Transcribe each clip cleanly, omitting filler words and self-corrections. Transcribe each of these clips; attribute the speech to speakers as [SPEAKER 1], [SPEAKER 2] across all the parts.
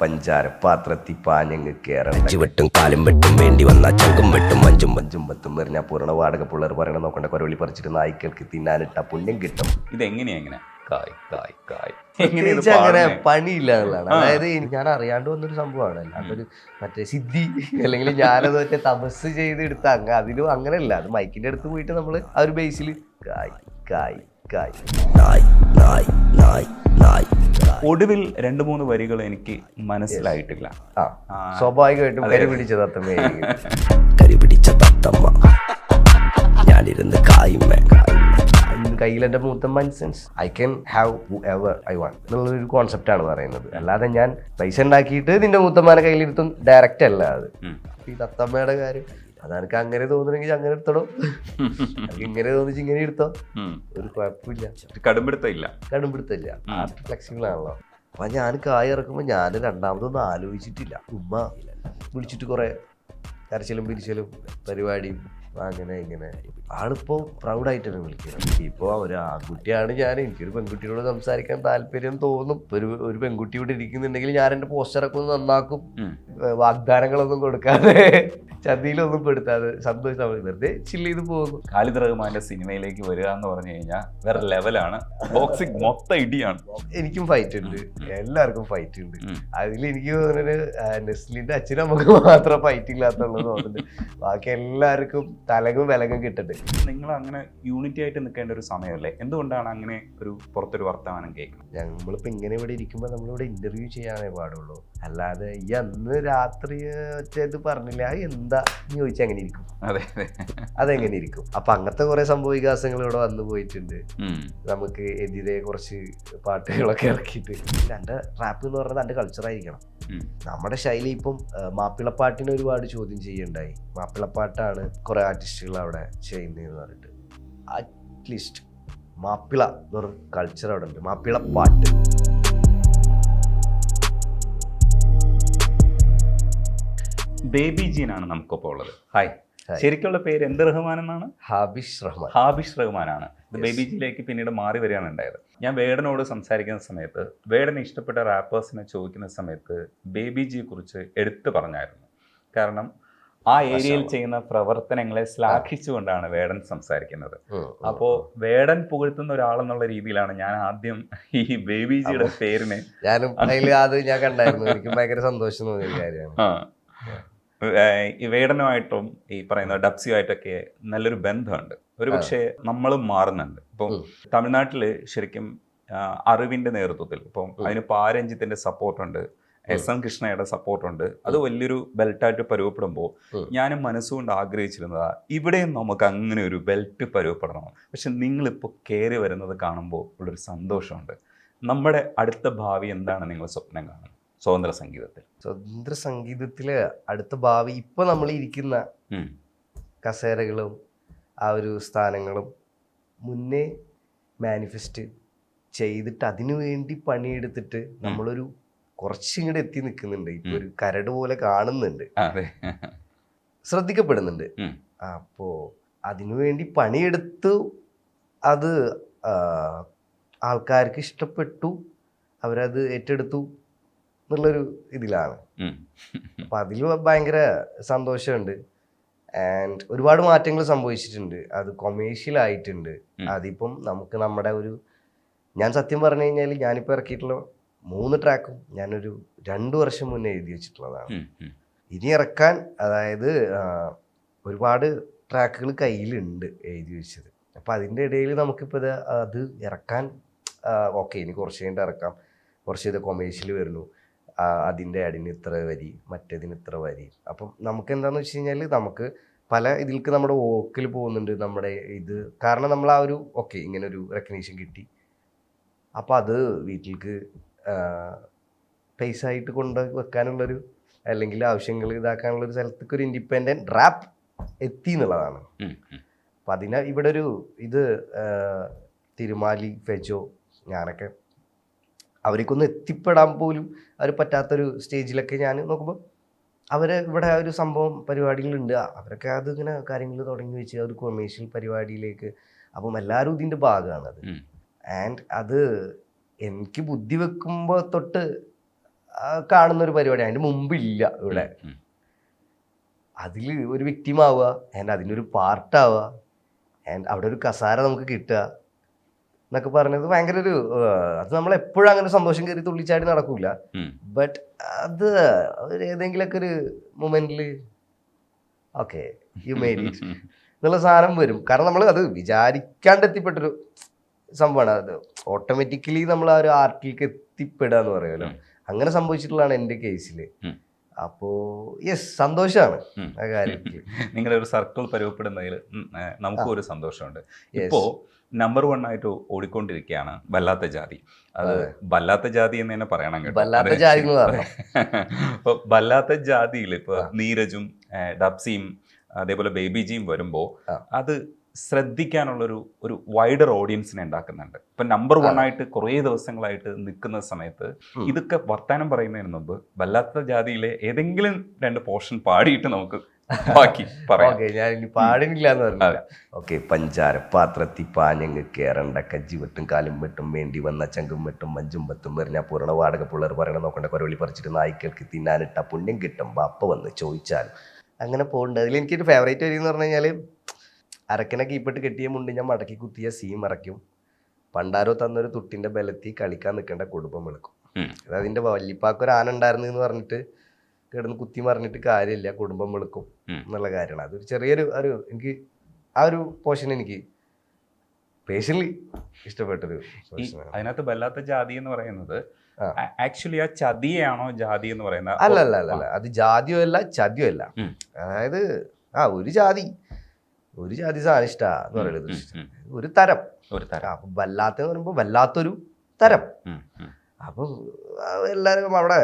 [SPEAKER 1] പഞ്ചാര പാത്രത്തി പാഞ്ഞങ്ങ് കയറണം
[SPEAKER 2] വെട്ടും കാലും വെട്ടും വേണ്ടി വന്ന ചങ്കും വെട്ടും മഞ്ചും
[SPEAKER 1] മഞ്ചും പത്തും എറിഞ്ഞാൽ പൂരണ വാടക പിള്ളേർ പറയണ നോക്കണ്ട കുറവളി പറിച്ചിട്ട് നായ്ക്കൾക്ക് തിന്നാനിട്ട പുണ്യം കിട്ടും.
[SPEAKER 3] ഇതെങ്ങനെയാ എങ്ങനെ കായ് കായ് കായ്
[SPEAKER 1] പ്രത്യേകിച്ച് അങ്ങനെ പണിയില്ല എന്നുള്ളതാണ്. അതായത് ഞാൻ അറിയാണ്ട് വന്നൊരു സംഭവമാണ്. അല്ലാണ്ടൊരു മറ്റേ സിദ്ധി അല്ലെങ്കിൽ ഞാനത് മറ്റേ തപസ് ചെയ്ത് എടുത്ത അതിലും അങ്ങനെയല്ല. അത് മൈക്കിന്റെ അടുത്ത് പോയിട്ട് നമ്മള് ആ ഒരു ബേസിൽ കായ് കായ് കായ്
[SPEAKER 2] നായ് നായ് നായ് നായ്.
[SPEAKER 3] ഒടുവിൽ 2-3 വരികൾ എനിക്ക് മനസ്സിലായിട്ടില്ല.
[SPEAKER 1] സ്വാഭാവികമായിട്ടും കരി പിടിച്ചത് അത്തമ്മ
[SPEAKER 2] കരി പിടിച്ച തത്തമ്മ ഞാനിരുന്ന് കായുമേ
[SPEAKER 1] കയ്യിൽ എൻ്റെ മൂത്തമ്മ sense I can have whoever I want എന്നുള്ളൊരു കോൺസെപ്റ്റാണ് പറയുന്നത്. അല്ലാതെ ഞാൻ പൈസ ഉണ്ടാക്കിയിട്ട് നിന്റെ മൂത്തമ്മേനെ കയ്യിലിരുത്തും ഡയറക്റ്റ് അല്ല അത്. ഈ തത്തമ്മയുടെ കാര്യം അതെനിക്ക് അങ്ങനെ തോന്നുന്നെങ്കിൽ അങ്ങനെ എടുത്തോ, ഇങ്ങനെ തോന്നിച്ച് ഇങ്ങനെ എടുത്തോ, ഒരു കുഴപ്പമില്ല. കടുംപിടുത്തില്ല. ആർട്ട് ഫ്ലെക്സിബിൾ ആണല്ലോ. അപ്പൊ ഞാൻ കായ് ഇറക്കുമ്പോൾ ഞാൻ രണ്ടാമതൊന്നും ആലോചിച്ചിട്ടില്ല. ഉമ്മ വിളിച്ചിട്ട് കുറെ കരച്ചിലും പിരിച്ചലും പരിപാടിയും അങ്ങനെ ഇങ്ങനെ. ആളിപ്പോ പ്രൗഡായിട്ടാണ് വിളിക്കുന്നത്. ഇപ്പൊ ഒരു ആൺകുട്ടിയാണ് ഞാൻ, എനിക്കൊരു പെൺകുട്ടിയോട് സംസാരിക്കാൻ താല്പര്യം തോന്നും. ഒരു പെൺകുട്ടി ഇവിടെ ഇരിക്കുന്നുണ്ടെങ്കിൽ ഞാൻ എന്റെ പോസ്റ്ററൊക്കെ ഒന്ന് നന്നാക്കും, വാഗ്ദാനങ്ങളൊന്നും കൊടുക്കാതെ ചതിയിലൊന്നും പെടുത്താതെ സന്തോഷം വെറുതെ ചില്ല് ചെയ്ത് പോകുന്നു.
[SPEAKER 3] ഖാലിദ് റഹ്മാന്റെ സിനിമയിലേക്ക് വരിക എന്ന് പറഞ്ഞു കഴിഞ്ഞാൽ വേറെ ലെവലാണ്. ബോക്സിംഗ് മൊത്തം ഇടിയാണ്.
[SPEAKER 1] എനിക്കും ഫൈറ്റ് ഉണ്ട്, എല്ലാവർക്കും ഫൈറ്റ് ഉണ്ട്. അതിൽ എനിക്ക് തോന്നുന്നത് നെസ്ലിന്റെ അച്ഛനും നമുക്ക് മാത്രം ഫൈറ്റ് ഇല്ലാത്തുള്ളത് തോന്നുന്നുണ്ട്. ബാക്കി എല്ലാവർക്കും തലകും വിലകും കിട്ടട്ടെ.
[SPEAKER 3] നിങ്ങൾ അങ്ങനെ യൂണിറ്റി ആയിട്ട് നിൽക്കേണ്ട ഒരു സമയമല്ലേ? എന്തുകൊണ്ടാണ് അങ്ങനെ ഒരു പുറത്തൊരു വർത്തമാനം കേൾക്കുന്നത്?
[SPEAKER 1] നമ്മളിപ്പോ ഇങ്ങനെ ഇവിടെ ഇരിക്കുമ്പോൾ നമ്മളിവിടെ ഇന്റർവ്യൂ ചെയ്യാനേ പാടുള്ളൂ. അല്ലാതെ ഈ അന്ന് രാത്രി ഇത് പറഞ്ഞില്ല എന്താ ചോദിച്ചാൽ അങ്ങനെ ഇരിക്കും. അതെങ്ങനെ ഇരിക്കും? അപ്പൊ അങ്ങനത്തെ കുറെ സംഭവ വികാസങ്ങൾ ഇവിടെ വന്നു പോയിട്ടുണ്ട്. നമുക്ക് എതിരെ കുറച്ച് പാട്ടുകളൊക്കെ ഇറക്കിയിട്ട് എന്റെ റാപ്പ് എന്ന് പറഞ്ഞത് എന്റെ കൾച്ചറായിരിക്കണം. നമ്മുടെ ശൈലി ഇപ്പം മാപ്പിളപ്പാട്ടിനെ ഒരുപാട് ചോദ്യം ചെയ്യണ്ടായി. മാപ്പിളപ്പാട്ടാണ് കുറെ ആർട്ടിസ്റ്റുകൾ അവിടെ ചെയ്യുന്നതെന്ന് പറഞ്ഞിട്ട് അറ്റ്ലീസ്റ്റ് മാപ്പിള എന്ന് പറഞ്ഞ കൾച്ചർ അവിടെ ഉണ്ട്. മാപ്പിളപ്പാട്ട്
[SPEAKER 3] ബേബി ജീനാണ് നമുക്കൊപ്പം ഉള്ളത്. ഹായ്, ശരിക്കുള്ള പേര് എന്ത് റഹ്മാൻ എന്നാണ്? ഹാബിഷ് റഹ്മാനാണ്. ഇത് ബേബി ജിയിലേക്ക് പിന്നീട് മാറി വരികയാണ് ഉണ്ടായത്. ഞാൻ വേടനോട് സംസാരിക്കുന്ന സമയത്ത്, വേടന് ഇഷ്ടപ്പെട്ട റാപ്പേഴ്സിനെ ചോദിക്കുന്ന സമയത്ത് ബേബി ജിയെ കുറിച്ച് എടുത്തു പറഞ്ഞായിരുന്നു. കാരണം ആ ഏരിയയിൽ ചെയ്യുന്ന പ്രവർത്തനങ്ങളെ ശ്ലാഘിച്ചുകൊണ്ടാണ് വേടൻ സംസാരിക്കുന്നത്. അപ്പോ വേടൻ പുകഴ്ത്തുന്ന ഒരാളെന്നുള്ള രീതിയിലാണ് ഞാൻ ആദ്യം ഈ ബേബി ജിയുടെ പേരിനെ
[SPEAKER 1] ഞാൻ കണ്ടായിരുന്നു. എനിക്ക് ഭയങ്കര സന്തോഷം തോന്നിയ കാര്യമാണ്.
[SPEAKER 3] ഈ വേടനുമായിട്ടും ഈ പറയുന്ന ഡബ്സിയുമായിട്ടൊക്കെ നല്ലൊരു ബന്ധമുണ്ട്. ഒരുപക്ഷെ നമ്മളും മാറുന്നുണ്ട്. ഇപ്പം തമിഴ്നാട്ടിൽ ശരിക്കും അറിവിന്റെ നേതൃത്വത്തിൽ ഇപ്പം അതിന് പാരഞ്ജിത്തിന്റെ സപ്പോർട്ടുണ്ട്, എസ് എൻ കൃഷ്ണയുടെ സപ്പോർട്ടുണ്ട്. അത് വലിയൊരു ബെൽറ്റായിട്ട് പരുവപ്പെടുമ്പോൾ ഞാനും മനസ്സുകൊണ്ട് ആഗ്രഹിച്ചിരുന്നതാ ഇവിടെയും നമുക്ക് അങ്ങനെ ഒരു ബെൽറ്റ് പരുവപ്പെടണം. പക്ഷെ നിങ്ങളിപ്പോൾ കയറി വരുന്നത് കാണുമ്പോൾ ഉള്ളൊരു സന്തോഷമുണ്ട്. നമ്മുടെ അടുത്ത ഭാവി എന്താണ് നിങ്ങൾ സ്വപ്നം കാണുന്നത് സ്വതന്ത്ര സംഗീതത്തിലെ അടുത്ത ഭാവി? ഇപ്പൊ നമ്മൾ ഇരിക്കുന്ന കസേരകളും ആ ഒരു സ്ഥാനങ്ങളും മുന്നേ മാനിഫെസ്റ്റ് ചെയ്തിട്ട് അതിനു വേണ്ടി പണിയെടുത്തിട്ട് നമ്മളൊരു കുറച്ചിങ്ങോട്ട് എത്തി നിൽക്കുന്നുണ്ട്. ഇപ്പൊ ഒരു കരട് പോലെ കാണുന്നുണ്ട്, ശ്രദ്ധിക്കപ്പെടുന്നുണ്ട്. അപ്പോ അതിനുവേണ്ടി പണിയെടുത്തു, അത് ആൾക്കാർക്ക് ഇഷ്ടപ്പെട്ടു, അവരത് ഏറ്റെടുത്തു എന്നുള്ളൊരു ഇതിലാണ്. അപ്പൊ അതിൽ ഭയങ്കര സന്തോഷമുണ്ട്. ആൻഡ് ഒരുപാട് മാറ്റങ്ങൾ സംഭവിച്ചിട്ടുണ്ട്. അത് കൊമേഴ്ഷ്യൽ ആയിട്ടുണ്ട്. അതിപ്പം നമുക്ക് നമ്മുടെ ഞാൻ സത്യം പറഞ്ഞു കഴിഞ്ഞാൽ ഞാനിപ്പോൾ ഇറക്കിയിട്ടുള്ള 3 ട്രാക്കും ഞാനൊരു 2 വർഷം മുന്നേ എഴുതി വെച്ചിട്ടുള്ളതാണ്. ഇനി ഇറക്കാൻ, അതായത് ഒരുപാട് ട്രാക്കുകൾ കയ്യിലുണ്ട് എഴുതി വെച്ചത്. അപ്പം അതിൻ്റെ ഇടയിൽ നമുക്കിപ്പോൾ അത് ഇറക്കാൻ ഓക്കെ, ഇനി കുറച്ച് കഴിഞ്ഞിട്ട് ഇറക്കാം, കുറച്ച് ഇത് കൊമേഴ്ഷ്യൽ വരുന്നു, അതിൻ്റെ അടിന് ഇത്ര വരി, മറ്റേതിന് ഇത്ര വരി. അപ്പം നമുക്ക് എന്താണെന്ന് വെച്ച് കഴിഞ്ഞാൽ നമുക്ക് പല ഇതിലേക്ക് നമ്മുടെ വോക്കിൽ പോകുന്നുണ്ട് നമ്മുടെ ഇത്. കാരണം നമ്മൾ ആ ഒരു ഓക്കെ ഇങ്ങനെ ഒരു റെക്കഗ്നീഷൻ കിട്ടി, അപ്പം അത് വീട്ടിലേക്ക് പൈസ ആയിട്ട് കൊണ്ട് വെക്കാനുള്ളൊരു, അല്ലെങ്കിൽ ആവശ്യങ്ങൾ ഇതാക്കാനുള്ളൊരു സ്ഥലത്തേക്ക് ഒരു ഇൻഡിപെൻഡൻറ്റ് റാപ്പ് എത്തി എന്നുള്ളതാണ്. അപ്പം ഇവിടെ ഒരു ഇത് തിരുമാലി, ഫെജോ, ഞാനൊക്കെ അവർക്കൊന്നും എത്തിപ്പെടാൻ പോലും അവർ പറ്റാത്തൊരു സ്റ്റേജിലൊക്കെ ഞാൻ നോക്കുമ്പോൾ ഇവിടെ ഒരു സംഭവം പരിപാടികളുണ്ട്. അവരൊക്കെ അതിങ്ങനെ കാര്യങ്ങൾ തുടങ്ങി വെച്ച് ഒരു കൊമേഴ്ഷ്യൽ പരിപാടിയിലേക്ക്. അപ്പം എല്ലാവരും ഇതിൻ്റെ ഭാഗമാണത്. ആൻഡ് അത് എനിക്ക് ബുദ്ധി വെക്കുമ്പോൾ തൊട്ട് കാണുന്ന ഒരു പരിപാടി, അതിൻ്റെ മുമ്പില്ല ഇവിടെ. അതിൽ ഒരു വിക്ടിമാവുക ആൻഡ് അതിൻ്റെ ഒരു പാർട്ടാവുക ആൻഡ് അവിടെ ഒരു കസാര നമുക്ക് കിട്ടുക എന്നൊക്കെ പറഞ്ഞത് ഭയങ്കര ഒരു അത് നമ്മളെപ്പോഴും അങ്ങനെ സന്തോഷം കയറി തുള്ളിച്ചാടി നടക്കൂല. ബട്ട് അത് ഏതെങ്കിലുമൊക്കെ ഒരു മൊമെന്റിൽ ഓക്കെ യു മെയ്ഡ് ഇറ്റ് എന്നുള്ള സാധനം വരും. കാരണം നമ്മൾ അത് വിചാരിക്കാണ്ട് എത്തിപ്പെട്ടൊരു സംഭവമാണ്. അത് ഓട്ടോമാറ്റിക്കലി നമ്മൾ ആ ഒരു ആർട്ടിലേക്ക് എത്തിപ്പെടുക എന്ന് പറയുമല്ലോ, അങ്ങനെ സംഭവിച്ചിട്ടുള്ളതാണ് എൻ്റെ കേസിൽ. അപ്പോ യെസ്, സന്തോഷമാണ് ആ കാര്യത്തിൽ.
[SPEAKER 4] നിങ്ങളുടെ ഒരു സർക്കിൾ പരുവപ്പെടുന്നതിൽ നമുക്കും ഒരു സന്തോഷമുണ്ട്. ഇപ്പോ നമ്പർ 1 ആയിട്ട് ഓടിക്കൊണ്ടിരിക്കുകയാണ് വല്ലാത്ത ജാതി. അത് വല്ലാത്ത ജാതി എന്ന് തന്നെ പറയണം കേട്ടോ.
[SPEAKER 3] വല്ലാത്ത ജാതി എന്ന് പറഞ്ഞു.
[SPEAKER 4] ഇപ്പൊ വല്ലാത്ത ജാതിയിൽ ഇപ്പൊ നീരജും ഡബ്സിയും അതേപോലെ ബേബി ജിയും വരുമ്പോ അത് ശ്രദ്ധിക്കാനുള്ളൊരു വൈഡർ ഓഡിയൻസിനെ ഉണ്ടാക്കുന്നുണ്ട്. ഇപ്പൊ നമ്പർ 1 ആയിട്ട് കുറേ ദിവസങ്ങളായിട്ട് നിൽക്കുന്ന സമയത്ത് ഇതൊക്കെ വർത്താനം പറയുന്നതിന് മുമ്പ് വല്ലാത്ത ജാതിയിലെ ഏതെങ്കിലും 2 പോർഷൻ പാടിയിട്ട് നമുക്ക് ബാക്കി പറയാം.
[SPEAKER 3] ഞാൻ ഇനി പാടുന്നില്ല എന്ന് പറഞ്ഞില്ല. ഓക്കെ. പഞ്ചാര പാത്രത്തി പാഞ്ഞങ്ങ് കേറണ്ട, കജ്ജി വെട്ടും കാലും വെട്ടും വേണ്ടി വന്ന ചങ്കും വെട്ടും മഞ്ചും പത്തും എറിഞ്ഞാൽ പൂരണ വാടക പിള്ളേർ പറയണ നോക്കണ്ട, കൊരവളി പറിച്ചിട്ട് നായ്ക്കൾക്ക് തിന്നാനിട്ട പുണ്യം കിട്ടും ബാപ്പ വന്ന് ചോദിച്ചാലും. അങ്ങനെ പോകുന്നുണ്ട്. അതിൽ എനിക്കൊരു ഫേവറേറ്റ് വരി എന്ന് പറഞ്ഞു കഴിഞ്ഞാൽ, അരക്കനെ കീപ്പിട്ട് കെട്ടിയ മുണ്ട് ഞാൻ മടക്കി കുത്തിയ സീം അറയ്ക്കും, പണ്ടാരോ തന്നൊരു തുട്ടിന്റെ ബലത്തിൽ കളിക്കാൻ നിൽക്കേണ്ട കുടുംബം വിളക്കും. അത് അതിന്റെ വല്യപ്പാക്കൊരു ആന ഉണ്ടായിരുന്നു എന്ന് പറഞ്ഞിട്ട് കിടന്ന് കുത്തി മറിഞ്ഞിട്ട് കാര്യമില്ല, കുടുംബം വെളുക്കും എന്നുള്ള കാര്യമാണ്. അതൊരു ചെറിയൊരു എനിക്ക് ആ ഒരു പോർഷൻ എനിക്ക് പേഴ്സണലി ഇഷ്ടപ്പെട്ടൊരു പോർഷനാണ്.
[SPEAKER 4] അതിനകത്ത് വല്ലാത്ത ജാതി എന്ന് പറയുന്നത് ആക്ച്വലി ആ ചതിയാണോ ജാതി എന്ന് പറയുന്നത്?
[SPEAKER 3] അല്ല, അത് ജാതിയോ അല്ല ചതിയോ അല്ല. അതായത് ഒരു ജാതി സാധനം ഇഷ്ടാ എന്ന് പറയുന്നത് ഒരു തരം. വല്ലാത്തെന്ന് പറയുമ്പോ വല്ലാത്തൊരു തരം. അപ്പൊ എല്ലാരും അവിടെ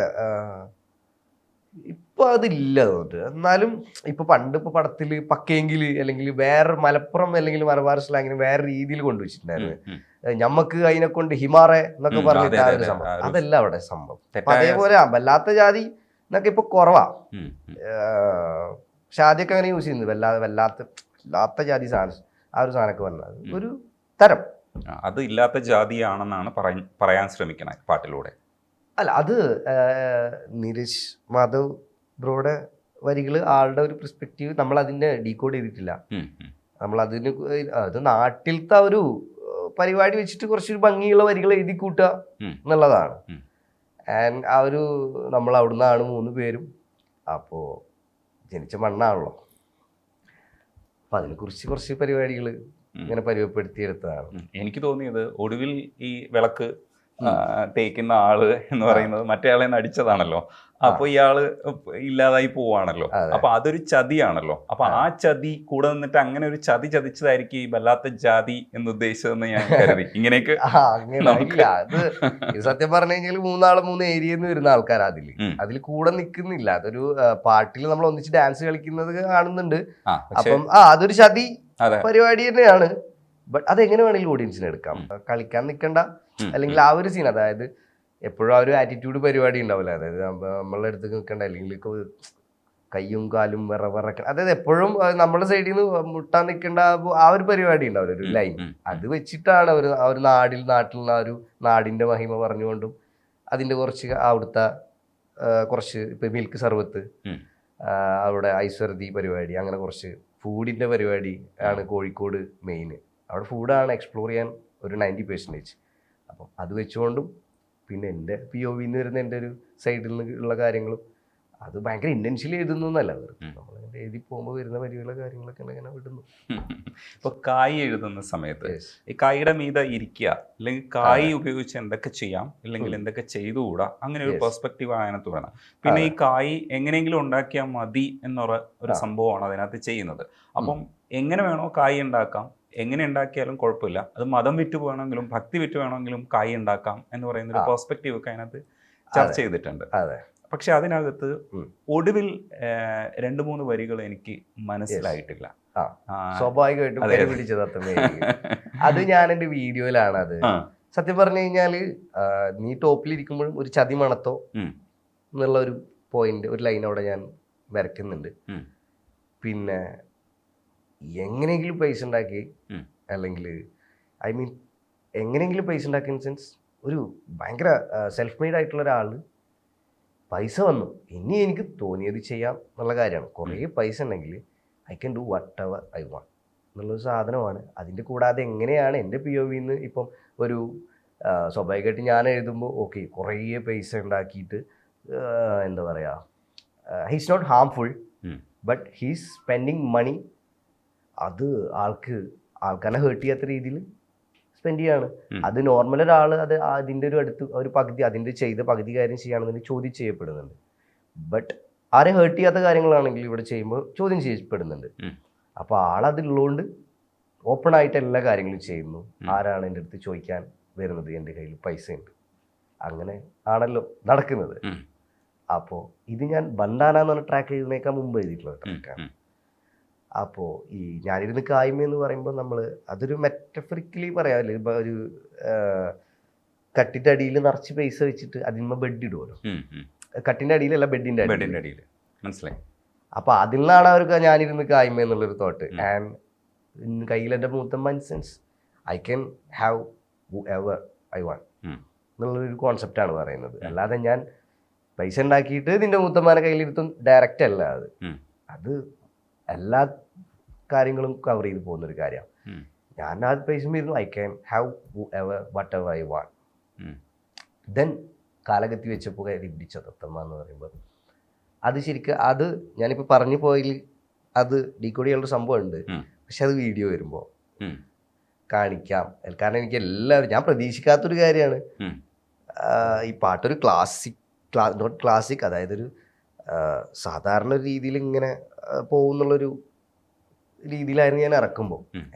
[SPEAKER 3] ഇപ്പൊ അതില്ല തോന്നിട്ട്. എന്നാലും ഇപ്പൊ പണ്ട് ഇപ്പൊ പടത്തില് പക്കയെങ്കില് അല്ലെങ്കിൽ വേറെ മലപ്പുറം അല്ലെങ്കിൽ മലബാർ സ്ലാങ്ങിന് വേറെ രീതിയിൽ കൊണ്ടുവച്ചിട്ടുണ്ടായിരുന്നു. ഞമ്മക്ക് അതിനെ കൊണ്ട് ഹിമാറെ എന്നൊക്കെ പറഞ്ഞിട്ട് ആ ഒരു സംഭവം, അതല്ല അവിടെ സംഭവം. അതേപോലെ വല്ലാത്ത ജാതി എന്നൊക്കെ ഇപ്പൊ കുറവാ. പക്ഷെ ആദ്യമൊക്കെ അങ്ങനെ യൂസ് ചെയ്യുന്നത് വല്ലാത്ത ജാതി സാധനം, ആ ഒരു സാധനമൊക്കെ വന്നത് ഒരു തരം.
[SPEAKER 4] അത് ഇല്ലാത്ത ജാതിയാണെന്നാണ് പറയാൻ ശ്രമിക്കണേ പാട്ടിലൂടെ.
[SPEAKER 3] അല്ല, അത് നീരജ് മാധവ് ബ്രോയുടെ വരികൾ, ആളുടെ ഒരു പെർസ്പെക്റ്റീവ് നമ്മൾ അതിനെ ഡീകോഡ് ചെയ്തിട്ടില്ല. നമ്മൾ അതിന് അത് നാട്ടിലത്തെ ഒരു പരിപാടി വെച്ചിട്ട് കുറച്ചൊരു ഭംഗിയുള്ള വരികൾ എഴുതി കൂട്ടുക എന്നുള്ളതാണ്. ആൻഡ് ആ ഒരു നമ്മൾ അവിടുന്നാണ് 3 പേരും. അപ്പോൾ ജനിച്ച മണ്ണാണല്ലോ, അപ്പം അതിനെക്കുറിച്ച് കുറച്ച് പരിപാടികൾ ഇങ്ങനെ പരിവപ്പെടുത്തിയെടുത്തതാണ്.
[SPEAKER 4] എനിക്ക് തോന്നിയത് ഒടുവിൽ ഈ വിളക്ക് തേക്കുന്ന ആള് എന്ന് പറയുന്നത് മറ്റേ ആളെ നടിച്ചതാണല്ലോ. അപ്പൊ ഇയാള് ഇല്ലാതായി പോവാണല്ലോ. അപ്പൊ അതൊരു ചതിയാണല്ലോ. അപ്പൊ ആ ചതി കൂടെ നിന്നിട്ട് അങ്ങനെ ഒരു ചതി ചതിച്ചതായിരിക്കും ഈ വല്ലാത്ത ജാതി എന്ന് ഉദ്ദേശിച്ചതെന്ന് ഞാൻ കരുതി. ഇങ്ങനെയൊക്കെ
[SPEAKER 3] അത് സത്യം പറഞ്ഞു കഴിഞ്ഞാൽ 3 ഏരിയയിൽ നിന്ന് വരുന്ന ആൾക്കാർ അതിൽ കൂടെ നിൽക്കുന്നില്ല. അതൊരു പാട്ടിൽ നമ്മൾ ഒന്നിച്ച് ഡാൻസ് കളിക്കുന്നത് കാണുന്നുണ്ട്. അപ്പം അതൊരു ചതി പരിപാടി തന്നെയാണ്. ബട്ട് അതെങ്ങനെ വേണമെങ്കിലും ഓഡിയൻസിന് എടുക്കാം. കളിക്കാൻ നിൽക്കണ്ട, അല്ലെങ്കിൽ ആ ഒരു സീൻ, അതായത് എപ്പോഴും ആ ഒരു ആറ്റിറ്റ്യൂഡ് പരിപാടി ഉണ്ടാവില്ല. അതായത് നമ്മളുടെ അടുത്ത് നിൽക്കണ്ട, അല്ലെങ്കിൽ കയ്യും കാലും വിറവിറക്കണം, അതായത് എപ്പോഴും നമ്മുടെ സൈഡിൽ നിന്ന് മുട്ടാൻ നിൽക്കേണ്ട ആ ഒരു പരിപാടി ഉണ്ടാവില്ല, ഒരു ലൈൻ. അത് വെച്ചിട്ടാണ് ആ ഒരു നാട്ടിലുള്ള ആ ഒരു നാടിന്റെ മഹിമ പറഞ്ഞുകൊണ്ടും അതിന്റെ കുറച്ച് അവിടുത്തെ കുറച്ച് ഇപ്പൊ മിൽക്ക് സർവത്ത്, അവിടെ ഐശ്വരതി പരിപാടി, അങ്ങനെ കുറച്ച് ഫുഡിന്റെ പരിപാടി ആണ് കോഴിക്കോട് മെയിൻ. അവിടെ ഫുഡാണ് എക്സ്പ്ലോർ ചെയ്യാൻ ഒരു 90%. അപ്പം അത് വെച്ചുകൊണ്ടും പിന്നെ എൻ്റെ POV വരുന്ന എൻ്റെ ഒരു സൈഡിൽ നിന്നുള്ള കാര്യങ്ങളും അത് ഭയങ്കര ഇന്റൻഷ്യലി എഴുതുന്നല്ല, നമ്മളിങ്ങനെ എഴുതി പോകുമ്പോൾ വരുന്ന വരികളെ കാര്യങ്ങളൊക്കെ ഇങ്ങനെ വിടുന്നു.
[SPEAKER 4] ഇപ്പൊ കായ് എഴുതുന്ന സമയത്ത് ഈ കായുടെ മീത ഇരിക്കുക, അല്ലെങ്കിൽ കായ് ഉപയോഗിച്ച് എന്തൊക്കെ ചെയ്യാം, അല്ലെങ്കിൽ എന്തൊക്കെ ചെയ്തുകൂടാ, അങ്ങനെ ഒരു പെർസ്പെക്റ്റീവ് അതിനകത്ത് വേണം. പിന്നെ ഈ കായ് എങ്ങനെയെങ്കിലും ഉണ്ടാക്കിയാൽ മതി എന്നുള്ള ഒരു സംഭവമാണ് അതിനകത്ത് ചെയ്യുന്നത്. അപ്പം എങ്ങനെ വേണോ കായ് ഉണ്ടാക്കാം, എങ്ങനെ ഉണ്ടാക്കിയാലും കുഴപ്പമില്ല. അത് മതം വിറ്റ് വേണമെങ്കിലും ഭക്തി വിറ്റ് വേണമെങ്കിലും കായ് ഉണ്ടാക്കാം എന്ന് പറയുന്ന ഒരു പെർസ്പെക്റ്റീവ് ഒക്കെ അതിനകത്ത് ചർച്ച ചെയ്തിട്ടുണ്ട്. പക്ഷെ അതിനകത്ത് ഒടുവിൽ 2-3 വരികൾ എനിക്ക് മനസ്സിലായിട്ടില്ല.
[SPEAKER 3] സ്വാഭാവികമായിട്ടും അത് ഞാൻ എൻ്റെ വീഡിയോയിലാണ്. അത് സത്യം പറഞ്ഞു കഴിഞ്ഞാല് നീ ടോപ്പിലിരിക്കുമ്പോഴും ഒരു ചതി മണത്തോ എന്നുള്ള ഒരു പോയിന്റ്, ഒരു ലൈൻ അവിടെ ഞാൻ വരയ്ക്കുന്നുണ്ട്. പിന്നെ എങ്ങനെയെങ്കിലും പൈസ ഉണ്ടാക്കി, അല്ലെങ്കിൽ എങ്ങനെയെങ്കിലും പൈസ ഉണ്ടാക്കിയ സെൻസ് ഒരു ഭയങ്കര സെൽഫ് മെയ്ഡ് ആയിട്ടുള്ള ഒരാൾ പൈസ വന്നു, ഇനി എനിക്ക് തോന്നിയത് ചെയ്യാം എന്നുള്ള കാര്യമാണ്. കുറേ പൈസ ഉണ്ടെങ്കിൽ I can do what ever I want എന്നുള്ളൊരു സാധനമാണ്. അതിൻ്റെ കൂടാതെ എങ്ങനെയാണ് എൻ്റെ POVന്ന് ഇപ്പം ഒരു സ്വാഭാവികമായിട്ട് ഞാൻ എഴുതുമ്പോൾ ഓക്കെ കുറേ പൈസ ഉണ്ടാക്കിയിട്ട് എന്താ പറയുക, he's not harmful but he's spending money. അത് ആൾക്കാരെ ഹേർട്ട് ചെയ്യാത്ത രീതിയിൽ സ്പെൻഡ് ചെയ്യാണ്. അത് നോർമൽ ഒരാൾ അത് അതിൻ്റെ ഒരു പകുതി അതിൻ്റെ ചെയ്ത പകുതി കാര്യം ചെയ്യുകയാണെന്നുണ്ടെങ്കിൽ ചോദ്യം ചെയ്യപ്പെടുന്നുണ്ട്. ബട്ട് ആരെ ഹേർട്ട് ചെയ്യാത്ത കാര്യങ്ങളാണെങ്കിൽ ഇവിടെ ചെയ്യുമ്പോൾ ചോദ്യം ചെയ്യപ്പെടുന്നുണ്ട്. അപ്പോൾ ആളതിലുള്ളതുകൊണ്ട് ഓപ്പൺ ആയിട്ട് എല്ലാ കാര്യങ്ങളും ചെയ്യുന്നു. ആരാണ് എൻ്റെ അടുത്ത് ചോദിക്കാൻ വരുന്നത്, എൻ്റെ കയ്യിൽ പൈസ ഉണ്ട്, അങ്ങനെ ആണല്ലോ നടക്കുന്നത്. അപ്പോൾ ഇത് ഞാൻ ബണ്ടാന എന്ന് പറഞ്ഞ ട്രാക്ക് എഴുതുന്നേക്കാൾ മുമ്പ് എഴുതിയിട്ടുള്ള ട്രാക്കാണ്. അപ്പോൾ ഈ ഞാനിരുന്ന് കായ്മ എന്ന് പറയുമ്പോൾ നമ്മൾ അതൊരു മെറ്റഫറിക്കലി പറയാമല്ലോ. ഇപ്പം ഒരു കട്ടിൻ്റെ അടിയിൽ നിറച്ച് പൈസ വെച്ചിട്ട് അതിന്മേൽ ബെഡ് ഇടുമല്ലോ. കട്ടിൻ്റെ അടിയിലല്ല, ബെഡിൻ്റെ
[SPEAKER 4] അടിയിൽ. മനസ്സിലായി.
[SPEAKER 3] അപ്പോൾ അതിൽ നിന്നാണ് അവർക്ക് ഞാനിരുന്ന് കായ്മ എന്നുള്ളൊരു തോട്ട്. ആൻഡ് കയ്യിൽ എൻ്റെ മൂത്തമ്മ sense I can have whoever I want എന്നുള്ളൊരു കോൺസെപ്റ്റാണ് പറയുന്നത്. അല്ലാതെ ഞാൻ പൈസ ഉണ്ടാക്കിയിട്ട് നിന്റെ മൂത്തമ്മാനെ കയ്യിലിരുത്തും ഡയറക്റ്റ് അല്ല. അത് എല്ലാ കാര്യങ്ങളും കവർ ചെയ്ത് പോകുന്നൊരു കാര്യമാണ്. ഞാൻ ആ പൈസ വരുന്നു, I can have whoever whatever I want. Then കാലകത്തി വെച്ചപ്പോൾ കയറി പിടിച്ച തത്തമ്മ എന്ന് പറയുമ്പോൾ അത് ശരിക്കും അത് ഞാനിപ്പോൾ പറഞ്ഞു പോയിൽ അത് ഡീകോഡ് ചെയ്യാനുള്ള സംഭവം ഉണ്ട്. പക്ഷെ അത് വീഡിയോ വരുമ്പോൾ കാണിക്കാം. കാരണം എനിക്ക് എല്ലാവരും ഞാൻ പ്രതീക്ഷിക്കാത്തൊരു കാര്യമാണ്. ഈ പാട്ടൊരു നോട്ട് ക്ലാസിക്, അതായത് ഒരു സാധാരണ ഒരു രീതിയിൽ ഇങ്ങനെ പോകുന്നുള്ളൊരു രീതിയിലായിരുന്നു ഞാൻ ഇറക്കുമ്പോൾ.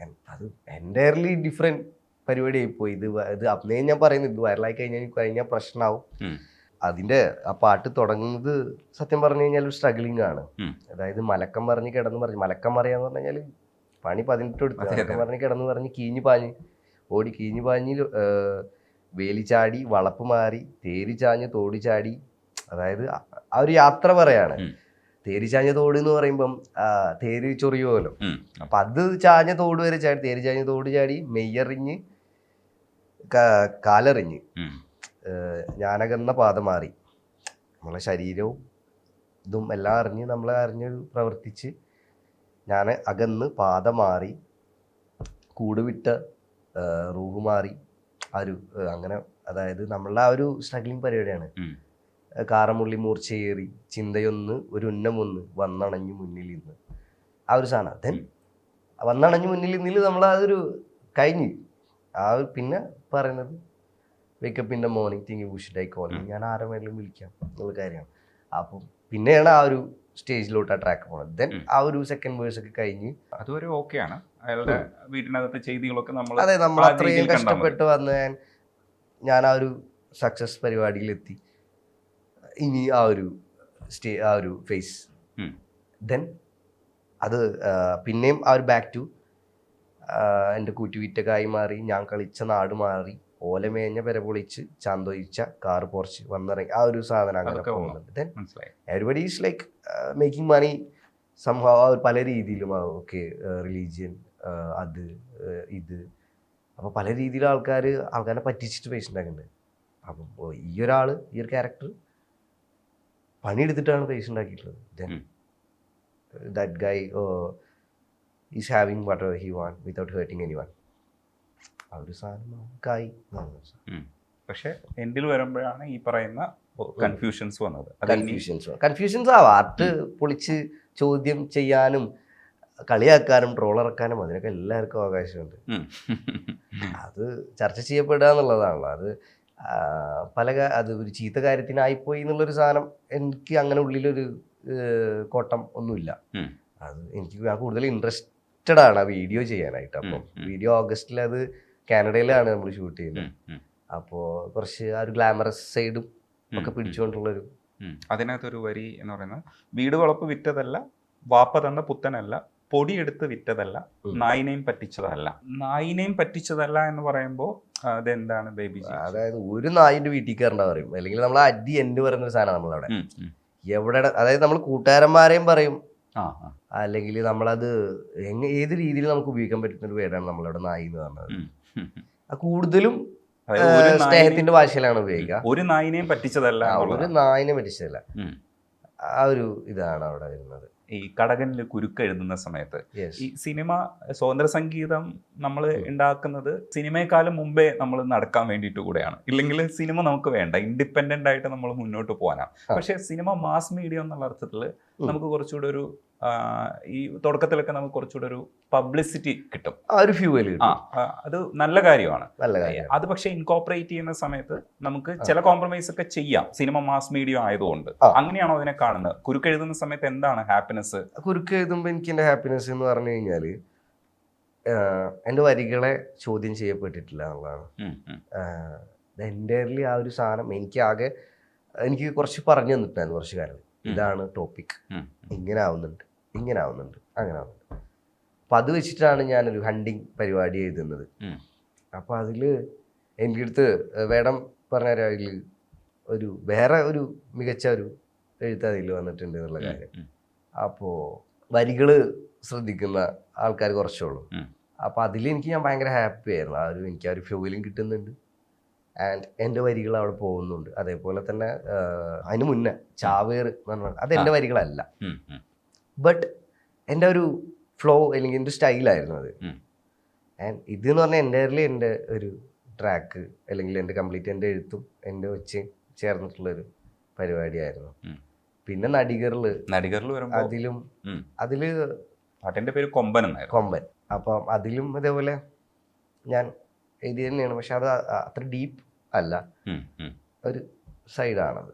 [SPEAKER 3] അത് എൻ്റയർലി ഡിഫറെൻറ്റ് പരിപാടിയായിപ്പോയി. ഇത് അന്നേ ഞാൻ പറയുന്നത് ഇത് വൈറലായി കഴിഞ്ഞാൽ പ്രശ്നമാവും. അതിൻ്റെ ആ പാട്ട് തുടങ്ങുന്നത് സത്യം പറഞ്ഞു കഴിഞ്ഞാൽ ഒരു സ്ട്രഗ്ലിംഗ് ആണ്. അതായത് മലക്കം പറഞ്ഞ് മലക്കം പറയാന്ന് പറഞ്ഞു കഴിഞ്ഞാൽ പണി 18 എടുത്ത് മലക്കം പറഞ്ഞ് പറഞ്ഞ് കീഞ്ഞു പാഞ്ഞ് വേലി ചാടി വളപ്പ് മാറി തേരി ചാഞ്ഞ് തോടി ചാടി. അതായത് ആ ഒരു യാത്ര പറയാണ്. തേരി ചാഞ്ഞ തോട് എന്ന് പറയുമ്പം തേരി ചൊറിയുമല്ലോ. അപ്പം അത് ചാഞ്ഞ തോട് വരെ ചാടി, തേരി ചാഞ്ഞ തോട് ചാടി, മെയ്യറിഞ്ഞ് കാലറിഞ്ഞ് ഞാനകന്ന പാത മാറി, നമ്മളെ ശരീരവും ഇതും എല്ലാം അറിഞ്ഞ് നമ്മളെ പ്രവർത്തിച്ച് ഞാൻ അകന്ന് പാത മാറി കൂടുവിട്ട റൂഹ് മാറി അങ്ങനെ. അതായത് നമ്മളുടെ ആ ഒരു സ്ട്രഗ്ലിംഗ് പരിപാടിയാണ്. കാറമുള്ളി മൂർച്ചയേറി ചിന്തയൊന്ന് ഒരു ഉന്നമൊന്ന് വന്നണഞ്ഞു മുന്നിൽ നിന്ന് ആ ഒരു സാധനം. ദെൻ വന്നണഞ്ഞു മുന്നിൽ നിന്നിൽ നമ്മൾ അതൊരു കഴിഞ്ഞ് പിന്നെ പറയുന്നത് wake up in the morning think you should I call me, ഞാൻ ആരെ വേണമെങ്കിലും വിളിക്കാം എന്നുള്ള കാര്യമാണ്. അപ്പം പിന്നെയാണ് ആ ഒരു സ്റ്റേജിലോട്ട് ആ ട്രാക്ക് പോണത്. ദെൻ ആ ഒരു സെക്കൻഡ് വേഴ്സ് ഒക്കെ കഴിഞ്ഞ്
[SPEAKER 4] അതുവരെ ഓക്കെയാണ്. അയാളുടെ വീട്ടിനകത്തെ ചെയ്തികളൊക്കെ
[SPEAKER 3] അതെ നമ്മൾ അത്രയും കഷ്ടപ്പെട്ട് വന്ന് ഞാൻ ആ ഒരു സക്സസ് പരിപാടിയിലെത്തി. ഇനി ആ ഒരു ഫേസ് ദെൻ അത് പിന്നെയും ആ ഒരു ബാക്ക് ടു എൻ്റെ കൂറ്റുവിറ്റക്കായി മാറി, ഞാൻ കളിച്ച നാട് മാറി, ഓലമേഞ്ഞ പെര പൊളിച്ച് ചാന്തൊഴിച്ച കാർ പോർച്ച് വന്നിറങ്ങി ആ ഒരു സാധനം അങ്ങനെ പോകുന്നുണ്ട്. Then everybody is like making money സംഭവം പല രീതിയിലും. ഓക്കെ റിലീജിയൻ അത് ഇത് അപ്പോൾ പല രീതിയിൽ ആൾക്കാരെ പറ്റിച്ചിട്ട് പൈസ ഉണ്ടാക്കുന്നുണ്ട്. അപ്പം ഈ ഒരു ക്യാരക്ടർ പണിയെടുത്തിട്ടാണ് പൈസ ഉണ്ടാക്കിയിട്ടുള്ളത്. Then that guy is having what ever he want without hurting anyone. ആ ഒരു സാധനം കായി.
[SPEAKER 4] പക്ഷെ എൻഡിൽ വരുമ്പോഴാണ് ഈ പറയുന്ന കൺഫ്യൂഷൻസ് വന്നത്.
[SPEAKER 3] കൺഫ്യൂഷൻസ് ആവാം. ആർട്ട് പൊളിച്ച് ചോദ്യം ചെയ്യാനും കളിയാക്കാനും ട്രോളിറക്കാനും അതിനൊക്കെ എല്ലാവർക്കും അവകാശമുണ്ട്. അത് ചർച്ച ചെയ്യപ്പെടുക എന്നുള്ളതാണല്ലോ. അത് അത് ഒരു ചീത്ത കാര്യത്തിനായിപ്പോയി എന്നുള്ളൊരു സാധനം എനിക്ക് അങ്ങനെ ഉള്ളിലൊരു കോട്ടം ഒന്നുമില്ല. ഞാൻ കൂടുതൽ ഇൻട്രസ്റ്റഡ് ആണ് ആ വീഡിയോ ചെയ്യാനായിട്ട്. അപ്പം വീഡിയോ ഓഗസ്റ്റിൽ അത് കാനഡയിലാണ് നമ്മൾ ഷൂട്ട് ചെയ്യുന്നത്. അപ്പോൾ കുറച്ച് ആ ഒരു ഗ്ലാമറസ് സൈഡും ഒക്കെ പിടിച്ചുകൊണ്ടുള്ളൊരു
[SPEAKER 4] അതിനകത്തൊരു വരി എന്ന് പറയുന്നത് വീട് വളപ്പ് വിറ്റതല്ല, വാപ്പ തന്ന പുത്തനല്ല, പൊടിയെടുത്ത് വിറ്റതല്ല, നായിനെയും പറ്റിച്ചതല്ല എന്ന് പറയുമ്പോൾ അതെന്താണ് ബേബി?
[SPEAKER 3] അതായത് ഒരു നായിന്റെ വീട്ടിൽ കയറേണ്ട പറയും, അല്ലെങ്കിൽ നമ്മൾ അടി എൻഡ് പറയുന്നൊരു സാധനം നമ്മളവിടെ എവിടെ. അതായത് നമ്മൾ കൂട്ടുകാരന്മാരെയും പറയും, അല്ലെങ്കിൽ നമ്മളത് ഏത് രീതിയിൽ നമുക്ക് ഉപയോഗിക്കാൻ പറ്റുന്ന ഒരു പേരാണ് നമ്മളവിടെ നായി എന്ന് പറഞ്ഞത്. കൂടുതലും
[SPEAKER 4] അതായത് ഒരു നായിനെ-
[SPEAKER 3] സ്നേഹത്തിന്റെ ഭാഷയിലാണ് ഉപയോഗിക്കുക.
[SPEAKER 4] ഒരു നായിനെയും പറ്റിച്ചതല്ല
[SPEAKER 3] ഒരു
[SPEAKER 4] എന്നുള്ളതാണ്.
[SPEAKER 3] നായിനെ പറ്റിച്ചതല്ല.
[SPEAKER 4] ഉം.
[SPEAKER 3] ആ ഒരു ഇതാണ് അവിടെ വരുന്നത്.
[SPEAKER 4] ഈ കടകനിൽ കുരുക്ക് എഴുതുന്ന സമയത്ത്
[SPEAKER 3] Yes.
[SPEAKER 4] ഈ സിനിമ സ്വതന്ത്ര സംഗീതം നമ്മൾ ഉണ്ടാക്കുന്നത് സിനിമയെക്കാളും മുമ്പേ നമ്മൾ നടക്കാൻ വേണ്ടിയിട്ട് കൂടെയാണ്. ഇല്ലെങ്കിൽ സിനിമ നമുക്ക് വേണ്ട, ഇൻഡിപെൻഡന്റ് ആയിട്ട് നമ്മൾ മുന്നോട്ട് പോകാനാണ്. പക്ഷെ സിനിമ മാസ് മീഡിയ എന്നുള്ള അർത്ഥത്തിൽ നമുക്ക് കുറച്ചുകൂടെ ഒരു ഈ തുടക്കത്തിലൊക്കെ നമുക്ക് കുറച്ചുകൂടെ ഒരു പബ്ലിസിറ്റി കിട്ടും,
[SPEAKER 3] ആ ഒരു ഫ്യൂവൽ
[SPEAKER 4] അത് നല്ല കാര്യമാണ്.
[SPEAKER 3] നല്ല കാര്യം.
[SPEAKER 4] അത് പക്ഷെ ഇൻകോപ്പറേറ്റ് ചെയ്യുന്ന സമയത്ത് നമുക്ക് ചില കോംപ്രമൈസ് ഒക്കെ ചെയ്യാം, സിനിമ മാസ് മീഡിയ ആയതുകൊണ്ട്. അങ്ങനെയാണോ അതിനെ കാണുന്നത്? കുരുക്ക് എഴുതുന്ന സമയത്ത് എന്താണ് ഹാപ്പിനെസ്?
[SPEAKER 3] കുരുക്ക് എഴുതുമ്പോൾ എനിക്ക് എൻ്റെ ഹാപ്പിനെസ് എന്ന് പറഞ്ഞു കഴിഞ്ഞാൽ എൻ്റെ വരികളെ ചോദ്യം ചെയ്യപ്പെട്ടിട്ടില്ല എന്നുള്ളതാണ്. എൻ്റെർലി ആ ഒരു സാധനം എനിക്ക് കുറച്ച് പറഞ്ഞു തന്നിട്ടുണ്ടായിരുന്നു കുറച്ച് കാര്യം. ഇതാണ് ടോപ്പിക്, ഇങ്ങനെ ആവുന്നുണ്ട്, അങ്ങനെ ആവുന്നുണ്ട്. അപ്പം അത് വെച്ചിട്ടാണ് ഞാനൊരു ഹണ്ടിങ് പരിപാടി എഴുതുന്നത്. അപ്പം അതിൽ എൻ്റെ അടുത്ത് വേടം പറഞ്ഞ അതിൽ വേറെ ഒരു മികച്ച ഒരു എഴുത്ത് അതിൽ വന്നിട്ടുണ്ട് എന്നുള്ള കാര്യം. അപ്പോൾ വരികൾ ശ്രദ്ധിക്കുന്ന ആൾക്കാർ കുറച്ചുള്ളൂ. അപ്പോൾ അതിലെനിക്ക് ഞാൻ ഭയങ്കര ഹാപ്പി ആയിരുന്നു. എനിക്ക് ആ ഒരു ഫ്യൂവലും കിട്ടുന്നുണ്ട് ആൻഡ് എൻ്റെ വരികൾ അവിടെ പോകുന്നുണ്ട്. അതേപോലെ തന്നെ അതിന് മുന്നേ ചാവേർ എന്ന് പറഞ്ഞാൽ അത് എൻ്റെ വരികളല്ല, ബട്ട് എൻ്റെ ഒരു ഫ്ലോ അല്ലെങ്കിൽ എൻ്റെ സ്റ്റൈലായിരുന്നു അത്. ആൻഡ് ഇതെന്ന് പറഞ്ഞാൽ എൻ്റെ ഒരു ട്രാക്ക് അല്ലെങ്കിൽ എൻ്റെ കംപ്ലീറ്റ് എൻ്റെ എഴുത്തും എൻ്റെ വെച്ച് ചേർന്നിട്ടുള്ളൊരു പരിപാടിയായിരുന്നു. പിന്നെ നടികറിൽ വരുമ്പോൾ അതില്
[SPEAKER 4] പാട്ടിന്റെ പേര് കൊമ്പൻ.
[SPEAKER 3] അപ്പം അതിലും അതേപോലെ ഞാൻ എഴുതി തന്നെയാണ്, പക്ഷെ അത് അത്ര ഡീപ്പ് അല്ല, ഒരു സൈഡാണത്.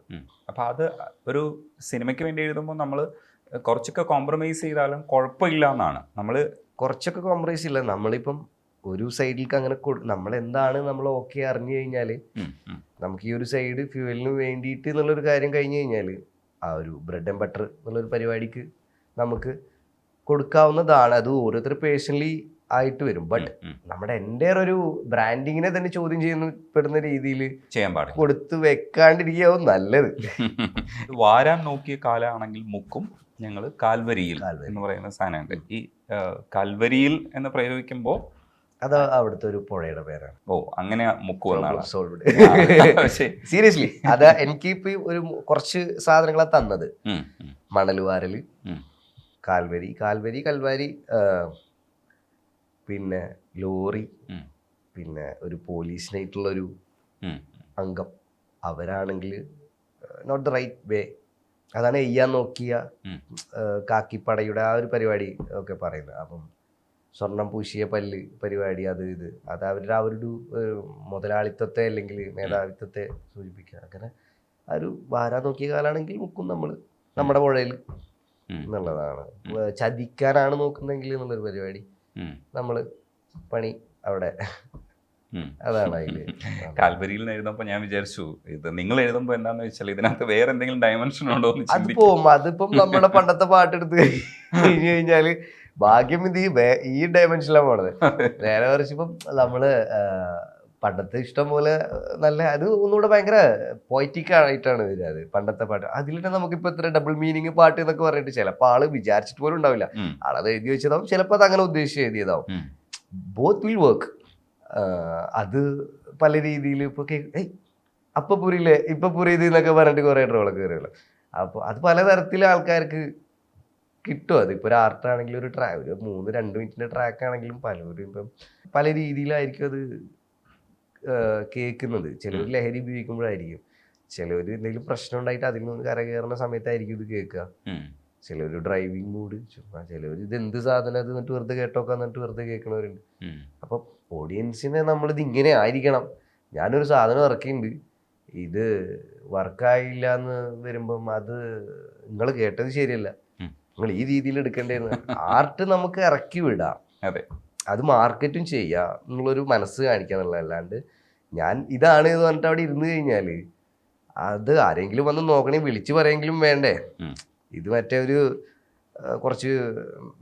[SPEAKER 4] അപ്പൊ അത് ഒരു സിനിമയ്ക്ക് വേണ്ടി എഴുതുമ്പോൾ നമ്മൾ കുറച്ചൊക്കെ കോംപ്രമൈസ് ചെയ്താലും കുഴപ്പമില്ല എന്നാണ്.
[SPEAKER 3] കുറച്ചൊക്കെ കോംപ്രമൈസ് ഇല്ല. നമ്മളിപ്പം ഒരു സൈഡിലേക്ക് അങ്ങനെ നമ്മളെന്താണ് നമ്മൾ ഓക്കെ അറിഞ്ഞു കഴിഞ്ഞാൽ നമുക്ക് ഈ ഒരു സൈഡ് ഫ്യൂവലിന് വേണ്ടിയിട്ട് എന്നുള്ളൊരു കാര്യം കഴിഞ്ഞു കഴിഞ്ഞാൽ ആ ഒരു ബ്രെഡ് ആൻഡ് ബട്ടർ എന്നുള്ളൊരു പരിപാടിക്ക് നമുക്ക് കൊടുക്കാവുന്നതാണ്. അത് ഓരോരുത്തർ പേഴ്സണലി ആയിട്ട് വരും. ബട്ട് നമ്മുടെ എൻ്റെ ഒരു ബ്രാൻഡിങ്ങിനെ തന്നെ ചോദ്യം ചെയ്യപ്പെടുന്ന രീതിയിൽ
[SPEAKER 4] ചെയ്യാൻ പാടില്ല,
[SPEAKER 3] കൊടുത്ത് വെക്കാണ്ടിരിക്കാവും നല്ലത്.
[SPEAKER 4] വാരാൻ നോക്കിയ കാലാണെങ്കിൽ മുക്കും ഞങ്ങൾ കാൽവരിയിൽ എന്ന് പറയുന്ന സാധനമുണ്ട്. ഈ കാൽവരിയിൽ എന്ന് പ്രയോഗിക്കുമ്പോൾ
[SPEAKER 3] അത് അവിടുത്തെ ഒരു പുഴയുടെ പേരാണ്.
[SPEAKER 4] അങ്ങനെ മുക്കുവെന്നാണ്.
[SPEAKER 3] സീരിയസ്ലി അത് എനിക്കിപ്പോ ഒരു കുറച്ച് സാധനങ്ങളാ തന്നത്. മണലുവാരല്, കാൽവരി, കൽവാരി, പിന്നെ ലോറി, പിന്നെ ഒരു പോലീസിനായിട്ടുള്ളൊരു അംഗം. അവരാണെങ്കിൽ നോട്ട് ദ റൈറ്റ് വേ. അതാണ് എയ്യാൻ നോക്കിയ കാക്കിപ്പടയുടെ ആ ഒരു പരിപാടി ഒക്കെ പറയുന്നത്. അപ്പം സ്വർണം പൂശിയ പല്ല് പരിപാടി, അത് അവരുടെ ആ ഒരു മുതലാളിത്തത്തെ അല്ലെങ്കിൽ മേധാവിത്വത്തെ സൂചിപ്പിക്കുക. അങ്ങനെ ആ ഒരു വാരാൻ നോക്കിയ കാലാണെങ്കിൽ മുക്കും നമ്മൾ നമ്മുടെ പുഴയിൽ എന്നുള്ളതാണ്. ചതിക്കാനാണ് നോക്കുന്നെങ്കിൽ എന്നുള്ളൊരു പരിപാടി നമ്മൾ പണി അവിടെ. അതാണ് അതില്.
[SPEAKER 4] കാൽവരിയിൽ എഴുതുമ്പോ ഞാൻ വിചാരിച്ചു ഇത് നിങ്ങൾ എഴുതുമ്പോ എന്താന്ന് വെച്ചാൽ ഇതിനകത്ത് വേറെ എന്തെങ്കിലും ഡയമെൻഷൻ ഉണ്ടോ എന്ന്.
[SPEAKER 3] അതിപ്പം നമ്മുടെ പണ്ടത്തെ പാട്ടെടുത്ത് കഴിഞ്ഞു കഴിഞ്ഞാല് ഭാഗ്യം ഈ ഡയമെൻഷനിലാണ് പോണത്. നേരെ മറിച്ച് ഇപ്പം നമ്മള് പണ്ടത്തെ ഇഷ്ടം പോലെ നല്ല അത് ഒന്നുകൂടെ ഭയങ്കര പോയറ്റിക് ആയിട്ടാണ് വരിക. അത് പണ്ടത്തെ പാട്ട് അതിലിട്ട് നമുക്കിപ്പോ ഇത്ര ഡബിൾ മീനിങ് പാട്ട് എന്നൊക്കെ പറഞ്ഞിട്ട് ചിലപ്പോൾ ആള് വിചാരിച്ചിട്ട് പോലും ഉണ്ടാവില്ല. ആളത് എഴുതി വെച്ചതാവും, ചിലപ്പോൾ അത് അങ്ങനെ ഉദ്ദേശിച്ച് എഴുതിയതാവും. Both will work. അത് പല രീതിയിൽ ഇപ്പൊ അപ്പൊ പുരിയില്ലേ ഇപ്പൊ പുരിയത് എന്നൊക്കെ പറഞ്ഞിട്ട് കുറെ ട്രോളൊക്കെ കയറിയല്ലോ. അപ്പോൾ അത് പലതരത്തിലെ ആൾക്കാർക്ക് കിട്ടും. അത് ഇപ്പോൾ ഒരു ആർട്ടാണെങ്കിലും ഒരു 2 മിനിറ്റിന്റെ ട്രാക്ക് ആണെങ്കിലും പലരും ഇപ്പം പല രീതിയിലായിരിക്കും അത് കേൾക്കുന്നത്. ചിലർ ലഹരി ഉപയോഗിക്കുമ്പോഴായിരിക്കും, ചിലർ എന്തെങ്കിലും പ്രശ്നം ഉണ്ടായിട്ട് അതിൽ നിന്ന് കരകയറുന്ന സമയത്തായിരിക്കും ഇത് കേൾക്കുക. ചിലർ ഡ്രൈവിംഗ് മൂഡ്, ചുമ്മാ ചിലർ ഇത് എന്ത് സാധനം അത് എന്നിട്ട് വെറുതെ കേട്ടോക്കെ എന്നിട്ട് വെറുതെ കേൾക്കണവരുണ്ട്. അപ്പം ഓഡിയൻസിനെ നമ്മളിത് ഇങ്ങനെ ആയിരിക്കണം, ഞാനൊരു സാധനം ഇറക്കിയിട്ടുണ്ട് ഇത് വർക്കായില്ല എന്ന് വരുമ്പം അത് നിങ്ങൾ കേട്ടത് ശരിയല്ല, നിങ്ങൾ ഈ രീതിയിൽ എടുക്കേണ്ടിയിരുന്നു. ആർട്ട് നമുക്ക് ഇറക്കി വിടാം, അത് മാർക്കറ്റും ചെയ്യാം എന്നുള്ളൊരു മനസ്സ് കാണിക്കാന്നുള്ള. അല്ലാണ്ട് ഞാൻ ഇതാണ് എന്ന് പറഞ്ഞിട്ട് അവിടെ ഇരുന്ന് കഴിഞ്ഞാൽ അത് ആരെങ്കിലും വന്ന് നോക്കണേ വിളിച്ച് പറയെങ്കിലും വേണ്ടേ. ഇത് മറ്റേ ഒരു കുറച്ച്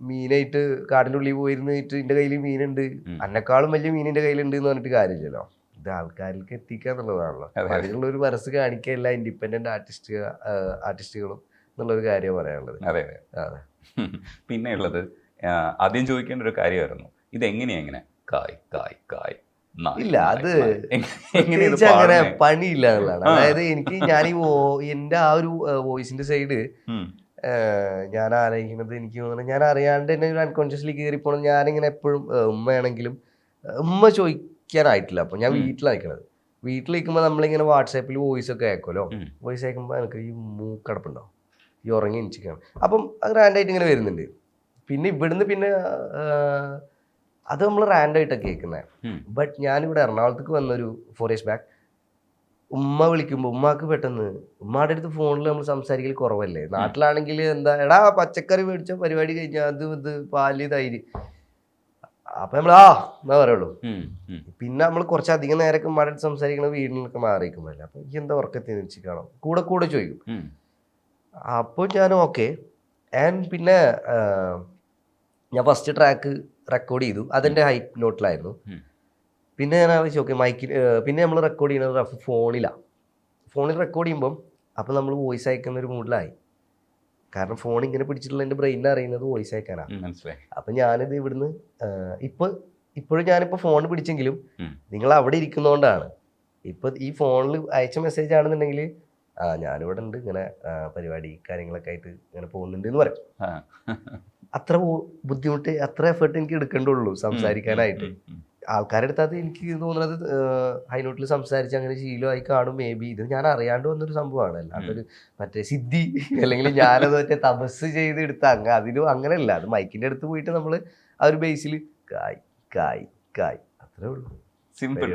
[SPEAKER 3] മീനായിട്ട് കാടിൻ്റെ ഉള്ളിൽ പോയിരുന്നിട്ട് എൻ്റെ കയ്യിൽ മീനുണ്ട്, അന്നെക്കാളും വലിയ മീനിൻ്റെ കയ്യിലുണ്ട് എന്ന് പറഞ്ഞിട്ട് കാര്യമില്ലല്ലോ. ഇത് ആൾക്കാരിലേക്ക് എത്തിക്കുക എന്നുള്ളതാണല്ലോ. അതിനുള്ള ഒരു മനസ്സ് കാണിക്കുക എല്ലാ ഇൻഡിപെൻഡന്റ് ആർട്ടിസ്റ്റുകളും എന്നുള്ളൊരു കാര്യം പറയാനുള്ളത്.
[SPEAKER 4] അതെ അതെ. പിന്നെ ഉള്ളത് ആദ്യം ചോദിക്കേണ്ട ഒരു കാര്യമായിരുന്നു, ഇതെങ്ങനെയാ കായ് കായ് കായ്
[SPEAKER 3] ഇല്ല, അത്
[SPEAKER 4] എങ്ങനെ ഇത്
[SPEAKER 3] പ്രത്യേകിച്ച് അങ്ങനെ
[SPEAKER 4] പാടുന്നെ?
[SPEAKER 3] പണിയില്ല എന്നുള്ളതാണ്. അതായത് എനിക്ക് ഞാൻ ഈ എന്റെ ആ ഒരു വോയിസിന്റെ സൈഡ് ഞാൻ ആലോചിക്കുന്നത്, എനിക്ക് തോന്നുന്നത് ഞാൻ അറിയാണ്ട് തന്നെ ഒരു അൺകോൺഷ്യസ്ലി കയറി പോകണം. ഞാനിങ്ങനെ എപ്പോഴും ഉമ്മയാണെങ്കിലും ഉമ്മ ചോദിക്കാനായിട്ടില്ല. അപ്പോൾ ഞാൻ വീട്ടിലയക്കണത്, വീട്ടിൽ നിൽക്കുമ്പോൾ നമ്മളിങ്ങനെ വാട്സാപ്പിൽ വോയിസ് ഒക്കെ അയക്കുമല്ലോ. വോയിസ് അയക്കുമ്പോൾ എനിക്ക് ഈ മൂക്കടപ്പുണ്ടോ, ഈ ഉറങ്ങി എനിച്ചിരിക്കണം. അപ്പം അത് റാൻഡായിട്ട് ഇങ്ങനെ വരുന്നുണ്ട്. പിന്നെ ഇവിടുന്ന് പിന്നെ അത് നമ്മൾ റാൻഡായിട്ടൊക്കെ കേൾക്കുന്നത്. ബട്ട് ഞാനിവിടെ എറണാകുളത്തേക്ക് വന്നൊരു 4 years ബാക്ക് ഉമ്മ വിളിക്കുമ്പോൾ ഉമ്മാക്ക് പെട്ടെന്ന് ഉമ്മാടെ അടുത്ത് ഫോണിൽ നമ്മൾ സംസാരിക്കൽ കുറവല്ലേ. നാട്ടിലാണെങ്കിൽ എന്താ, എടാ പച്ചക്കറി മേടിച്ച പരിപാടി കഴിഞ്ഞാൽ അത് ഇത് പാല് തൈര്, അപ്പം നമ്മൾ എന്നാ പറയുള്ളൂ. പിന്നെ നമ്മൾ കുറച്ചധികം നേരമൊക്കെ ഉമ്മാടെ അടുത്ത് സംസാരിക്കണത് വീടിനൊക്കെ മാറിയിരിക്കുമ്പോഴല്ലേ. അപ്പം എനിക്ക് എന്താ ഉറക്കത്തിന് വെച്ചിട്ടാണോ കൂടെ കൂടെ ചോദിക്കും. അപ്പോൾ ഞാൻ ഓക്കെ. ആൻഡ് പിന്നെ ഞാൻ ഫസ്റ്റ് ട്രാക്ക് റെക്കോർഡ് ചെയ്തു, അതെൻ്റെ ഹൈ നോട്ടിലായിരുന്നു. പിന്നെ ഞാൻ ആലോചിച്ചു ഓക്കെ മൈക്കിൽ, പിന്നെ നമ്മൾ റെക്കോർഡ് ചെയ്യുന്നത് ഫോണിൽ റെക്കോർഡ് ചെയ്യുമ്പം അപ്പം നമ്മൾ വോയിസ് അയക്കുന്ന ഒരു മൂഡിലായി. കാരണം ഫോൺ ഇങ്ങനെ പിടിച്ചിട്ടുള്ള എൻ്റെ ബ്രെയിനിനെ അറിയുന്നത് വോയിസ് അയക്കാനാണ്. അപ്പം ഞാനിത് ഇവിടുന്ന് ഇപ്പോഴും ഞാനിപ്പോൾ ഫോൺ പിടിച്ചെങ്കിലും നിങ്ങൾ അവിടെ ഇരിക്കുന്നതുകൊണ്ടാണ്. ഇപ്പം ഈ ഫോണിൽ അയച്ച മെസ്സേജ് ആണെന്നുണ്ടെങ്കിൽ ഞാനിവിടെ ഉണ്ട്, ഇങ്ങനെ പരിപാടി കാര്യങ്ങളൊക്കെ ആയിട്ട് ഇങ്ങനെ പോകുന്നുണ്ട് എന്ന് പറയും. അത്ര ബുദ്ധിമുട്ട്, അത്ര എഫേർട്ട് എനിക്ക് എടുക്കേണ്ടുള്ളൂ സംസാരിക്കാനായിട്ട്. ആൾക്കാരുടെ അടുത്ത് അത് എനിക്ക് തോന്നുന്നത് ഹൈനോട്ടിൽ സംസാരിച്ച് അങ്ങനെ ശീലമായി കാണും. മേ ബി ഇത് ഞാൻ അറിയാണ്ട് വന്നൊരു സംഭവമാണ്, അല്ലാണ്ടൊരു മറ്റേ സിദ്ധി അല്ലെങ്കിൽ ഞാനത് മറ്റേ തപസ് ചെയ്ത് എടുത്ത അതിനും അങ്ങനെയല്ല. അത് മൈക്കിൻ്റെ അടുത്ത് പോയിട്ട് നമ്മൾ ആ ഒരു ബേസിൽ കായ് കായ് കായ് അത്രേ ഉള്ളൂ,
[SPEAKER 4] സിമ്പിൾ.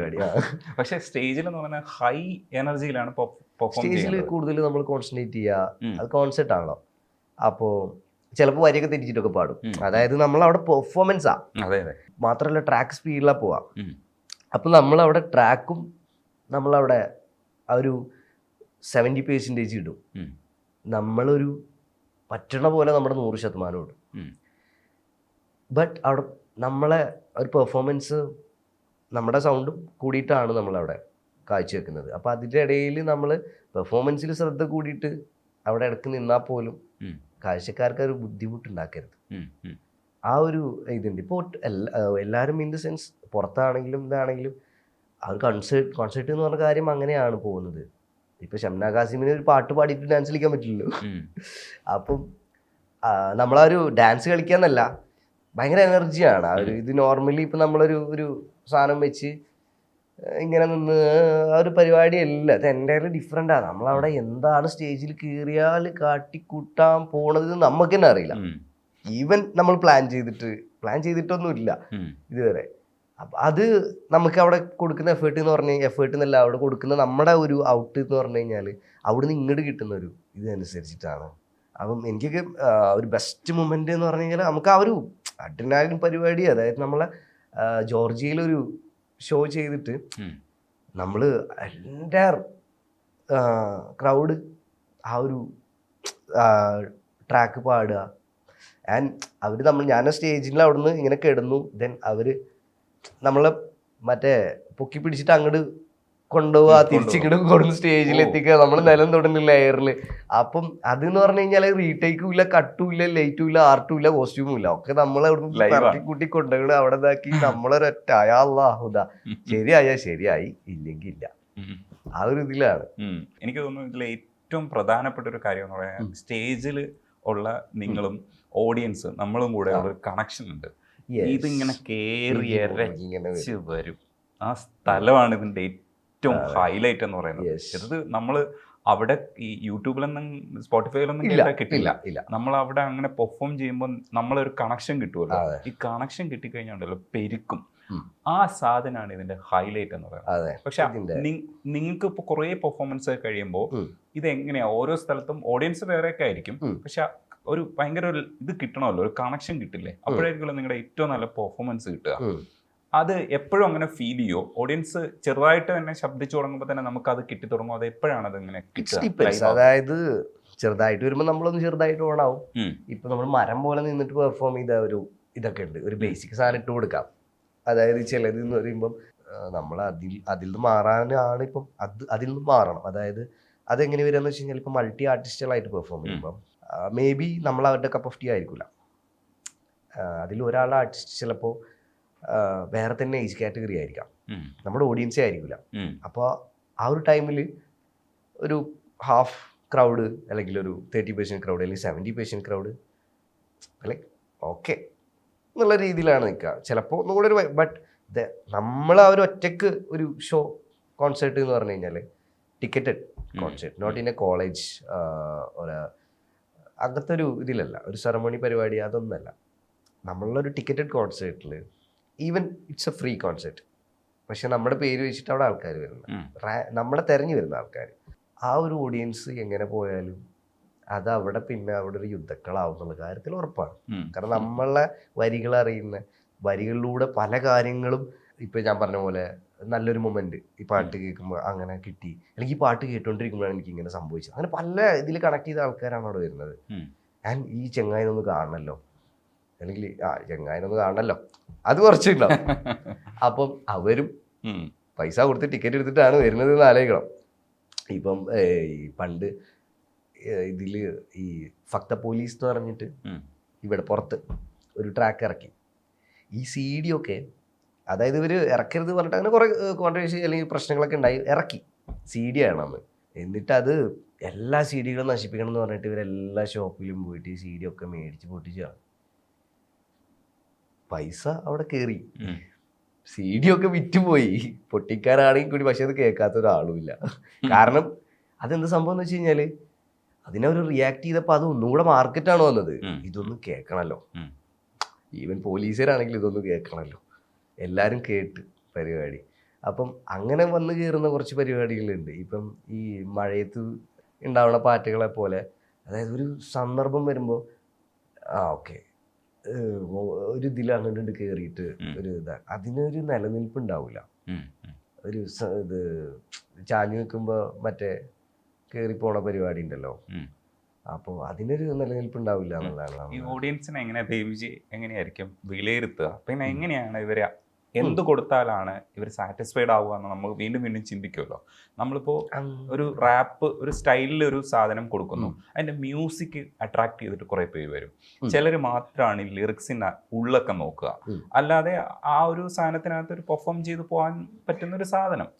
[SPEAKER 4] പക്ഷെ സ്റ്റേജിൽ എന്ന് പറഞ്ഞാൽ ഹൈ എനർജിയിലാണ്
[SPEAKER 3] സ്റ്റേജിൽ കൂടുതൽ നമ്മൾ കോൺസെൻട്രേറ്റ് ചെയ്യുക. അത് കോൺസെപ്റ്റ് ആണല്ലോ. അപ്പോൾ ചിലപ്പോൾ വരിയൊക്കെ തിരിച്ചിട്ടൊക്കെ പാടും. അതായത് നമ്മളവിടെ പെർഫോമൻസാ, മാത്രമല്ല ട്രാക്ക് സ്പീഡിലാണ് പോവാം. അപ്പം നമ്മളവിടെ ട്രാക്കും നമ്മളവിടെ ആ ഒരു 70% ഇടും. നമ്മളൊരു പറ്റണ പോലെ നമ്മുടെ 100% ഇടും. ബട്ട് അവിടെ നമ്മളെ ഒരു പെർഫോമൻസ് നമ്മുടെ സൗണ്ടും കൂടിയിട്ടാണ് നമ്മളവിടെ കാഴ്ചവെക്കുന്നത്. അപ്പോൾ അതിൻ്റെ ഇടയിൽ നമ്മൾ പെർഫോമൻസിൽ ശ്രദ്ധ കൂടിയിട്ട് അവിടെ ഇടയ്ക്ക് നിന്നാൽ പോലും കാഴ്ചക്കാർക്ക് ഒരു ബുദ്ധിമുട്ടുണ്ടാക്കരുത്. ആ ഒരു ഇതുണ്ട്. ഇപ്പോൾ എല്ലാവരും ഇൻ ദ സെൻസ് പുറത്താണെങ്കിലും ഇതാണെങ്കിലും ആ ഒരു കോൺസേർട്ട് എന്ന് പറഞ്ഞ കാര്യം അങ്ങനെയാണ് പോകുന്നത്. ഇപ്പം ഷംന കാസിമിന് ഒരു പാട്ട് പാടിയിട്ട് ഡാൻസ് കളിക്കാൻ പറ്റില്ലല്ലോ. അപ്പം നമ്മളാ ഒരു ഡാൻസ് കളിക്കാന്നല്ല, ഭയങ്കര എനർജിയാണ് ആ ഒരു ഇത്. നോർമലി ഇപ്പം നമ്മളൊരു സാധനം വെച്ച് ഇങ്ങനെ നിന്ന് ആ ഒരു പരിപാടിയല്ല, ഇത് എൻ്റെ ഡിഫറെൻ്റാണ്. നമ്മളവിടെ എന്താണ് സ്റ്റേജിൽ കയറിയാൽ കാട്ടിക്കൂട്ടാൻ പോണത് നമുക്ക് തന്നെ അറിയില്ല. ഈവൻ നമ്മൾ പ്ലാൻ ചെയ്തിട്ടൊന്നുമില്ല ഇതുവരെ. അപ്പം അത് നമുക്ക് അവിടെ കൊടുക്കുന്ന എഫേർട്ട് എന്നല്ല, അവിടെ കൊടുക്കുന്ന നമ്മുടെ ഒരു ഔട്ട് എന്ന് പറഞ്ഞു കഴിഞ്ഞാൽ അവിടുന്ന് ഇങ്ങോട്ട് കിട്ടുന്ന ഒരു ഇതനുസരിച്ചിട്ടാണ്. അപ്പം എനിക്കൊക്കെ ഒരു ബെസ്റ്റ് മൊമെൻ്റ് എന്ന് പറഞ്ഞു കഴിഞ്ഞാൽ നമുക്ക് ആ ഒരു അഡ്രിനാലിൻ പരിപാടി, അതായത് നമ്മളെ ജോർജിയയിലൊരു ഷോ ചെയ്തിട്ട് നമ്മൾ എൻ്റെ ക്രൗഡ് ആ ഒരു ട്രാക്ക് പാടുക. ആൻഡ് ഞാൻ സ്റ്റേജിൽ അവിടുന്ന് ഇങ്ങനെ കിടന്നു. ദെൻ അവർ നമ്മളെ മറ്റേ പൊക്കി പിടിച്ചിട്ട് അങ്ങോട്ട് കൊണ്ടുപോവുക, തിരിച്ചിങ്ങോട്ട് കൊടുന്ന് സ്റ്റേജിൽ എത്തിക്കുക, നമ്മൾ നിലം തൊടുന്നില്ല എയറിൽ. അപ്പം അതെന്ന് പറഞ്ഞു കഴിഞ്ഞാൽ റീടേക്കും ഇല്ല, കട്ടും ഇല്ല, ലൈറ്റും ഇല്ല, ആർട്ടും ഇല്ല, കോസ്റ്റ്യൂമും ഇല്ല, ഒക്കെ നമ്മളവിടുന്ന് തട്ടിക്കൂട്ടി കൊണ്ടുപോയി അവിടെ ഇതാക്കി നമ്മളൊരൊറ്റ അയാളാഹുദാ ശരിയായി ഇല്ലെങ്കിൽ ഇല്ല, ആ ഒരു ഇതിലാണ്.
[SPEAKER 4] എനിക്ക് തോന്നുന്നു ഇതിൽ ഏറ്റവും പ്രധാനപ്പെട്ട ഒരു കാര്യം എന്ന് പറയാൻ സ്റ്റേജിൽ ഉള്ള നിങ്ങളും ഓഡിയൻസ് നമ്മളും കൂടെ ഉള്ള ഒരു കണക്ഷൻ ഉണ്ട്. ഇതിങ്ങനെ കേറി ഇരച്ച് വരും. ആ സ്ഥലമാണ് ഇതിന്റെ ഏറ്റവും ഹൈലൈറ്റ് എന്ന് പറയുന്നത്. ഇത് നമ്മൾ അവിടെ ഈ യൂട്യൂബിലൊന്നും സ്പോട്ടിഫൈയിലൊന്നും കിട്ടില്ല. നമ്മൾ അവിടെ അങ്ങനെ പെർഫോം ചെയ്യുമ്പോൾ നമ്മളൊരു കണക്ഷൻ കിട്ടുമല്ലോ. ഈ കണക്ഷൻ കിട്ടിക്കഴിഞ്ഞാൽ പെരുക്കും. ആ സാധനമാണ് ഇതിന്റെ ഹൈലൈറ്റ് എന്ന് പറയുന്നത്. പക്ഷെ നിങ്ങൾക്ക് ഇപ്പോൾ കുറേ പെർഫോമൻസ് കഴിയുമ്പോൾ ഇതെങ്ങനെയാ, ഓരോ സ്ഥലത്തും ഓഡിയൻസ് വേറെയൊക്കെ ആയിരിക്കും, പക്ഷെ ഒരു ഭയങ്കര ഒരു ഇത് കിട്ടണമല്ലോ, ഒരു കണക്ഷൻ കിട്ടില്ലേ, അപ്പോഴായിരിക്കുമല്ലോ നിങ്ങളുടെ ഏറ്റവും നല്ല പെർഫോമൻസ് കിട്ടുക. അത് എപ്പോഴും അങ്ങനെ ഫീൽ ചെയ്യുമോ? ഓഡിയൻസ് ചെറുതായിട്ട് തന്നെ ശബ്ദിച്ചു തുടങ്ങുമ്പോൾ തന്നെ നമുക്ക് അത് കിട്ടി തുടങ്ങും? അത് എപ്പോഴാണ് അത് ഇങ്ങനെ കിട്ടുക?
[SPEAKER 3] അതായത് ചെറുതായിട്ട് വരുമ്പോൾ നമ്മളൊന്ന് ചെറുതായിട്ട് ഓണാവും. ഇപ്പൊ നമ്മൾ മരം പോലെ നിന്നിട്ട് പെർഫോം ചെയ്ത ഒരു ഇതൊക്കെ ഉണ്ട്, ഒരു ബേസിക് സാധനം ഇട്ട് കൊടുക്കാം. അതായത് ചിലത് എന്ന് പറയുമ്പം നമ്മൾ അതിൽ നിന്ന് മാറാനാണ് ഇപ്പം അതിൽ നിന്ന് മാറണം. അതായത് അതെങ്ങനെ വരിക എന്ന് വെച്ച് കഴിഞ്ഞാൽ ഇപ്പം മൾട്ടി ആർട്ടിസ്റ്റുകളായിട്ട് പെർഫോം ചെയ്യുമ്പം മേ ബി നമ്മൾ അവരുടെ കപ്പ് ഓഫ് ടീ ആയിരിക്കില്ല. അതിൽ ഒരാളുടെ ആർട്ടിസ്റ്റ് ചിലപ്പോൾ വേറെ തന്നെ ഏജ് കാറ്റഗറി ആയിരിക്കാം. നമ്മുടെ ഓഡിയൻസേ ആയിരിക്കില്ല. അപ്പോൾ ആ ഒരു ടൈമിൽ ഒരു ഹാഫ് ക്രൗഡ് അല്ലെങ്കിൽ ഒരു 30% ക്രൗഡ് അല്ലെങ്കിൽ 70% ക്രൗഡ് ലൈക്ക് ഓക്കെ എന്നുള്ള രീതിയിലാണ് നിൽക്കുക. ചിലപ്പോൾ ഒന്നും കൂടെ ഒരു ബട്ട് നമ്മൾ ആ ഒരു ഒറ്റക്ക് ഒരു ഷോ കോൺസേർട്ട് എന്ന് പറഞ്ഞു കഴിഞ്ഞാൽ ticketed concert, not in a college ഒരു അങ്ങനത്തെ ഒരു ഇതിലല്ല, ഒരു സെറമണി പരിപാടി അതൊന്നല്ല. നമ്മളൊരു ടിക്കറ്റഡ് കോൺസേർട്ടിൽ even it's a free concert, പക്ഷെ നമ്മുടെ പേര് വെച്ചിട്ട് അവിടെ ആൾക്കാർ വരുന്നത്, നമ്മളെ തെരഞ്ഞു വരുന്ന ആൾക്കാർ, ആ ഒരു ഓഡിയൻസ് എങ്ങനെ പോയാലും അത് അവിടെ പിന്നെ അവിടെ ഒരു യുദ്ധക്കളാവും എന്നുള്ള കാര്യത്തിൽ ഉറപ്പാണ്. കാരണം നമ്മളെ വരികൾ അറിയുന്ന, വരികളിലൂടെ പല കാര്യങ്ങളും ഇപ്പം ഞാൻ പറഞ്ഞ പോലെ നല്ലൊരു മൊമെന്റ് ഈ പാട്ട് കേൾക്കുമ്പോൾ അങ്ങനെ കിട്ടി, അല്ലെങ്കിൽ ഈ പാട്ട് കേട്ടോണ്ടിരിക്കുമ്പോഴാണ് എനിക്ക് ഇങ്ങനെ സംഭവിച്ചത്, അങ്ങനെ പല ഇതിൽ കണക്ട് ചെയ്ത ആൾക്കാരാണ് അവിടെ വരുന്നത്. ഞാൻ ഈ ചെങ്ങായിനൊന്ന് കാണണല്ലോ, അല്ലെങ്കിൽ ചെങ്ങായിനൊന്ന് കാണണല്ലോ, അത് കുറച്ചുണ്ടാവും. അപ്പം അവരും പൈസ കൊടുത്ത് ടിക്കറ്റ് എടുത്തിട്ടാണ് വരുന്നത് എന്ന് ആലോചിക്കണം. ഇപ്പം ഈ പണ്ട് ഇതിൽ ഈ ഫക്ത പോലീസ് എന്ന് പറഞ്ഞിട്ട് ഇവിടെ പുറത്ത് ഒരു ട്രാക്ക് ഇറക്കി. ഈ CD ഒക്കെ, അതായത് ഇവർ ഇറക്കരുത് പറഞ്ഞിട്ട് അങ്ങനെ കുറേ കോൺട്രവേഴ്സി അല്ലെങ്കിൽ പ്രശ്നങ്ങളൊക്കെ ഉണ്ടായി, ഇറക്കി. CD ആണെന്ന്. എന്നിട്ട് അത് എല്ലാ CD-കളും നശിപ്പിക്കണം എന്ന് പറഞ്ഞിട്ട് ഇവരെല്ലാ ഷോപ്പിലും പോയിട്ട് ഈ CD ഒക്കെ മേടിച്ച് പൊട്ടിച്ചാണ്. പൈസ അവിടെ കയറി, CD ഒക്കെ വിറ്റുപോയി, പൊട്ടിക്കാനാണെങ്കിൽ കൂടി. പക്ഷെ അത് കേൾക്കാത്ത ഒരാളുമില്ല. കാരണം അതെന്ത് സംഭവം എന്ന് വെച്ച് കഴിഞ്ഞാൽ അതിനവർ റിയാക്ട് ചെയ്തപ്പോൾ അത് ഒന്നുകൂടെ മാർക്കറ്റാണ് വന്നത്. ഇതൊന്നും കേൾക്കണമല്ലോ, ഈവൻ പോലീസുകാരാണെങ്കിൽ ഇതൊന്നും കേൾക്കണമല്ലോ, എല്ലാവരും കേട്ട് പരിപാടി. അപ്പം അങ്ങനെ വന്ന് കയറുന്ന കുറച്ച് പരിപാടികളുണ്ട്. ഇപ്പം ഈ മഴയത്ത് ഉണ്ടാവുന്ന പാട്ടുകളെ പോലെ, അതായത് ഒരു സന്ദർഭം വരുമ്പോൾ ഓക്കെ ഒരു ഇതിലങ്ങോട്ട് കയറിയിട്ട് ഒരു അതിനൊരു നിലനിൽപ്പ് ഉണ്ടാവില്ല. ഒരു ഇത് ചാഞ്ഞു നിൽക്കുമ്പോൾ മറ്റേ കയറി പോണ പരിപാടി ഉണ്ടല്ലോ, അപ്പോൾ അതിനൊരു നിലനിൽപ്പ് ഉണ്ടാവില്ല എന്നുള്ളതാണ്.
[SPEAKER 4] ഈ ഓഡിയൻസിനെ എങ്ങനെ ദേവിജി എങ്ങനെയായിരിക്കും വിലയിരുത്തുക? പിന്നെ എങ്ങനെയാണ് ഇവരെ എന്ത് കൊടുത്താലാണ് ഇവർ സാറ്റിസ്ഫൈഡ് ആവുക എന്ന് നമ്മൾ വീണ്ടും വീണ്ടും ചിന്തിക്കുമല്ലോ. നമ്മളിപ്പോൾ ഒരു റാപ്പ് ഒരു സ്റ്റൈലിൽ ഒരു സാധനം കൊടുക്കുന്നു, അതിൻ്റെ മ്യൂസിക് അട്രാക്ട് ചെയ്തിട്ട് കുറേ പേര് വരും. ചിലർ മാത്രമാണ് ഈ ലിറിക്സിൻ്റെ ഉള്ളൊക്കെ നോക്കുക, അല്ലാതെ ആ ഒരു സാധനത്തിനകത്ത് ഒരു പെർഫോം ചെയ്ത് പോകാൻ പറ്റുന്ന ഒരു സാധനം,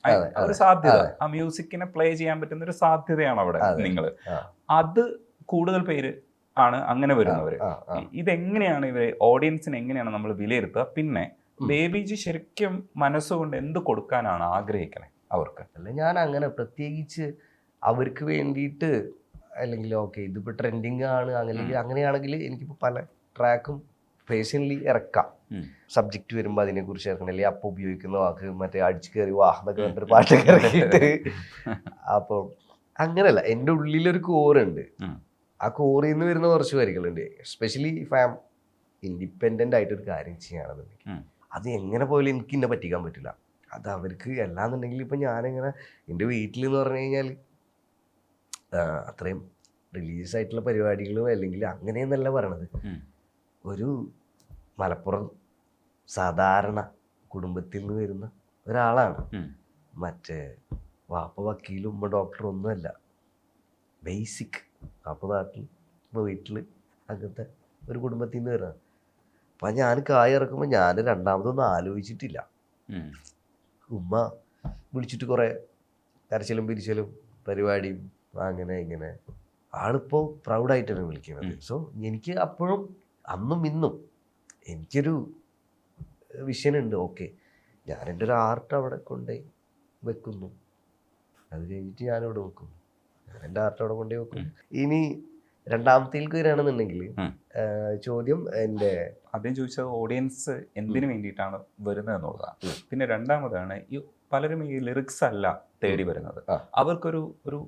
[SPEAKER 4] ഒരു സാധ്യത, ആ മ്യൂസിക്കിനെ പ്ലേ ചെയ്യാൻ പറ്റുന്ന ഒരു സാധ്യതയാണ് അവിടെ നിങ്ങൾ. അത് കൂടുതൽ പേര് ആണ് അങ്ങനെ വരുന്നവർ. ഇതെങ്ങനെയാണ് ഇവരെ ഓഡിയൻസിനെ എങ്ങനെയാണ് നമ്മൾ വിലയിരുത്തുക? പിന്നെ ബേബിജി ശരിക്കും മനസ്സുകൊണ്ട് എന്ത് കൊടുക്കാനാണ് ആഗ്രഹിക്കണേ അവർക്ക്?
[SPEAKER 3] അല്ല, ഞാൻ അങ്ങനെ പ്രത്യേകിച്ച് അവർക്ക് വേണ്ടിയിട്ട് അല്ലെങ്കിൽ ഓക്കെ ഇതിപ്പോൾ ട്രെൻഡിങ് ആണ് അല്ലെങ്കിൽ അങ്ങനെയാണെങ്കിൽ എനിക്കിപ്പോൾ പല ട്രാക്കും പേഴ്സണലി ഇറക്കാം. സബ്ജക്റ്റ് വരുമ്പോൾ അതിനെക്കുറിച്ച് ഇറക്കണം, അല്ലെങ്കിൽ അപ്പം ഉപയോഗിക്കുന്ന വാക്ക് മറ്റേ അടിച്ചു കയറി വാഹനൊക്കെ പറഞ്ഞിട്ട് പാട്ടൊക്കെ ഇറക്കിയിട്ട്. അപ്പം അങ്ങനെയല്ല, എൻ്റെ ഉള്ളിലൊരു കോറുണ്ട്. ആ കോറിൽ നിന്ന് വരുന്ന കുറച്ച് വരികളുണ്ട്. Especially if I am independent ആയിട്ടൊരു കാര്യം ചെയ്യുകയാണെന്നുണ്ടെങ്കിൽ അത് എങ്ങനെ പോയാലും എനിക്ക് ഇന്നെ പറ്റിക്കാൻ പറ്റില്ല. അത് അവർക്ക് അല്ലാന്നുണ്ടെങ്കിൽ ഇപ്പം ഞാനിങ്ങനെ എൻ്റെ വീട്ടിൽ എന്ന് പറഞ്ഞു കഴിഞ്ഞാൽ അത്രയും റിലീസായിട്ടുള്ള പരിപാടികളും അല്ലെങ്കിൽ അങ്ങനെയെന്നല്ല പറയണത്. ഒരു മലപ്പുറം സാധാരണ കുടുംബത്തിൽ നിന്ന് വരുന്ന ഒരാളാണ്. മറ്റേ വാപ്പ വക്കീലും ഉമ്മ ഡോക്ടറും ഒന്നുമല്ല, ബേസിക് വാപ്പ നാട്ടിൽ ഇപ്പോൾ വീട്ടിൽ അങ്ങനത്തെ ഒരു കുടുംബത്തിൽ നിന്ന് വരുന്നത്. അപ്പം ഞാൻ കായ് ഇറക്കുമ്പോൾ ഞാൻ രണ്ടാമതൊന്നും ആലോചിച്ചിട്ടില്ല. ഉമ്മ വിളിച്ചിട്ട് കുറേ കരച്ചിലും പിരിച്ചലും പരിപാടിയും അങ്ങനെ ഇങ്ങനെ, ആളിപ്പോൾ പ്രൗഡായിട്ടാണ് വിളിക്കുന്നത്. സോ എനിക്ക് അപ്പോഴും അന്നും ഇന്നും എനിക്കൊരു വിഷനുണ്ട്. ഓക്കെ, ഞാൻ എൻ്റെ ഒരു ആർട്ട് അവിടെ കൊണ്ടുപോയി വെക്കുന്നു, അത് കഴിഞ്ഞിട്ട് ഞാനിവിടെ വെക്കും, ഞാൻ എൻ്റെ ആർട്ട് അവിടെ കൊണ്ടുപോയി വെക്കും. ഇനി രണ്ടാമത്തേക്ക് വരികയാണെന്നുണ്ടെങ്കിൽ ചോദ്യം എൻ്റെ
[SPEAKER 4] ആദ്യം ചോദിച്ചത് ഓഡിയൻസ് എന്തിനു വേണ്ടിയിട്ടാണ് വരുന്നത് എന്നുള്ളതാണ്. പിന്നെ രണ്ടാമതാണ് ഈ പലരും ഈ ലിറിക്സ് അല്ല തേടി വരുന്നത്, അവർക്കൊരു ഒരു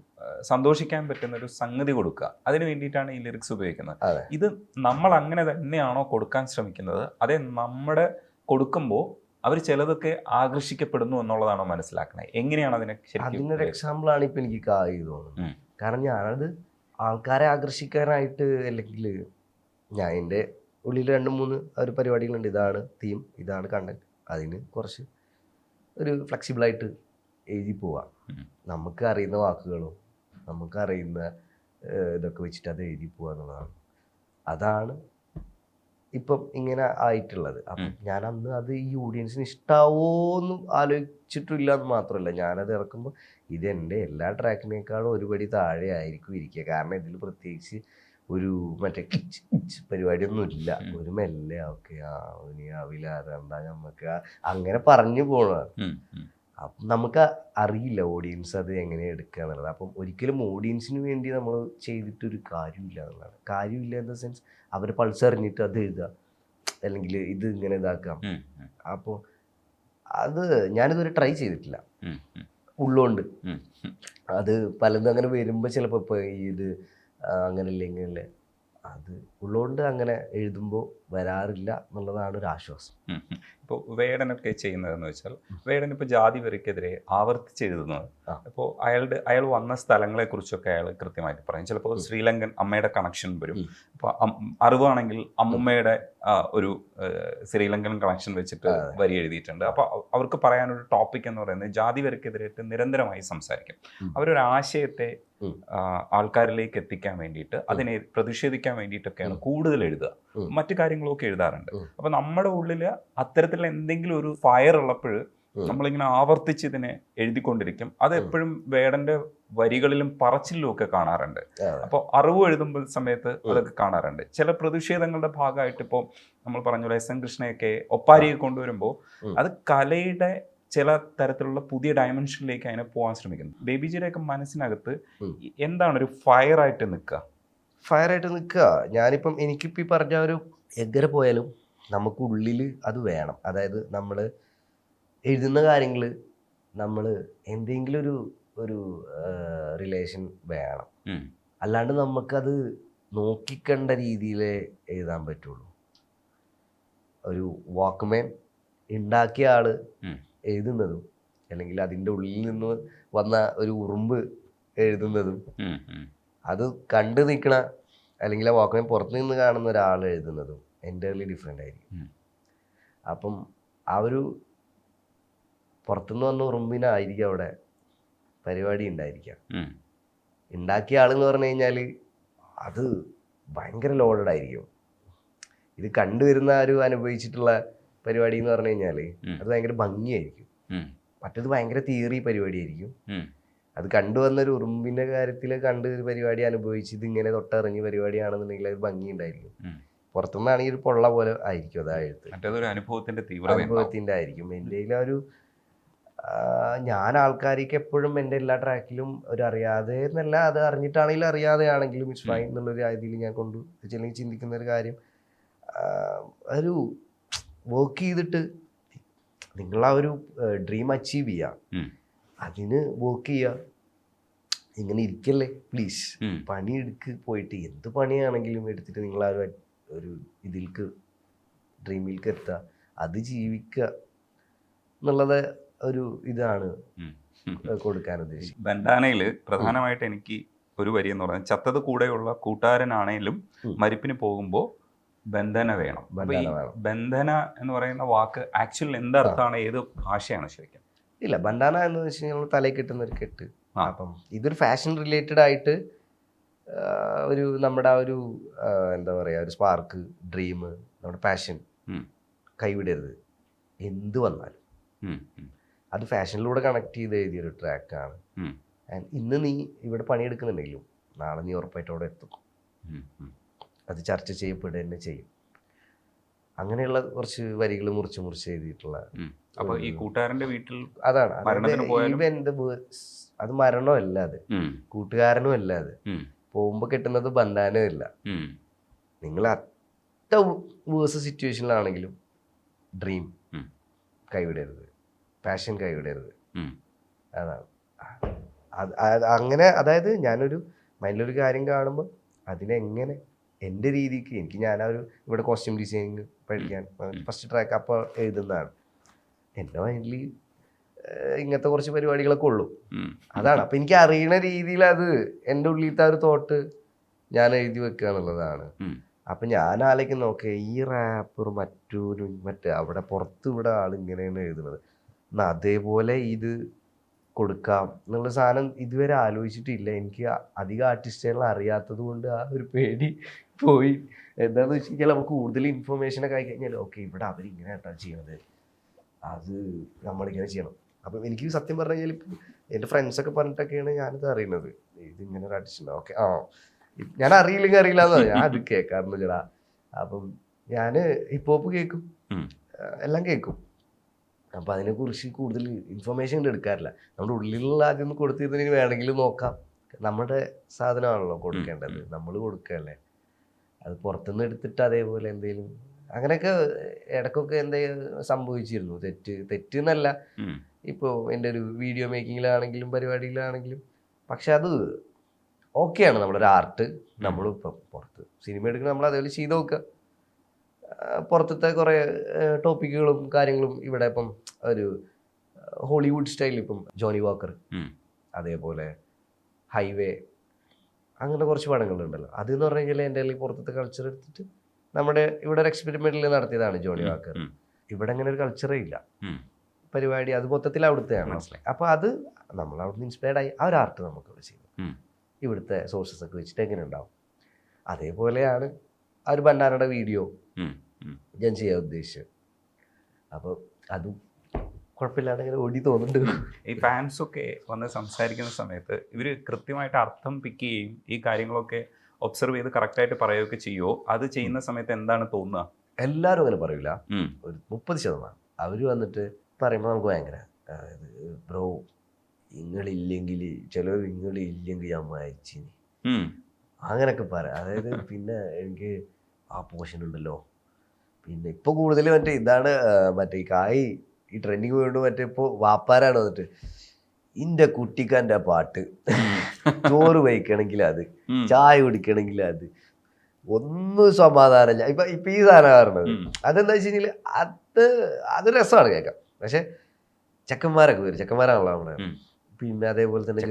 [SPEAKER 4] സന്തോഷിക്കാൻ പറ്റുന്ന ഒരു സംഗതി കൊടുക്കുക, അതിന് വേണ്ടിയിട്ടാണ് ഈ ലിറിക്സ് ഉപയോഗിക്കുന്നത്. ഇത് നമ്മൾ അങ്ങനെ തന്നെയാണോ കൊടുക്കാൻ ശ്രമിക്കുന്നത്, അതേ നമ്മുടെ കൊടുക്കുമ്പോൾ അവർ ചിലതൊക്കെ ആകർഷിക്കപ്പെടുന്നു എന്നുള്ളതാണോ മനസ്സിലാക്കണേ? എങ്ങനെയാണ് അതിനെ ശരിക്കും?
[SPEAKER 3] അതിനൊരു എക്സാമ്പിളാണ് ഇപ്പം എനിക്ക് കായ് തോന്നുന്നത്. കാരണം ഞാനത് ആൾക്കാരെ ആകർഷിക്കാനായിട്ട് അല്ലെങ്കിൽ ഞാൻ എൻ്റെ ഉള്ളിൽ 2-3 ഒരു പരിപാടികളുണ്ട്. ഇതാണ് തീം, ഇതാണ് കണ്ടന്റ്, അതിന് കുറച്ച് ഒരു ഫ്ലെക്സിബിളായിട്ട് എഴുതി പോവാം. നമുക്ക് അറിയുന്ന വാക്കുകളും നമുക്കറിയുന്ന ഇതൊക്കെ വെച്ചിട്ട് അത് എഴുതി പോവുക എന്നുള്ളതാണ്. അതാണ് ഇപ്പം ഇങ്ങനെ ആയിട്ടുള്ളത്. അപ്പം ഞാൻ അന്ന് അത് ഈ ഓഡിയൻസിന് ഇഷ്ടാവോന്നും ആലോചിച്ചിട്ടില്ല എന്ന് മാത്രമല്ല, ഞാനത് ഇറക്കുമ്പോൾ ഇത് എൻ്റെ എല്ലാ ട്രാക്കിനേക്കാളും ഒരുപടി താഴെ ആയിരിക്കും ഇരിക്കുക. കാരണം ഇതിൽ പ്രത്യേകിച്ച് ഒരു മറ്റേ പരിപാടിയൊന്നും ഇല്ല. ഒരു മെല്ലെ ഓക്കെ ഇനി ആവില്ല രണ്ടാ നമുക്ക് അങ്ങനെ പറഞ്ഞു പോണതാണ്. അപ്പം നമുക്ക് അറിയില്ല ഓഡിയൻസ് അത് എങ്ങനെ എടുക്കുക എന്നുള്ളത്. അപ്പം ഒരിക്കലും ഓഡിയൻസിന് വേണ്ടി നമ്മൾ ചെയ്തിട്ടൊരു കാര്യമില്ല എന്നുള്ളതാണ്. കാര്യമില്ല ഇൻ ദ സെൻസ് അവർ പൾസ് അറിഞ്ഞിട്ട് അത് എഴുതുക അല്ലെങ്കിൽ ഇത് ഇങ്ങനെ ഇതാക്കാം. അപ്പോൾ അത് ഞാനിതുവരെ ട്രൈ ചെയ്തിട്ടില്ല ഉള്ളോണ്ട്. അത് പലതും അങ്ങനെ വരുമ്പോൾ ചിലപ്പോൾ ഇപ്പോൾ ഇത് അങ്ങനെയല്ലേ ഇങ്ങനെയല്ലേ അത് ഉള്ളതുകൊണ്ട് അങ്ങനെ എഴുതുമ്പോൾ വരാറില്ല എന്നുള്ളതാണ് ഒരു ആശ്വാസം.
[SPEAKER 4] ഇപ്പോൾ വേടനൊക്കെ ചെയ്യുന്നതെന്ന് വെച്ചാൽ വേടൻ ഇപ്പോൾ ജാതി വെറിക്കെതിരെ ആവർത്തിച്ച് എഴുതുന്നത്. അപ്പോൾ അയാൾ വന്ന സ്ഥലങ്ങളെ കുറിച്ചൊക്കെ അയാൾ കൃത്യമായിട്ട് പറയും. ചിലപ്പോൾ ശ്രീലങ്കൻ അമ്മയുടെ കണക്ഷൻ വരും. അപ്പോൾ അറിവാണെങ്കിൽ അമ്മുമ്മയുടെ ഒരു ശ്രീലങ്കൻ കണക്ഷൻ വെച്ചിട്ട് വരി എഴുതിയിട്ടുണ്ട്. അപ്പോൾ അവർക്ക് പറയാനൊരു ടോപ്പിക് എന്ന് പറയുന്നത് ജാതി വെറിക്കെതിരായിട്ട് നിരന്തരമായി സംസാരിക്കും. അവരൊരു ആശയത്തെ ആൾക്കാരിലേക്ക് എത്തിക്കാൻ വേണ്ടിയിട്ട് അതിനെ പ്രതിഷേധിക്കാൻ വേണ്ടിയിട്ടൊക്കെയാണ് കൂടുതൽ എഴുതുക. മറ്റു കാര്യങ്ങളൊക്കെ എഴുതാറുണ്ട്. അപ്പൊ നമ്മുടെ ഉള്ളിൽ അത്തരത്തിലുള്ള എന്തെങ്കിലും ഒരു ഫയർ ഉള്ളപ്പോൾ നമ്മളിങ്ങനെ ആവർത്തിച്ച് ഇതിനെ എഴുതിക്കൊണ്ടിരിക്കും. അത് എപ്പോഴും വേടന്റെ വരികളിലും പറച്ചിലും ഒക്കെ കാണാറുണ്ട്. അപ്പോൾ അറിവ് എഴുതുമ്പോൾ സമയത്ത് അതൊക്കെ കാണാറുണ്ട്. ചില പ്രതിഷേധങ്ങളുടെ ഭാഗമായിട്ട് ഇപ്പോൾ നമ്മൾ പറഞ്ഞ പോലെ എസ് എൻ കൃഷ്ണയൊക്കെ ഒപ്പാരിയെ കൊണ്ടുവരുമ്പോൾ അത് കലയുടെ ചില തരത്തിലുള്ള പുതിയ ഡയമെൻഷനിലേക്ക് അതിനെ പോകാൻ ശ്രമിക്കുന്നു. ബേബിജിയുടെയൊക്കെ മനസ്സിനകത്ത് എന്താണ് ഒരു ഫയറായിട്ട് നിൽക്കുക?
[SPEAKER 3] ഫയറായിട്ട് നിൽക്കുക ഞാനിപ്പം എനിക്കിപ്പോൾ ഈ പറഞ്ഞ ഒരു എങ്ങനെ പോയാലും നമുക്കുള്ളിൽ അത് വേണം. അതായത് നമ്മൾ എഴുതുന്ന കാര്യങ്ങൾ നമ്മൾ എന്തെങ്കിലും ഒരു റിലേഷൻ വേണം. അല്ലാണ്ട് നമുക്കത് നോക്കിക്കണ്ട രീതിയിലേ എഴുതാൻ പറ്റുള്ളൂ. ഒരു വാക്ക്മാൻ ഉണ്ടാക്കിയ ആള് എഴുതുന്നതും അല്ലെങ്കിൽ അതിൻ്റെ ഉള്ളിൽ നിന്ന് വന്ന ഒരു ഉറുമ്പ് എഴുതുന്നതും അത് കണ്ടു നിൽക്കണ അല്ലെങ്കിൽ ആ വാക്ക്മാൻ പുറത്തു നിന്ന് കാണുന്ന ഒരാൾ എഴുതുന്നതും എൻ്റർലി ഡിഫറെൻ്റ് ആയിരിക്കും. അപ്പം ആ ഒരു പുറത്തുനിന്ന് വന്ന ഉറുമ്പിനായിരിക്കും അവിടെ പരിപാടി ഉണ്ടായിരിക്കാം. ഉണ്ടാക്കിയ ആളെന്ന് പറഞ്ഞു കഴിഞ്ഞാൽ അത് ഭയങ്കര ലോഡഡ് ആയിരിക്കും. ഇത് കണ്ടുവരുന്ന ഒരു അനുഭവിച്ചിട്ടുള്ള പരിപാടി എന്ന് പറഞ്ഞു കഴിഞ്ഞാൽ അത് ഭയങ്കര ഭംഗിയായിരിക്കും. മറ്റത് ഭയങ്കര തിയറി പരിപാടിയായിരിക്കും. അത് കണ്ടുവന്നൊരു ഉറുമ്പിന്റെ കാര്യത്തിൽ കണ്ട് ഒരു പരിപാടി അനുഭവിച്ച് ഇത് ഇങ്ങനെ തൊട്ടറിഞ്ഞ് പരിപാടിയാണെന്നുണ്ടെങ്കിൽ അത് ഭംഗി ഉണ്ടായിരിക്കും. പുറത്തുനിന്നാണെങ്കിൽ ഒരു പൊള്ള പോലെ ആയിരിക്കും അത് എഴുത്ത്. അനുഭവത്തിന്റെ ആയിരിക്കും. എൻ്റെ ഒരു ഞാൻ ആൾക്കാർക്ക് എപ്പോഴും എൻ്റെ എല്ലാ ട്രാക്കിലും ഒരു അറിയാതെ എന്നല്ല, അത് അറിഞ്ഞിട്ടാണെങ്കിലും അറിയാതെ ആണെങ്കിലും ഇറ്റ്സ് ഫൈൻ എന്നുള്ളൊരു രീതിയിൽ ഞാൻ അല്ലെങ്കിൽ ചിന്തിക്കുന്ന ഒരു കാര്യം, ഒരു വർക്ക് ചെയ്തിട്ട് നിങ്ങൾ ആ ഒരു ഡ്രീം അച്ചീവ് ചെയ്യുക, അതിന് വർക്ക് ചെയ്യുക. ഇങ്ങനെ ഇരിക്കല്ലേ പ്ലീസ്, പണിയെടുക്ക്. പോയിട്ട് എന്ത് പണിയാണെങ്കിലും എടുത്തിട്ട് നിങ്ങൾ ആ ഒരു ഇതിൽക്ക് ഡ്രീമിലേക്ക് എത്തുക, അത് ജീവിക്കുക എന്നുള്ളത് ഒരു ഇതാണ് കൊടുക്കാൻ ഉദ്ദേശിക്കുന്നത്.
[SPEAKER 4] ബന്ധാനയിൽ പ്രധാനമായിട്ട് എനിക്ക് ഒരു വരി എന്ന് പറയുന്നത്, ചത്തത് കൂടെയുള്ള കൂട്ടുകാരനാണേലും മരിപ്പിന് പോകുമ്പോൾ ബന്ധന വേണം. ബന്ധന എന്ന് പറയുന്ന വാക്ക് ആക്ച്വലി എന്തർത്ഥാണ്, ഏത് ഭാഷയാണ് ശരിക്കും?
[SPEAKER 3] ഇല്ല, ബന്ധാന എന്ന് വെച്ച് കഴിഞ്ഞാൽ തലയിൽ കിട്ടുന്ന ഒരു കെട്ട്. അപ്പം ഇതൊരു ഫാഷൻ റിലേറ്റഡ് ആയിട്ട് ഒരു നമ്മുടെ ആ ഒരു എന്താ പറയുക, ഒരു സ്പാർക്ക്, ഡ്രീം, നമ്മുടെ പാഷൻ കൈവിടരുത് എന്ത് വന്നാലും. അത് ഫാഷനിലൂടെ കണക്ട് ചെയ്ത് എഴുതിയൊരു ട്രാക്കാണ്. ആൻഡ് ഇന്ന് നീ ഇവിടെ പണിയെടുക്കുന്നുണ്ടെങ്കിലും നാളെ നീ ഉറപ്പായിട്ട് അവിടെ എത്തും. അത് ചർച്ച ചെയ്യപ്പെടുക തന്നെ ചെയ്യും. അങ്ങനെയുള്ള കുറച്ച് വരികൾ മുറിച്ച് എഴുതിയിട്ടുള്ള.
[SPEAKER 4] അപ്പോൾ ഈ കൂട്ടുകാരന്റെ വീട്ടിൽ
[SPEAKER 3] അതാണ് അത് മരണമല്ല, അത് കൂട്ടുകാരനും അല്ല, അത് പോകുമ്പോ കിട്ടുന്നത് ബന്ധാനവും ഇല്ല. നിങ്ങൾ അത്ര വേഴ്സ് സിറ്റുവേഷനിലാണെങ്കിലും ഡ്രീം കൈവിടരുത്, പാഷൻ കൈവിടരുത്. അതാണ് അങ്ങനെ. അതായത് ഞാനൊരു മൈൻഡിലൊരു കാര്യം കാണുമ്പോൾ അതിനെങ്ങനെ എൻ്റെ രീതിക്ക് ഞാൻ ഇവിടെ കോസ്റ്റ്യൂം ഡിസൈനിങ് പഠിക്കാൻ ഫസ്റ്റ് ട്രാക്ക് അപ്പോൾ എഴുതുന്നതാണ്. എൻ്റെ മൈൻഡിൽ ഇങ്ങനത്തെ കുറച്ച് പരിപാടികളൊക്കെ ഉള്ളൂ. അതാണ്. അപ്പം എനിക്ക് അറിയണ രീതിയിൽ അത് എൻ്റെ ഉള്ളിലത്തെ ഒരു തോട്ട് ഞാൻ എഴുതി വെക്കുക എന്നുള്ളതാണ്. അപ്പം ഞാൻ ആലോചിക്കുന്ന നോക്കേ, ഈ റാപ്പർ മറ്റേ അവിടെ പുറത്ത് ഇവിടെ ആൾ ഇങ്ങനെയാണ് എഴുതുന്നത്, എന്നാൽ അതേപോലെ ഇത് കൊടുക്കാം എന്നുള്ള സാധനം ഇതുവരെ ആലോചിച്ചിട്ടില്ല. എനിക്ക് അധികം ആർട്ടിസ്റ്റുകളെ അറിയാത്തത് കൊണ്ട് ആ ഒരു പേടി പോയി. എന്താണെന്ന് വെച്ച് കഴിഞ്ഞാൽ നമുക്ക് കൂടുതൽ ഇൻഫർമേഷനൊക്കെ ആയി കഴിഞ്ഞാൽ ഓക്കെ ഇവിടെ അവരിങ്ങനെ ആയിട്ടാണ് ചെയ്യണത്, അത് നമ്മളിങ്ങനെ ചെയ്യണം. അപ്പം എനിക്ക് സത്യം പറഞ്ഞു കഴിഞ്ഞാൽ ഇപ്പം എൻ്റെ ഫ്രണ്ട്സൊക്കെ പറഞ്ഞിട്ടൊക്കെയാണ് ഞാനിത് അറിയുന്നത്. ഇതിങ്ങനെ ഒരു ആർട്ടിസ്റ്റ് ഓക്കെ ഞാൻ അറിയില്ലെങ്കിൽ അറിയില്ല എന്ന് ഞാൻ അത് കേൾക്കാറുണ്ട്. അപ്പം ഞാൻ ഹിപ്പ് ഹോപ്പ് കേൾക്കും, എല്ലാം കേൾക്കും. അപ്പം അതിനെക്കുറിച്ച് കൂടുതൽ ഇൻഫർമേഷൻ എടുക്കാറില്ല. നമ്മുടെ ഉള്ളിലുള്ള ആദ്യം ഒന്ന് കൊടുത്തിരുന്നതിന് വേണമെങ്കിൽ നോക്കാം. നമ്മുടെ സാധനമാണല്ലോ കൊടുക്കേണ്ടത്, നമ്മൾ കൊടുക്കുകയല്ലേ. അത് പുറത്തുനിന്ന് എടുത്തിട്ട് അതേപോലെ എന്തെങ്കിലും അങ്ങനെയൊക്കെ ഇടയ്ക്കൊക്കെ എന്തെങ്കിലും സംഭവിച്ചിരുന്നു. തെറ്റ് എന്നല്ല, ഇപ്പോൾ എൻ്റെ ഒരു വീഡിയോ മേക്കിങ്ങിലാണെങ്കിലും പരിപാടിയിലാണെങ്കിലും. പക്ഷെ അത് ഓക്കെയാണ്, നമ്മളൊരു ആർട്ട്. നമ്മളിപ്പം പുറത്ത് സിനിമ എടുക്കുന്ന നമ്മൾ അതേപോലെ ചെയ്ത് നോക്കുക. പുറത്തത്തെ കുറേ ടോപ്പിക്കുകളും കാര്യങ്ങളും ഇവിടെ ഇപ്പം ഒരു ഹോളിവുഡ് സ്റ്റൈലിൽ ഇപ്പം ജോണി വാക്കർ, അതേപോലെ ഹൈവേ, അങ്ങനെ കുറച്ച് പടങ്ങളുണ്ടല്ലോ. അതെന്ന് പറഞ്ഞു കഴിഞ്ഞാൽ എൻ്റെ അല്ലെങ്കിൽ പുറത്തത്തെ കൾച്ചർ എടുത്തിട്ട് നമ്മുടെ ഇവിടെ ഒരു എക്സ്പെരിമെന്റിൽ നടത്തിയതാണ് ജോണി വാക്കർ. ഇവിടെ അങ്ങനെ ഒരു കൾച്ചറേ ഇല്ല പരിപാടി, അത് മൊത്തത്തിൽ അവിടുത്തെയാണ്. അപ്പോൾ അത് നമ്മൾ അവിടുന്ന് ഇൻസ്പയർഡ് ആയി ആ ഒരു ആർട്ട് നമുക്ക് ഇവിടെ ചെയ്യും. ഇവിടുത്തെ സോഴ്സസ് ഒക്കെ വെച്ചിട്ട് എങ്ങനെ ഉണ്ടാവും. അതേപോലെയാണ് ആ ഒരു ബന്നാനയുടെ വീഡിയോ ഞാൻ ചെയ്യാൻ ഉദ്ദേശിച്ചത്. അപ്പോൾ അതും കുഴപ്പമില്ലാണ്ട് ഇങ്ങനെ ഓടി തോന്നുന്നുണ്ട്.
[SPEAKER 4] ഈ ഫാൻസൊക്കെ വന്ന് സംസാരിക്കുന്ന സമയത്ത് ഇവർ കൃത്യമായിട്ട് അർത്ഥം പിക്ക് ചെയ്യുകയും ഈ കാര്യങ്ങളൊക്കെ ഒബ്സർവ് ചെയ്ത് കറക്റ്റായിട്ട് പറയുകയൊക്കെ ചെയ്യുമോ? അത് ചെയ്യുന്ന സമയത്ത് എന്താണ് തോന്നുക?
[SPEAKER 3] എല്ലാവരും അങ്ങനെ പറയില്ല, ഒരു 30% അവർ വന്നിട്ട് പറയുമ്പോൾ നമുക്ക് ഭയങ്കര ബ്രോ ഇങ്ങളില്ലെങ്കിൽ ചിലർ ഇങ്ങളില്ലെങ്കിൽ ഞാൻ വായിച്ചിനി അങ്ങനെയൊക്കെ പറയാം. അതായത് പിന്നെ എനിക്ക് ആ പോർഷൻ ഉണ്ടല്ലോ. പിന്നെ ഇപ്പോൾ കൂടുതൽ മറ്റേ ഇതാണ് മറ്റേ ഈ കായ് ഈ ട്രെൻഡിങ് പോയിട്ട് മറ്റേ ഇപ്പോൾ വാപ്പാരാണ് വന്നിട്ട് ഇൻ്റെ കുട്ടിക്കാൻ്റെ പാട്ട്, ചോറ് വയ്ക്കണമെങ്കിൽ അത്, ചായ കുടിക്കണമെങ്കിൽ അത്, ഒന്നും സമാധാനം. ഇപ്പൊ ഈ സാധനം പറഞ്ഞത് അതെന്താ വെച്ച് കഴിഞ്ഞാൽ അത് രസമാണ് കേൾക്കാം. പക്ഷെ ചെക്കന്മാരൊക്കെ വരും, ചെക്കന്മാരാണല്ലോ നമ്മളെ. പിന്നെ അതേപോലെ തന്നെ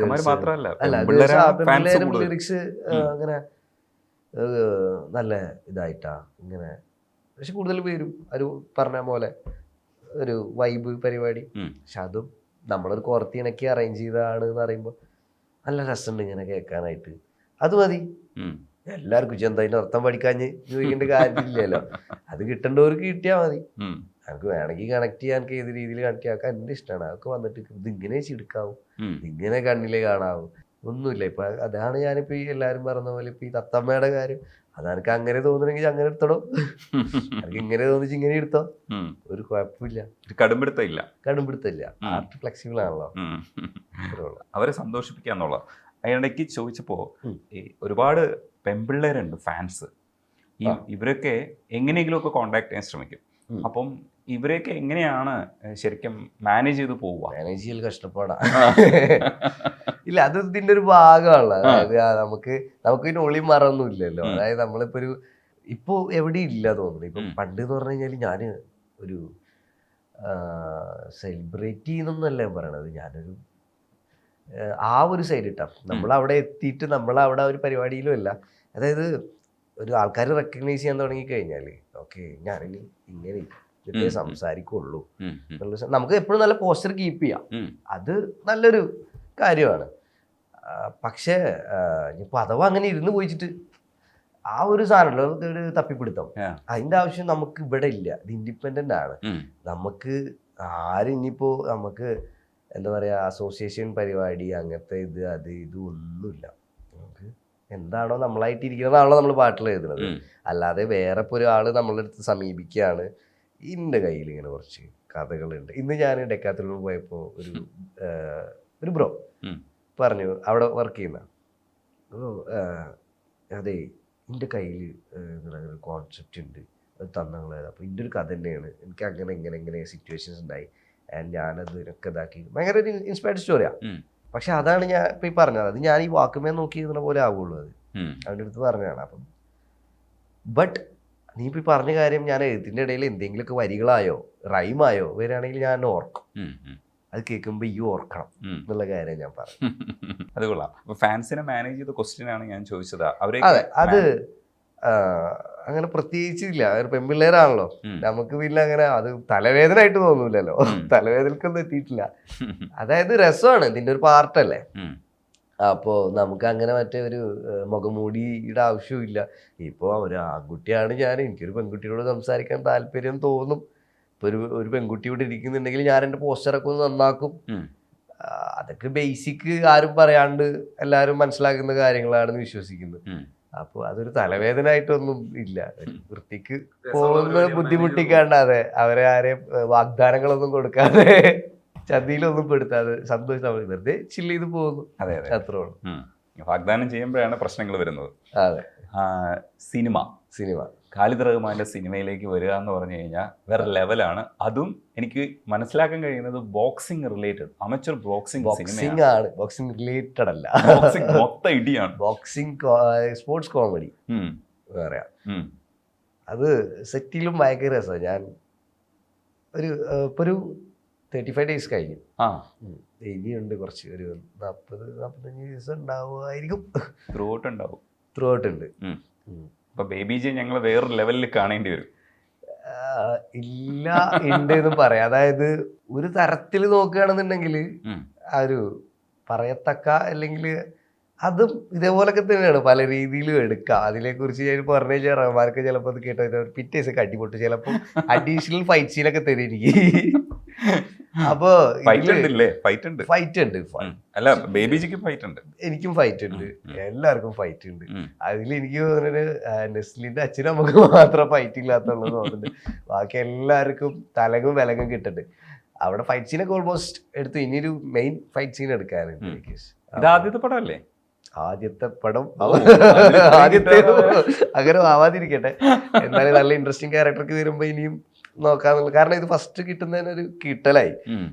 [SPEAKER 3] ലിറിക്സ് അങ്ങനെ നല്ല ഇതായിട്ടാ ഇങ്ങനെ. പക്ഷെ കൂടുതൽ പേരും ഒരു പറഞ്ഞ പോലെ ഒരു വൈബ് പരിപാടി. പക്ഷെ അതും നമ്മളൊരു കോർത്തിണക്കി അറേഞ്ച് ചെയ്തതാണ് എന്ന് പറയുമ്പോൾ നല്ല രസമുണ്ട് ഇങ്ങനെ കേൾക്കാനായിട്ട്. അത് മതി. എല്ലാവർക്കും എന്താ അതിൻ്റെ അർത്ഥം പഠിക്കാഞ്ഞ് ചോദിക്കേണ്ട കാര്യമില്ലല്ലോ. അത് കിട്ടേണ്ടവർക്ക് കിട്ടിയാൽ മതി. എനിക്ക് വേണമെങ്കിൽ കണക്ട് ചെയ്യാൻ, എനിക്ക് ഏത് രീതിയിൽ കണക്ട് ചെയ്യാൻ എൻ്റെ ഇഷ്ടമാണ്. അതൊക്കെ വന്നിട്ട് ഇതിങ്ങനെ ചിടുക്കാവും, ഇങ്ങനെ കണ്ണിലേ കാണാവും, ഒന്നുമില്ല. ഇപ്പൊ അതാണ് ഞാനിപ്പോ ഈ എല്ലാരും പറഞ്ഞ പോലെ ഇപ്പൊ ഈ തത്തമ്മയുടെ കാര്യം, അതെനിക്ക് അങ്ങനെ തോന്നണമെങ്കിൽ അങ്ങനെ എടുത്തടോ, എനിക്ക് ഇങ്ങനെ തോന്നിച്ച് ഇങ്ങനെ എടുത്തോ, ഒരു കുഴപ്പമില്ല. കടുംപിടുത്തമില്ല. ആർട്ട് ഫ്ലെക്സിബിൾ ആണല്ലോ.
[SPEAKER 4] അവരെ സന്തോഷിപ്പിക്കാന്നുള്ള അതിനിടയ്ക്ക് ചോദിച്ചപ്പോ ഈ ഒരുപാട് പെൺപിള്ളേരുണ്ട് ഫാൻസ്. ഇവരൊക്കെ എങ്ങനെയെങ്കിലും ഒക്കെ കോണ്ടാക്ട് ചെയ്യാൻ ശ്രമിക്കും. അപ്പം ഇവരെയൊക്കെ എങ്ങനെയാണ് ശരിക്കും മാനേജ് ചെയ്ത് പോവുക?
[SPEAKER 3] മാനേജ് ചെയ്യൽ കഷ്ടപ്പാടാ. ഇല്ല, അത് ഇതിന്റെ ഒരു ഭാഗമാണല്ലോ. അതായത് നമുക്ക് ഇതിന് ഒളി മറൊന്നും ഇല്ലല്ലോ. അതായത് നമ്മളിപ്പോ ഇപ്പൊ എവിടെയും ഇല്ല തോന്നുന്നു. ഇപ്പൊ പണ്ട് എന്ന് പറഞ്ഞു കഴിഞ്ഞാൽ ഞാന് ഒരു സെലിബ്രിറ്റി എന്നൊന്നല്ല പറയണത്, ഞാനൊരു ആ ഒരു സൈഡ് ഇട്ടാ നമ്മളവിടെ എത്തിയിട്ട് നമ്മളവിടെ ഒരു പരിപാടിയിലും അല്ല. അതായത് ഒരു ആൾക്കാർ റെക്കഗ്നൈസ് ചെയ്യാൻ തുടങ്ങി കഴിഞ്ഞാൽ ഓക്കെ ഞാനിനി ഇങ്ങനെ സംസാരിക്കുള്ളൂ എന്നുള്ള നമുക്ക് എപ്പോഴും നല്ല പോസ്റ്റർ കീപ്പ് ചെയ്യാം. അത് നല്ലൊരു കാര്യമാണ്. പക്ഷേ ഇപ്പൊ അഥവാ അങ്ങനെ ഇരുന്ന് പോയിച്ചിട്ട് ആ ഒരു സാധനമല്ലോ ഒരു തപ്പിപ്പിടുത്തം, അതിന്റെ ആവശ്യം നമുക്ക് ഇവിടെ ഇല്ല. ഇത് ഇൻഡിപെൻഡന്റ് ആണ്. നമുക്ക് ആരും ഇനിയിപ്പോ നമുക്ക് എന്താ പറയാ അസോസിയേഷൻ പരിപാടി അങ്ങനത്തെ ഇത് ഒന്നുമില്ല. നമുക്ക് എന്താണോ നമ്മളായിട്ട് ഇരിക്കുന്നതാണല്ലോ നമ്മൾ പാട്ടിൽ എഴുതുന്നത്. അല്ലാതെ വേറെ ഇപ്പോൾ ഒരാൾ നമ്മളെ അടുത്ത് സമീപിക്കുകയാണ്, എൻ്റെ കയ്യിൽ ഇങ്ങനെ കുറച്ച് കഥകളുണ്ട്. ഇന്ന് ഞാൻ ഡെക്കാത്തലോൺ പോയപ്പോൾ ഒരു ബ്രോ പറഞ്ഞു, അവിടെ വർക്ക് ചെയ്യുന്ന, അതെ എൻ്റെ കയ്യിൽ ഒരു കോൺസെപ്റ്റ് ഉണ്ട്, അത് തന്നങ്ങളത്. അപ്പോൾ ഇതിൻ്റെ ഒരു കഥ തന്നെയാണ്, എനിക്ക് അങ്ങനെ ഇങ്ങനെ സിറ്റുവേഷൻസ് ഉണ്ടായി, ആൻഡ് ഞാനത് ഇതൊക്കെ ഇതാക്കി. ഭയങ്കര ഒരു ഇൻസ്പയർഡ് സ്റ്റോറിയാണ്. പക്ഷെ അതാണ് ഞാൻ ഇപ്പം ഈ പറഞ്ഞത്. അത് ഞാൻ ഈ വാക്കുമേ നോക്കി എഴുതുന്ന പോലെ ആവുള്ളൂ. അത് അവൻ്റെ അടുത്ത് പറഞ്ഞതാണ്. അപ്പം ബട്ട് നീ ഇപ്പം പറഞ്ഞ കാര്യം, ഞാൻ എഴുത്തിൻ്റെ ഇടയിൽ എന്തെങ്കിലുമൊക്കെ വരികളായോ റൈമായോ വരികയാണെങ്കിൽ ഞാൻ ഓർക്കും. അത് കേൾക്കുമ്പോൾ ഈ ഓർക്കണം എന്നുള്ള കാര്യം ഞാൻ പറഞ്ഞു.
[SPEAKER 4] അത് കൊള്ളാം. ഫാൻസിനെ മാനേജ് ചെയ്ത ക്വസ്റ്റ്യൻ ആണ് ഞാൻ ചോദിച്ചത്.
[SPEAKER 3] അതെ, അത് അങ്ങനെ പ്രത്യേകിച്ചില്ല, ഒരു പെൺപിള്ളേരാണല്ലോ, നമുക്ക് പിന്നെ അങ്ങനെ അത് തലവേദന ആയിട്ട് തോന്നൂലല്ലോ, തലവേദനക്കൊന്നും എത്തിയിട്ടില്ല. അതായത് രസമാണ്, ഇതിന്റെ ഒരു പാർട്ടല്ലേ. അപ്പോൾ നമുക്ക് അങ്ങനെ മറ്റേ ഒരു മുഖംമൂടിയുടെ ആവശ്യമില്ല. ഇപ്പോൾ ഒരു ആൺകുട്ടിയാണ് ഞാൻ, എനിക്കൊരു പെൺകുട്ടിയോട് സംസാരിക്കാൻ താല്പര്യം തോന്നും. ഇപ്പോൾ ഒരു പെൺകുട്ടി ഇവിടെ ഇരിക്കുന്നുണ്ടെങ്കിൽ ഞാൻ എൻ്റെ പോസ്റ്ററൊക്കെ ഒന്ന് നന്നാക്കും. അതൊക്കെ ബേസിക്, ആരും പറയാണ്ട് എല്ലാവരും മനസ്സിലാക്കുന്ന കാര്യങ്ങളാണെന്ന് വിശ്വസിക്കുന്നു. അപ്പോൾ അതൊരു തലവേദന ആയിട്ടൊന്നും ഇല്ല. വൃത്തിക്ക് പോകുന്ന ബുദ്ധിമുട്ടിക്കാണ്ടാതെ, അവരെ ആരെയും വാഗ്ദാനങ്ങളൊന്നും കൊടുക്കാതെ, ചതിയിലൊന്നും പെടുത്താതെ സന്തോഷം വെറുതെ ചില്ല് ചെയ്ത് പോകുന്നു.
[SPEAKER 4] അതെ,
[SPEAKER 3] അത്രേ ഉള്ളൂ.
[SPEAKER 4] വാഗ്ദാനം ചെയ്യുമ്പോഴാണ് പ്രശ്നങ്ങൾ വരുന്നത്.
[SPEAKER 3] അതെ.
[SPEAKER 4] സിനിമ ഖാലിദ് റഹ്മാന്റെ സിനിമയിലേക്ക് വരിക എന്ന് പറഞ്ഞു കഴിഞ്ഞാൽ വേറെ ലെവലാണ്. അതും എനിക്ക് മനസ്സിലാക്കാൻ കഴിയുന്നത് ബോക്സിംഗ് റിലേറ്റഡ്, അമച്വർ ബോക്സിംഗ്
[SPEAKER 3] ആണ്. ബോക്സിംഗ് റിലേറ്റഡ് അല്ല,
[SPEAKER 4] മൊത്തം ഇടിയാണ്.
[SPEAKER 3] ബോക്സിംഗ് സ്പോർട്സ് കോമഡി പറയാം. അത് സെറ്റിലും ഭയങ്കര രസമാണ്. ഞാൻ ഒരു 35 days കഴിഞ്ഞു. ഇനിയുണ്ട് കുറച്ച്, ഒരു 40-45 ദിവസം ഉണ്ടാവുമായിരിക്കും.
[SPEAKER 4] ത്രൂ ഔട്ട് ഉണ്ടാവും.
[SPEAKER 3] ത്രൂ ഔട്ട് ഉണ്ട്.
[SPEAKER 4] അപ്പൊ ബേബി ജെ ഞങ്ങൾ വേറൊരു ലെവലിൽ കാണേണ്ടി വരും.
[SPEAKER 3] ഇല്ല, ഉണ്ട് എന്നും പറയാം. അതായത് ഒരു തരത്തിൽ നോക്കുകയാണെന്നുണ്ടെങ്കിൽ ആ ഒരു പറയത്തക്ക, അല്ലെങ്കിൽ അതും ഇതേപോലൊക്കെ തന്നെയാണ്, പല രീതിയിലും എടുക്കാം. അതിനെക്കുറിച്ച് ഞാൻ പറഞ്ഞു കഴിഞ്ഞാൽ റഹ്മാനൊക്കെ ചിലപ്പോൾ അത് കേട്ടോ പിറ്റേ ദിവസം അടിപൊട്ട്, ചിലപ്പോൾ അഡീഷണൽ ഫൈറ്റ് സീനൊക്കെ തരും എനിക്ക്. അപ്പൊ ഫൈറ്റ് ഉണ്ട്.
[SPEAKER 4] അല്ല, ബേബിജിക്ക് ഫൈറ്റ് ഉണ്ട്,
[SPEAKER 3] എനിക്കും ഫൈറ്റ് ഉണ്ട്, എല്ലാവർക്കും ഫൈറ്റ് ഉണ്ട്. അതിൽ എനിക്ക് തോന്നുന്നത് നെസ്ലിന്റെ അച്ഛനും നമുക്ക് മാത്രം ഫൈറ്റ് ഇല്ലാത്തുള്ളത് തോന്നുന്നുണ്ട്. ബാക്കി എല്ലാവർക്കും തലകും വിലകും കിട്ടുന്നുണ്ട്. അവിടെ ഫൈറ്റ് സീനൊക്കെ ഓൾമോസ്റ്റ് എടുത്തു. ഇനിയൊരു മെയിൻ ഫൈറ്റ് സീൻ എടുക്കാനുണ്ട്.
[SPEAKER 4] ഇത് ആദ്യത്തെ പടമല്ലേ?
[SPEAKER 3] ആദ്യത്തെ പടം ആദ്യത്തെ അങ്ങനെ ആവാതിരിക്കട്ടെ. എന്നാലും നല്ല ഇൻട്രസ്റ്റിംഗ് ക്യാരക്ടർക്ക് വരുമ്പോ ഇനിയും നോക്കാന്നുള്ളത്. കാരണം ഇത് ഫസ്റ്റ് കിട്ടുന്നതിനൊരു കിട്ടലായി,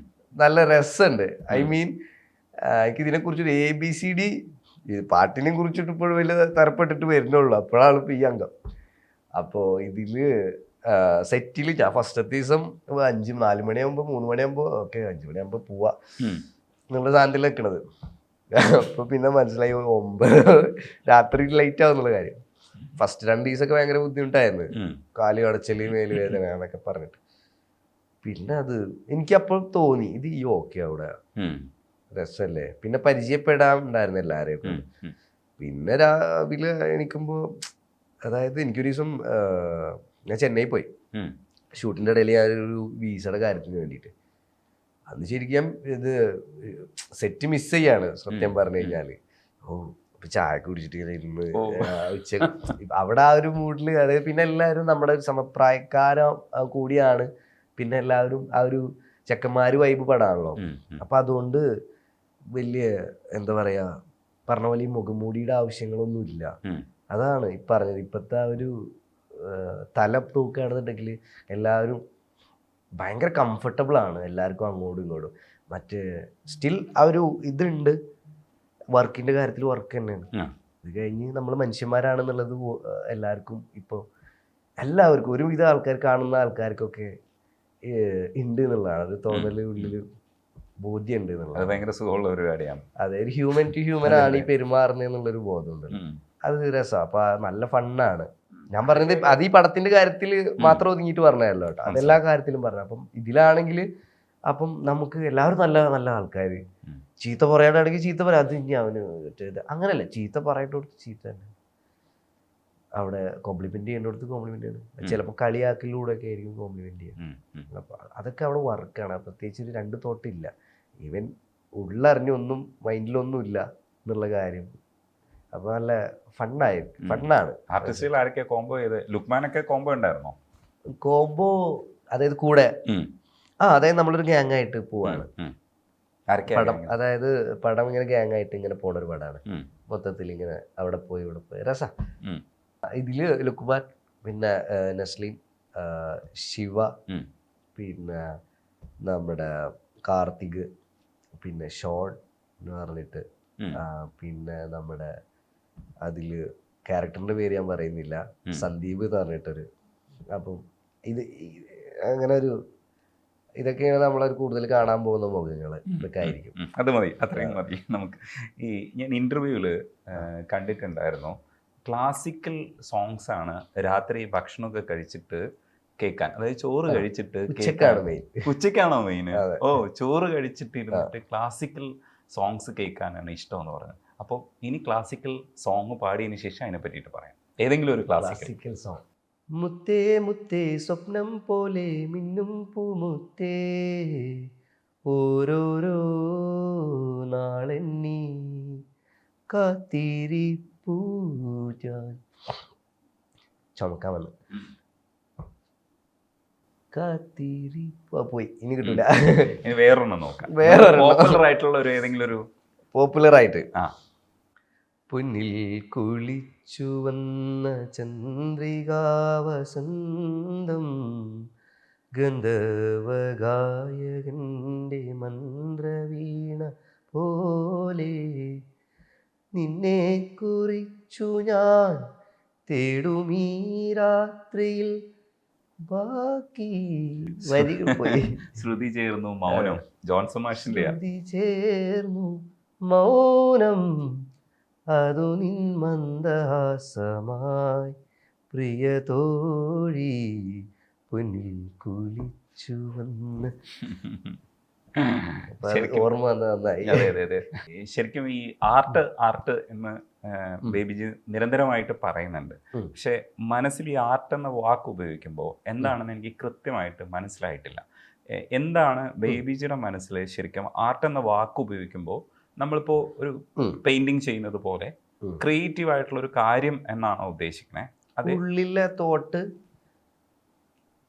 [SPEAKER 3] നല്ല രസമുണ്ട്. ഐ മീൻ എനിക്ക് ഇതിനെക്കുറിച്ചൊരു ABCD പാട്ടിനെ കുറിച്ചിട്ട് ഇപ്പോഴും വലിയ തരപ്പെട്ടിട്ട് വരുന്നുള്ളൂ. അപ്പോഴാണ് ഇപ്പൊ ഈ അംഗം. അപ്പോൾ ഇതില് സെറ്റിൽ ഞാൻ ഫസ്റ്റത്തെ ദിവസം 4 മണിയാകുമ്പോൾ 3 മണിയാകുമ്പോൾ ഓക്കെ 5 മണിയാകുമ്പോൾ പോവാ എന്നുള്ള സാധനത്തിൽ നിൽക്കണത്. അപ്പൊ പിന്നെ മനസ്സിലായി 9 രാത്രി ലൈറ്റ് ആവുന്നുള്ള കാര്യം. ഫസ്റ്റ് 2 ദിവസമൊക്കെ ഭയങ്കര ബുദ്ധിമുട്ടായിരുന്നു, കാല് കടച്ചല്, മേലുവേദന എന്നൊക്കെ പറഞ്ഞിട്ട്. പിന്നെ അത് എനിക്കപ്പോൾ തോന്നി ഇത് ഈ ഓക്കെ അവിടെ രസമല്ലേ. പിന്നെ പരിചയപ്പെടാനുണ്ടായിരുന്നു എല്ലാവരെയും. പിന്നെ രാവിലെ എണീക്കുമ്പോ, അതായത് എനിക്കൊരു ദിവസം ഞാൻ ചെന്നൈ പോയി ഷൂട്ടിൻ്റെ ഇടയിൽ ഞാനൊരു വീസയുടെ കാര്യത്തിന് വേണ്ടിയിട്ട്. അന്ന് ശരിക്കും ഇത് സെറ്റ് മിസ് ചെയ്യാണ് സത്യം പറഞ്ഞു കഴിഞ്ഞാല്. ഇപ്പൊ ചായ കുടിച്ചിട്ട് ഇങ്ങനെ ഇരുന്ന് ഉച്ച അവിടെ ആ ഒരു മൂഡില്, അതായത് പിന്നെ എല്ലാവരും നമ്മുടെ ഒരു സമപ്രായക്കാരോ കൂടിയാണ്. പിന്നെ എല്ലാവരും ആ ഒരു ചെക്കന്മാര് വൈബ് പടാണല്ലോ. അപ്പൊ അതുകൊണ്ട് വലിയ എന്താ പറയാ, പറഞ്ഞ പോലെ ഈ മുഖംമൂടിയുടെ ആവശ്യങ്ങളൊന്നും ഇല്ല. അതാണ് ഈ പറഞ്ഞത്. ഇപ്പത്തെ ആ ഒരു തല നോക്കുകയാണെന്നുണ്ടെങ്കിൽ എല്ലാവരും ഭയങ്കര കംഫർട്ടബിൾ ആണ്, എല്ലാവർക്കും അങ്ങോട്ടും ഇങ്ങോട്ടും. മറ്റേ സ്റ്റിൽ ആ ഒരു ഇതുണ്ട്, വർക്കിന്റെ കാര്യത്തിൽ വർക്ക് തന്നെയാണ്. ഇത് കഴിഞ്ഞ് നമ്മൾ മനുഷ്യന്മാരാണെന്നുള്ളത് എല്ലാവർക്കും ഇപ്പോൾ എല്ലാവർക്കും ഒരുവിധ ആൾക്കാർ കാണുന്ന ആൾക്കാർക്കൊക്കെ ഉണ്ട് എന്നുള്ളതാണ് ഒരു തോന്നല്, ഉള്ളില് ബോധ്യം ഉണ്ട് എന്നുള്ളത്.
[SPEAKER 4] ഭയങ്കര സുഖമുള്ള ഒരു കാര്യമാണ്.
[SPEAKER 3] അതെ, ഒരു ഹ്യൂമൻ ടു ഹ്യൂമൻ ആണ് ഈ പെരുമാറുന്നത് എന്നുള്ളൊരു ബോധമുണ്ട്. അത് രസമാണ്. അപ്പൊ നല്ല ഫണ്ണാണ്. ഞാൻ പറഞ്ഞത് അത് ഈ പടത്തിന്റെ കാര്യത്തിൽ മാത്രം ഒതുങ്ങിയിട്ട് പറഞ്ഞല്ലോ കേട്ടോ, അതെല്ലാ കാര്യത്തിലും പറഞ്ഞു. അപ്പം ഇതിലാണെങ്കിൽ അപ്പം നമുക്ക് എല്ലാവരും നല്ല നല്ല ആൾക്കാർ. ചീത്ത പറയാനാണെങ്കിൽ ചീത്ത പറയാം, അത് ഇനി അവന് അങ്ങനല്ല, ചീത്ത പറയേണ്ടടുത്ത് ചീത്ത തന്നെ, അവിടെ കോംപ്ലിമെന്റ് ചെയ്യേണ്ടടുത്ത് കോംപ്ലിമെന്റ് ചെയ്യണം. ചിലപ്പോൾ കളിയാക്കലിലൂടെ ഒക്കെ ആയിരിക്കും കോംപ്ലിമെന്റ് ചെയ്യുക. അപ്പൊ അതൊക്കെ അവിടെ വർക്കാണ്. പ്രത്യേകിച്ച് ഒരു 2 തോട്ടില്ല, ഈവൻ ഉള്ളറിഞ്ഞൊന്നും മൈൻഡിലൊന്നും ഇല്ല എന്നുള്ള കാര്യം. അപ്പൊ നല്ല ഫണ്ണാണ്.
[SPEAKER 4] ആർട്ടിസ്റ്റുകൾ ആരൊക്കെ കോംബോ ചെയ്ത്? ലുക്മാനൊക്കെ കോംബോ ഉണ്ടായിരുന്നോ?
[SPEAKER 3] കോംബോ അതായത് കൂടെ അതായത് നമ്മളൊരു ഗ്യാങ് ആയിട്ട് പോവാണ് പടം. അതായത് പടം ഇങ്ങനെ ഗ്യാങ് ആയിട്ട് ഇങ്ങനെ പോണ ഒരു പടമാണ്. മൊത്തത്തിൽ ഇങ്ങനെ അവിടെ പോയി ഇവിടെ പോയി രസ. ഇതില് ലുക്മാൻ, പിന്നെ നസ്ലീം, ശിവ, പിന്നെ നമ്മുടെ കാർത്തിക്, പിന്നെ ഷോൺ എന്ന് പറഞ്ഞിട്ട്, പിന്നെ നമ്മുടെ അതില് ക്യാരക്ടറിന്റെ പേര് ഞാൻ പറയുന്നില്ല, സന്ദീപ് എന്ന് പറഞ്ഞിട്ടൊരു. അപ്പം ഇത് അങ്ങനെ ഒരു ഇതൊക്കെയാണ് നമ്മളൊരു കൂടുതൽ കാണാൻ പോകുന്ന മുഖങ്ങൾ. ഇതൊക്കെ ആയിരിക്കും.
[SPEAKER 4] അത് മതി, അത്രയും മതി നമുക്ക്. ഈ ഞാൻ ഇന്റർവ്യൂവില് കണ്ടിട്ടുണ്ടായിരുന്നു, ക്ലാസിക്കൽ സോങ്സ് ആണ് രാത്രി ഭക്ഷണമൊക്കെ കഴിച്ചിട്ട് കേൾക്കാൻ, അതായത് ചോറ് കഴിച്ചിട്ട്
[SPEAKER 3] ഉച്ചക്കാണ് മെയിൻ.
[SPEAKER 4] ഉച്ചക്കാണോ മെയിൻ? ഓ, ചോറ് കഴിച്ചിട്ട് ഇരുന്നിട്ട് ക്ലാസിക്കൽ സോങ്സ് കേൾക്കാനാണ് ഇഷ്ടം എന്ന് പറയുന്നത്. അപ്പോൾ ഇനി ക്ലാസിക്കൽ സോങ് പാടിയതിന് ശേഷം അതിനെ പറ്റിയിട്ട് പറയാം. ഏതെങ്കിലും ഒരു ക്ലാസിക്കൽ
[SPEAKER 3] സോങ്. മുത്തേ മുത്തേ സ്വപ്നം പോലെ മിന്നും പൂമുത്തേ, ഓരോരോ നാളെണ്ണി കാത്തിരിപ്പൂ ഞാൻ. ചുമക്കാൻ വന്നു. കാത്തിരിപ്പ പോയി, ഇനി കിട്ടൂല.
[SPEAKER 4] ഇനി വേറൊരെണ്ണം നോക്കാം. പോപ്പുലർ ആയിട്ടുള്ള ഒരു ഏതെങ്കിലും ഒരു
[SPEAKER 3] പോപ്പുലർ ആയിട്ട്.
[SPEAKER 4] ആ,
[SPEAKER 3] പൊന്നിൽ കുളിച്ചു വന്ന ചന്ദ്രികാവസന്തം, ഗന്ധർവഗായകന്റെ മന്ത്രവീണ പോലെ, നിന്നെ കുറിച്ചു ഞാൻ തേടുമീ രാത്രിയിൽ ബാക്കി വരികൾ പോയി.
[SPEAKER 4] ശ്രുതി ചേർന്നു മൗനം, ജോൺസൺ മാഷിന്റെ.
[SPEAKER 3] ശ്രുതി ചേർന്നു മൗനം, അതു നിൻ മന്ദഹാസമായി പ്രിയ തോഴി പൊന്നിൽ കുളിച്ചു വന്ന്. ഓർമ്മ വന്ന നന്നായി.
[SPEAKER 4] അതെ അതെ അതെ. ശരിക്കും ഈ ആർട്ട് എന്ന് ബേബിജി നിരന്തരമായിട്ട് പറയുന്നുണ്ട്. പക്ഷെ മനസ്സിൽ ഈ ആർട്ട് എന്ന വാക്ക് ഉപയോഗിക്കുമ്പോൾ എന്താണെന്ന് എനിക്ക് കൃത്യമായിട്ട് മനസ്സിലായിട്ടില്ല. എന്താണ് ബേബിജിയുടെ മനസ്സിൽ ശരിക്കും ആർട്ട് എന്ന വാക്ക് ഉപയോഗിക്കുമ്പോൾ നമ്മളിപ്പോൾ ഒരു പെയിന്റിങ് ചെയ്യുന്നത് പോലെ ക്രിയേറ്റീവ് ആയിട്ടുള്ള ഒരു കാര്യം എന്നാണോ ഉദ്ദേശിക്കണേ? അത്
[SPEAKER 3] ഉള്ളിലെ തോട്ട്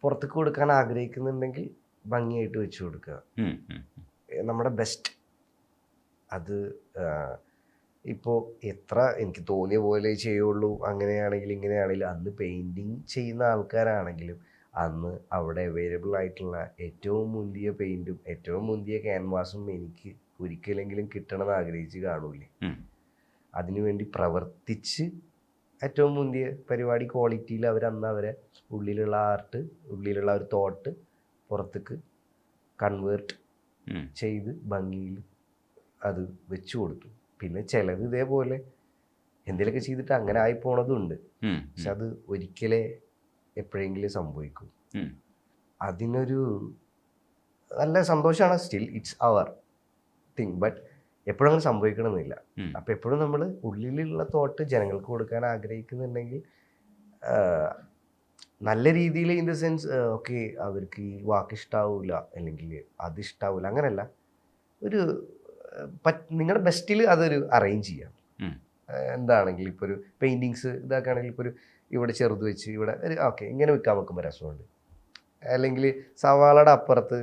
[SPEAKER 3] പുറത്തേക്ക് കൊടുക്കാൻ ആഗ്രഹിക്കുന്നുണ്ടെങ്കിൽ ഭംഗിയായിട്ട് വെച്ചു കൊടുക്കുക, നമ്മുടെ ബെസ്റ്റ്. അത് ഇപ്പോൾ എത്ര എനിക്ക് തോന്നിയ പോലെ ചെയ്യുള്ളൂ, അങ്ങനെയാണെങ്കിലും ഇങ്ങനെയാണെങ്കിലും, അന്ന് പെയിൻറ്റിങ് ചെയ്യുന്ന ആൾക്കാരാണെങ്കിലും അന്ന് അവിടെ അവൈലബിൾ ആയിട്ടുള്ള ഏറ്റവും മുന്തിയ പെയിൻറ്റും ഏറ്റവും മുന്തിയ ക്യാൻവാസും എനിക്ക് ഒരിക്കലെങ്കിലും കിട്ടണമെന്ന് ആഗ്രഹിച്ച് കാണൂലേ. അതിനുവേണ്ടി പ്രവർത്തിച്ച് ഏറ്റവും മുന്തിയ പരിപാടി ക്വാളിറ്റിയിൽ അവരന്ന് അവരെ ഉള്ളിലുള്ള ആർട്ട്, ഉള്ളിലുള്ള ഒരു തോട്ട് പുറത്തേക്ക് കൺവേർട്ട് ചെയ്ത് ഭംഗിയിൽ അത് വെച്ചു കൊടുത്തു. പിന്നെ ചിലത് ഇതേപോലെ എന്തെങ്കിലുമൊക്കെ ചെയ്തിട്ട് അങ്ങനെ ആയി പോണതുണ്ട്. പക്ഷെ അത് ഒരിക്കലേ എപ്പോഴെങ്കിലും സംഭവിക്കും. അതിനൊരു നല്ല സന്തോഷമാണ്. Still it's our thing, but എപ്പോഴും അങ്ങനെ സംഭവിക്കണമെന്നില്ല. അപ്പം എപ്പോഴും നമ്മൾ ഉള്ളിലുള്ള തോട്ട് ജനങ്ങൾക്ക് കൊടുക്കാൻ ആഗ്രഹിക്കുന്നുണ്ടെങ്കിൽ നല്ല രീതിയിൽ, ഇൻ ദ സെൻസ് ഓക്കെ അവർക്ക് ഈ വാക്ക് ഇഷ്ടാവില്ല അല്ലെങ്കിൽ അത് ഇഷ്ടാവില്ല, അങ്ങനെയല്ല, ഒരു നിങ്ങളുടെ ബെസ്റ്റിൽ അതൊരു അറേഞ്ച് ചെയ്യാം. എന്താണെങ്കിൽ ഇപ്പോൾ ഒരു പെയിൻറ്റിങ്സ് ഇതാക്കുകയാണെങ്കിൽ ഇപ്പോൾ ഒരു ഇവിടെ ചെറുത് വെച്ച് ഇവിടെ ഒരു ഓക്കെ ഇങ്ങനെ വെക്കാൻ വെക്കുമ്പോൾ രസമുണ്ട്. അല്ലെങ്കിൽ സവാളയുടെ അപ്പുറത്ത്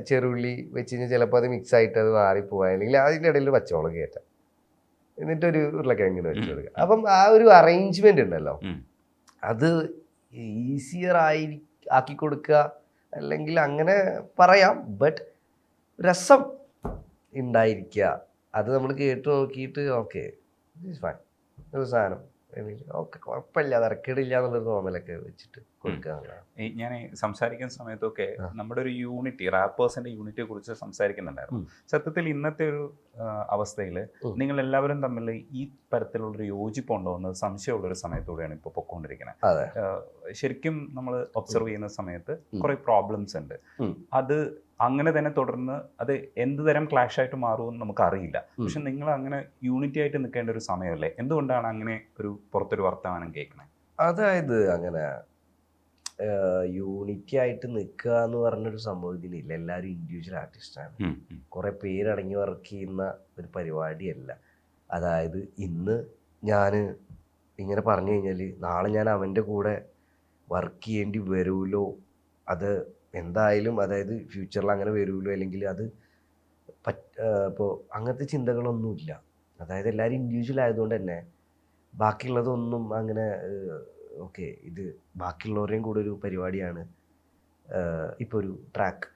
[SPEAKER 3] ചെറുള്ളി വെച്ച് കഴിഞ്ഞാൽ ചിലപ്പോൾ അത് മിക്സ് ആയിട്ട് അത് മാറിപ്പോവാൻ, അല്ലെങ്കിൽ അതിൻ്റെ ഇടയിൽ പച്ചമുളക് കയറ്റാം, എന്നിട്ടൊരു ഉരുളക്കിഴങ്ങിന് വെച്ച് കൊടുക്കുക. അപ്പം ആ ഒരു അറേഞ്ച്മെൻ്റ് ഉണ്ടല്ലോ, അത് ഈസിയർ ആക്കി കൊടുക്കുക, അല്ലെങ്കിൽ അങ്ങനെ പറയാം. ബട്ട് രസം ഉണ്ടായിരിക്കുക, അത് നമ്മൾ കേട്ട് നോക്കിയിട്ട് ഓക്കെ ഫൈൻ ഒരു സാധനം ഓക്കെ കുഴപ്പമില്ല, തരക്കേടില്ല എന്നുള്ളൊരു തോന്നലൊക്കെ വെച്ചിട്ട് കൊടുക്കുക.
[SPEAKER 4] ഞാൻ സംസാരിക്കുന്ന സമയത്തൊക്കെ നമ്മുടെ ഒരു യൂണിറ്റി, റാപ്പേഴ്സിന്റെ യൂണിറ്റിയെ കുറിച്ച് സംസാരിക്കുന്നുണ്ടായിരുന്നു. സത്യത്തിൽ ഇന്നത്തെ ഒരു അവസ്ഥയിൽ നിങ്ങൾ എല്ലാവരും തമ്മിൽ ഈ തരത്തിലുള്ളൊരു യോജിപ്പുണ്ടോ എന്ന് സംശയമുള്ളൊരു സമയത്തൂടെയാണ് ഇപ്പോൾ പൊക്കോണ്ടിരിക്കുന്നത്. ശരിക്കും നമ്മൾ ഒബ്സർവ് ചെയ്യുന്ന സമയത്ത് കുറെ പ്രോബ്ലംസ് ഉണ്ട്. അത് അങ്ങനെ തന്നെ തുടർന്ന് അത് എന്ത് തരം ക്ലാഷ് ആയിട്ട് മാറുമെന്ന് നമുക്കറിയില്ല. പക്ഷെ നിങ്ങൾ അങ്ങനെ യൂണിറ്റി ആയിട്ട് നിൽക്കേണ്ട ഒരു സമയമല്ലേ? എന്തുകൊണ്ടാണ് അങ്ങനെ ഒരു പുറത്തൊരു വർത്തമാനം കേൾക്കണേ?
[SPEAKER 3] അതായത് അങ്ങനെ യൂണിറ്റി ആയിട്ട് നിൽക്കുക എന്ന് പറഞ്ഞൊരു സംഭവം ഇതിലില്ല. എല്ലാവരും ഇൻഡിവിജ്വൽ ആർട്ടിസ്റ്റാണ്, കുറെ പേരടങ്ങി വർക്ക് ചെയ്യുന്ന ഒരു പരിപാടിയല്ല. അതായത് ഇന്ന് ഞാൻ ഇങ്ങനെ പറഞ്ഞു കഴിഞ്ഞാൽ നാളെ ഞാൻ അവൻ്റെ കൂടെ വർക്ക് ചെയ്യേണ്ടി വരുമല്ലോ, അത് എന്തായാലും, അതായത് ഫ്യൂച്ചറിൽ അങ്ങനെ വരുമല്ലോ, അല്ലെങ്കിൽ അത് ഇപ്പോൾ അങ്ങനത്തെ ചിന്തകളൊന്നുമില്ല. അതായത് എല്ലാവരും ഇൻഡിവിജ്വൽ ആയതുകൊണ്ട് തന്നെ ബാക്കിയുള്ളതൊന്നും അങ്ങനെ ഓക്കെ ഇത് ബാക്കിയുള്ളവരെയും കൂടെ ഒരു പരിപാടിയാണ്. ഇപ്പോൾ ഒരു ട്രാക്ക്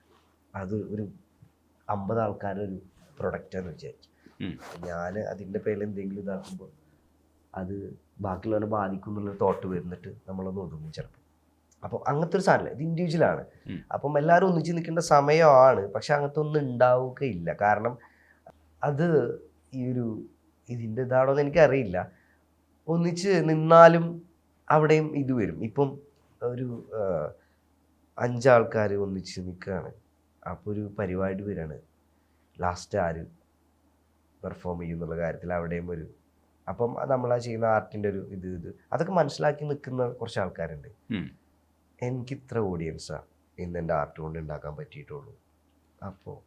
[SPEAKER 3] അത് ഒരു 50 ആൾക്കാരുടെ ഒരു പ്രൊഡക്റ്റാന്ന് വിചാരിക്കും. ഞാൻ അതിൻ്റെ പേരിൽ എന്തെങ്കിലും ഇതാക്കുമ്പോൾ അത് ബാക്കിയുള്ളവരെ ബാധിക്കും എന്നുള്ളൊരു തോട്ട് വരുന്നിട്ട് നമ്മളൊന്ന് ഒതുങ്ങും ചിലപ്പോൾ. അപ്പം അങ്ങനത്തെ ഒരു സാധനമില്ല, ഇത് ഇൻഡിവിജ്വലാണ്. അപ്പം എല്ലാവരും ഒന്നിച്ച് നിൽക്കേണ്ട സമയമാണ്. പക്ഷെ അങ്ങനത്തെ ഒന്നും ഉണ്ടാവുകയില്ല. കാരണം അത് ഈ ഒരു ഇതിൻ്റെ ഇതാണോന്ന് എനിക്കറിയില്ല. ഒന്നിച്ച് നിന്നാലും അവിടെയും ഇത് വരും. ഇപ്പം ഒരു 5 ആൾക്കാർ ഒന്നിച്ച് നിൽക്കുകയാണ്, അപ്പോൾ ഒരു പരിപാടി വരികയാണ്, ലാസ്റ്റ് ആര് പെർഫോം ചെയ്യുന്നുള്ള കാര്യത്തിൽ അവിടെയും ഒരു അപ്പം നമ്മൾ ആ ചെയ്യുന്ന ആർട്ടിൻ്റെ ഒരു ഇത് അതൊക്കെ മനസ്സിലാക്കി നിൽക്കുന്ന കുറച്ച് ആൾക്കാരുണ്ട്. എനിക്ക് ഇത്ര ഓഡിയൻസാണ് ഇന്ന് എൻ്റെ ആർട്ട് കൊണ്ട് ഉണ്ടാക്കാൻ പറ്റിയിട്ടുള്ളൂ. അപ്പോൾ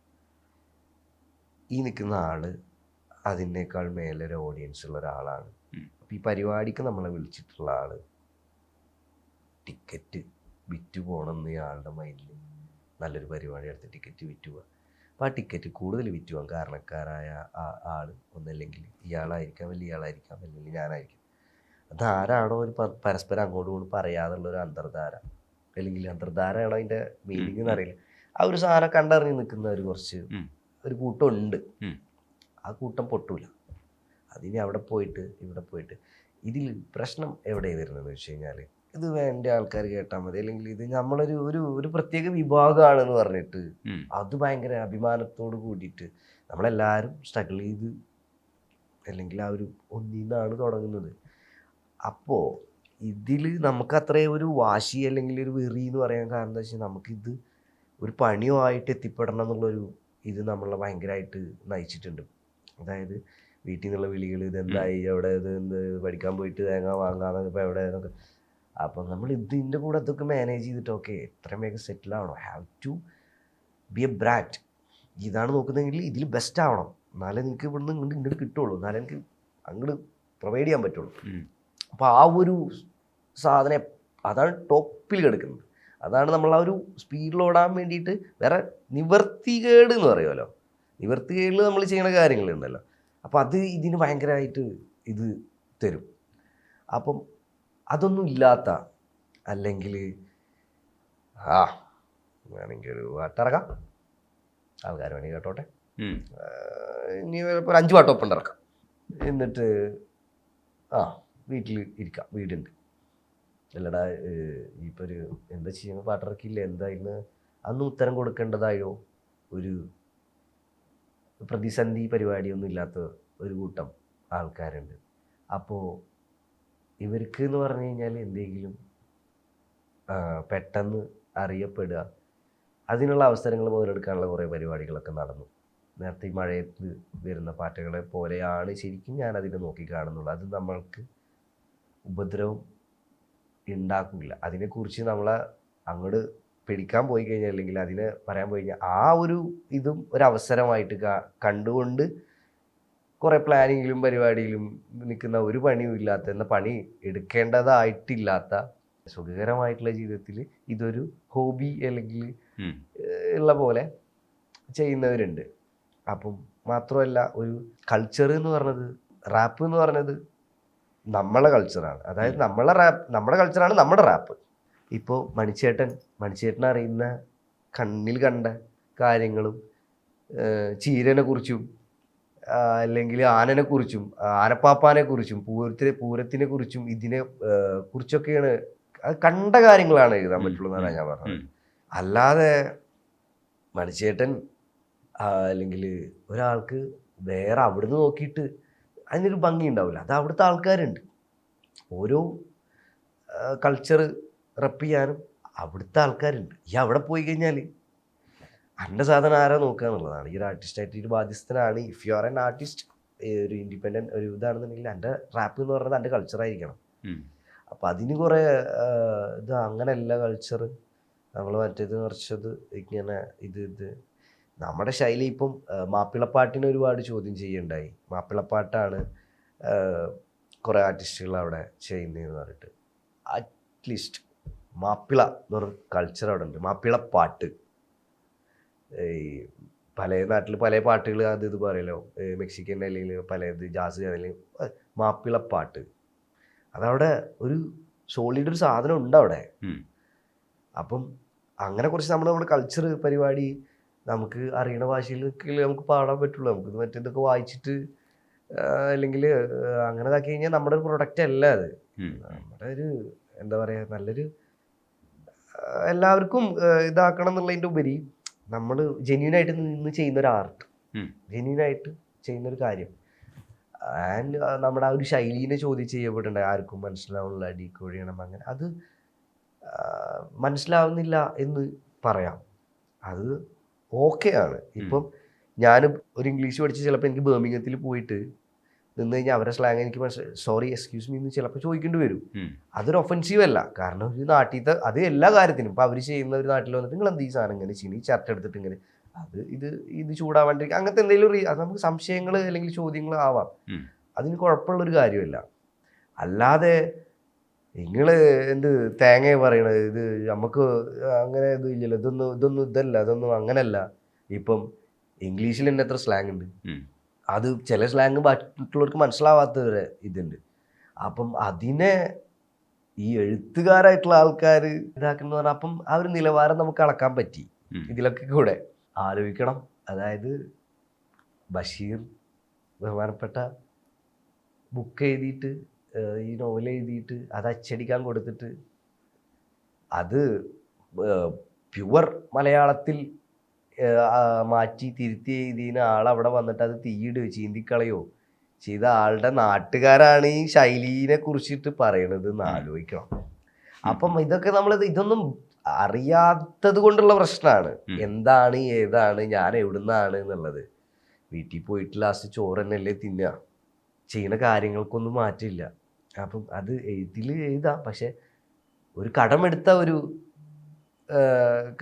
[SPEAKER 3] ഈ നിൽക്കുന്ന ആള് അതിനേക്കാൾ മേലെ ഒരു ഓഡിയൻസ് ഉള്ള ഒരാളാണ്. അപ്പം ഈ പരിപാടിക്ക് നമ്മളെ വിളിച്ചിട്ടുള്ള ആള് ടിക്കറ്റ് വിറ്റ് പോകണമെന്ന് ഇയാളുടെ മൈൻഡിൽ നല്ലൊരു പരിപാടി എടുത്ത് ടിക്കറ്റ് വിറ്റ് പോവുക. അപ്പോൾ ആ ടിക്കറ്റ് കൂടുതൽ വിറ്റ് പോകാൻ കാരണക്കാരായ ആൾ ഒന്നല്ലെങ്കിൽ ഇയാളായിരിക്കാം, അല്ലെങ്കിൽ ഇയാളായിരിക്കാം, അല്ലെങ്കിൽ ഞാനായിരിക്കും. അതാരാണോ ഒരു പരസ്പരം അങ്ങോട്ടും ഇങ്ങോട്ടും പറയാതുള്ളൊരു അന്തർധാര, അല്ലെങ്കിൽ അന്തർധാരയാണോ അതിൻ്റെ മീനിങ് എന്നറിയില്ല. ആ ഒരു സാധനം കണ്ടറിഞ്ഞ് നിൽക്കുന്ന ഒരു കുറച്ച് ഒരു കൂട്ടം ഉണ്ട്. ആ കൂട്ടം പൊട്ടൂല. അതിന് അവിടെ പോയിട്ട് ഇവിടെ പോയിട്ട് ഇതിൽ പ്രശ്നം എവിടെയാണ് വരുന്നതെന്ന് വെച്ച് കഴിഞ്ഞാൽ, ഇത് വേണ്ട ആൾക്കാർ കേട്ടാൽ മതി, അല്ലെങ്കിൽ ഇത് നമ്മളൊരു ഒരു ഒരു പ്രത്യേക വിഭാഗമാണെന്ന് പറഞ്ഞിട്ട് അത് ഭയങ്കര അഭിമാനത്തോട് കൂടിയിട്ട് നമ്മളെല്ലാവരും സ്ട്രഗിൾ ചെയ്ത് അല്ലെങ്കിൽ ആ ഒരു ഒന്നിന്നാണ് തുടങ്ങുന്നത്. അപ്പോൾ ഇതിൽ നമുക്ക് അത്രയും ഒരു വാശി അല്ലെങ്കിൽ ഒരു വെറി എന്ന് പറയാൻ കാരണം എന്താ വെച്ചാൽ, നമുക്കിത് ഒരു പണിയുമായിട്ട് എത്തിപ്പെടണം എന്നുള്ളൊരു ഇത് നമ്മളെ ഭയങ്കരമായിട്ട് നയിച്ചിട്ടുണ്ട്. അതായത് വീട്ടിൽ നിന്നുള്ള വിളികൾ, ഇതെന്തായി, എവിടെ, ഇത് എന്ത് പഠിക്കാൻ പോയിട്ട് തേങ്ങ വാങ്ങാന്നൊക്കെ, ഇപ്പോൾ എവിടെ എന്നൊക്കെ. അപ്പം നമ്മൾ ഇതിൻ്റെ കൂടെ അതൊക്കെ മാനേജ് ചെയ്തിട്ട് ഓക്കെ എത്രയും വേഗം സെറ്റിൽ ആവണം. Have to be a brat. ഇതാണ് നോക്കുന്നതെങ്കിൽ ഇതിൽ ബെസ്റ്റ് ആവണം, എന്നാലേ നിങ്ങൾക്ക് ഇവിടുന്ന് ഇങ്ങോട്ട് കിട്ടുള്ളൂ, എന്നാലേ എനിക്ക് അങ്ങോട്ട് പ്രൊവൈഡ് ചെയ്യാൻ പറ്റുള്ളൂ. അപ്പോൾ ആ ഒരു സാധനം അതാണ് ടോപ്പിൽ കിടക്കുന്നത്. അതാണ് നമ്മൾ ആ ഒരു സ്പീഡിൽ ഓടാൻ വേണ്ടിയിട്ട് വേറെ നിവർത്തികേട് എന്ന് പറയുമല്ലോ, നിവർത്തികേടിൽ നമ്മൾ ചെയ്യുന്ന കാര്യങ്ങളുണ്ടല്ലോ. അപ്പോൾ അത് ഇതിന് ഭയങ്കരമായിട്ട് ഇത് തരും. അപ്പം അതൊന്നും ഇല്ലാത്ത, അല്ലെങ്കിൽ വേണമെങ്കിൽ ഒരു പാട്ടിറക്കാം, ആൾക്കാർ വേണമെങ്കിൽ കേട്ടോട്ടെ, ഇനി ഇപ്പോൾ 5 പാട്ടൊപ്പം ഇറക്കാം, എന്നിട്ട് വീട്ടിൽ ഇരിക്കാം, വീടുണ്ട്, അല്ലടാ ഇപ്പോൾ ഒരു എന്താ ചെയ്യുമ്പോൾ പാട്ടിറക്കിയില്ല, എന്താ ഇന്ന് അന്ന് ഉത്തരം കൊടുക്കേണ്ടതായോ ഒരു പ്രതിസന്ധി പരിപാടിയൊന്നും ഇല്ലാത്ത ഒരു കൂട്ടം ആൾക്കാരുണ്ട്. അപ്പോൾ ഇവർക്ക് എന്ന് പറഞ്ഞു കഴിഞ്ഞാൽ എന്തെങ്കിലും പെട്ടെന്ന് അറിയപ്പെടുക, അതിനുള്ള അവസരങ്ങൾ മുതലെടുക്കാനുള്ള കുറേ പരിപാടികളൊക്കെ നടന്നു. നേരത്തെ ഈ മഴയത്ത് വരുന്ന പാട്ടുകളെ പോലെയാണ് ശരിക്കും ഞാനതിനെ നോക്കി കാണുന്നുള്ളൂ. അത് നമ്മൾക്ക് ഉപദ്രവം ഉണ്ടാക്കില്ല. അതിനെക്കുറിച്ച് നമ്മളെ അങ്ങോട്ട് പിടിക്കാൻ പോയി കഴിഞ്ഞാൽ, അല്ലെങ്കിൽ അതിനെ പറയാൻ പോയി കഴിഞ്ഞാൽ, ആ ഒരു ഇതും ഒരവസരമായിട്ട് കണ്ടുകൊണ്ട് കുറേ പ്ലാനിങ്ങിലും പരിപാടിയിലും നിൽക്കുന്ന, ഒരു പണിയും ഇല്ലാത്ത, എന്ന പണി എടുക്കേണ്ടതായിട്ടില്ലാത്ത സുഖകരമായിട്ടുള്ള ജീവിതത്തിൽ ഇതൊരു ഹോബി അല്ലെങ്കിൽ ഉള്ള പോലെ ചെയ്യുന്നവരുണ്ട്. അപ്പം മാത്രമല്ല, ഒരു കൾച്ചർ എന്ന് പറഞ്ഞത്, റാപ്പ് എന്ന് പറഞ്ഞത് നമ്മളെ കൾച്ചറാണ്. അതായത് നമ്മുടെ കൾച്ചറാണ് നമ്മുടെ റാപ്പ്. ഇപ്പോൾ മണിച്ചേട്ടൻ അറിയുന്ന കണ്ണിൽ കണ്ട കാര്യങ്ങളും ചീരനെ കുറിച്ചും അല്ലെങ്കിൽ ആനനെ കുറിച്ചും ആനപ്പാപ്പാനെ കുറിച്ചും പൂരത്തിനെ കുറിച്ചും ഇതിനെ കുറിച്ചൊക്കെയാണ് കണ്ട കാര്യങ്ങളാണ് എഴുതാൻ പറ്റുള്ളൂ ഞാൻ പറഞ്ഞത്. അല്ലാതെ മണിച്ചേട്ടൻ അല്ലെങ്കിൽ ഒരാൾക്ക് വേറെ അവിടുന്ന് നോക്കിയിട്ട് അതിനൊരു ഭംഗി ഉണ്ടാവില്ല. അത് അവിടുത്തെ ആൾക്കാരുണ്ട്, ഓരോ കൾച്ചർ റെപ്പ് ചെയ്യാനും അവിടുത്തെ ആൾക്കാരുണ്ട്. ഈ അവിടെ പോയി കഴിഞ്ഞാൽ എൻ്റെ സാധനം ആരാ നോക്കുക എന്നുള്ളതാണ്. ഈ ഒരു ആർട്ടിസ്റ്റായിട്ട് ഒരു ബാധ്യസ്ഥനാണ്. If you are an artist, ഒരു ഇൻഡിപെൻഡൻറ്റ് ഒരു ഇതാണെന്നുണ്ടെങ്കിൽ എൻ്റെ റാപ്പ് എന്ന് പറയുന്നത് എൻ്റെ കൾച്ചറായിരിക്കണം. അപ്പം അതിന് കുറേ ഇത് അങ്ങനെയല്ല കൾച്ചർ, നമ്മൾ മറ്റേത് കുറച്ചത് ഇങ്ങനെ ഇത് നമ്മുടെ ശൈലി. ഇപ്പം മാപ്പിളപ്പാട്ടിനെ ഒരുപാട് ചോദ്യം ചെയ്യുണ്ടായി. മാപ്പിളപ്പാട്ടാണ് കുറേ ആർട്ടിസ്റ്റുകൾ അവിടെ ചെയ്യുന്നതെന്ന് പറഞ്ഞിട്ട്. അറ്റ്ലീസ്റ്റ് മാപ്പിള എന്ന് പറഞ്ഞ കൾച്ചർ അവിടെ ഉണ്ട്. മാപ്പിളപ്പാട്ട് ഈ പല നാട്ടിൽ പല പാട്ടുകൾ അത് ഇത് പറയലോ, മെക്സിക്കൻ അല്ലെങ്കിൽ പലത് ജാസ് അല്ലെങ്കിൽ മാപ്പിളപ്പാട്ട്, അതവിടെ ഒരു സോളിഡ് ഒരു സാധനം ഉണ്ട് അവിടെ. അപ്പം അങ്ങനെ കുറച്ച് നമ്മുടെ കൾച്ചർ പരിപാടി നമുക്ക് അറിയണ ഭാഷയിൽ നമുക്ക് പാടാൻ പറ്റുള്ളൂ. നമുക്ക് മറ്റേതൊക്കെ വായിച്ചിട്ട് അല്ലെങ്കിൽ അങ്ങനെ ഇതാക്കി കഴിഞ്ഞാൽ നമ്മുടെ ഒരു പ്രൊഡക്റ്റ് അല്ല അത്. നമ്മുടെ ഒരു എന്താ പറയുക, നല്ലൊരു എല്ലാവർക്കും ഇതാക്കണം എന്നുള്ളതിൻ്റെ ഉപരി നമ്മൾ ജെന്യൂനായിട്ട് നിന്ന് ചെയ്യുന്ന ഒരു ആർട്ട്, ജെന്യൂനായിട്ട് ചെയ്യുന്നൊരു കാര്യം, ആൻഡ് നമ്മുടെ ആ ഒരു ശൈലീനെ ചോദ്യം ചെയ്യപ്പെട്ടിട്ടുണ്ട്. ആർക്കും മനസ്സിലാവുന്നില്ല, ഡീകോഡ് ചെയ്യണം, അങ്ങനെ അത് മനസ്സിലാവുന്നില്ല എന്ന് പറയാം. അത് ഓക്കെയാണ്. ഇപ്പം ഞാൻ ഒരു ഇംഗ്ലീഷ് പഠിച്ച് ചിലപ്പോൾ എനിക്ക് ബർമിംഗത്തിൽ പോയിട്ട് നിന്ന് കഴിഞ്ഞാൽ അവരുടെ സ്ലാങ് എനിക്ക് സോറി എക്സ്ക്യൂസ് മീ എന്ന് ചിലപ്പോൾ ചോദിക്കേണ്ടി വരും. അതൊരു ഒഫൻസീവ് അല്ല. കാരണം ഒരു നാട്ടിലത്തെ അത് എല്ലാ കാര്യത്തിനും ഇപ്പോൾ അവർ ചെയ്യുന്ന ഒരു നാട്ടിൽ വന്നിട്ട് നിങ്ങൾ എന്ത് ഈ സാധനം ഇങ്ങനെ ചെയ്യണം, ഈ ചർച്ച എടുത്തിട്ട് ഇങ്ങനെ അത് ഇത് ചൂടാവാണ്ടിരിക്കുക, അങ്ങനത്തെ എന്തെങ്കിലും അത് നമുക്ക് സംശയങ്ങൾ അല്ലെങ്കിൽ ചോദ്യങ്ങൾ ആവാം. അതിന് കുഴപ്പമുള്ളൊരു കാര്യമല്ല. അല്ലാതെ നിങ്ങൾ എന്ത് തേങ്ങ പറയണത്, ഇത് നമുക്ക് അങ്ങനെ ഇത് ഇല്ലല്ലോ, ഇതൊന്നും അങ്ങനല്ല. ഇപ്പം ഇംഗ്ലീഷിൽ തന്നെ എത്ര സ്ലാങ് ഉണ്ട്. അത് ചില സ്ലാങ് മറ്റുള്ളവർക്ക് മനസ്സിലാവാത്തവരെ ഇതുണ്ട്. അപ്പം അതിനെ ഈ എഴുത്തുകാരായിട്ടുള്ള ആൾക്കാർ ഇതാക്കുന്ന പറഞ്ഞാൽ അപ്പം ആ ഒരു നിലവാരം നമുക്ക് അളക്കാൻ പറ്റി. ഇതിലൊക്കെ കൂടെ ആലോചിക്കണം. അതായത് ബഷീർ ബഹുമാനപ്പെട്ട ബുക്ക് എഴുതിയിട്ട് ഈ നോവൽ എഴുതിയിട്ട് അത് അച്ചടിക്കാൻ കൊടുത്തിട്ട് അത് പ്യുവർ മലയാളത്തിൽ മാറ്റി തിരുത്തി എഴുതിയ ആളവിടെ വന്നിട്ട് അത് തീയിടുകയോ ചീന്തിക്കളയോ ചെയ്ത ആളുടെ നാട്ടുകാരാണ് ഈ ശൈലീനെ കുറിച്ചിട്ട് പറയണത് എന്ന് ആലോചിക്കണം. അപ്പം ഇതൊന്നും അറിയാത്തത് കൊണ്ടുള്ള പ്രശ്നമാണ്. എന്താണ് ഏതാണ് ഞാൻ എവിടുന്നാണ് എന്നുള്ളത്. വീട്ടിൽ പോയിട്ട് ലാസ്റ്റ് ചോറ് തന്നെയല്ലേ തിന്നുക. ചെയ്യുന്ന കാര്യങ്ങൾക്കൊന്നും മാറ്റില്ല. അപ്പം അത് എഴുതാം. പക്ഷെ ഒരു കടമെടുത്ത ഒരു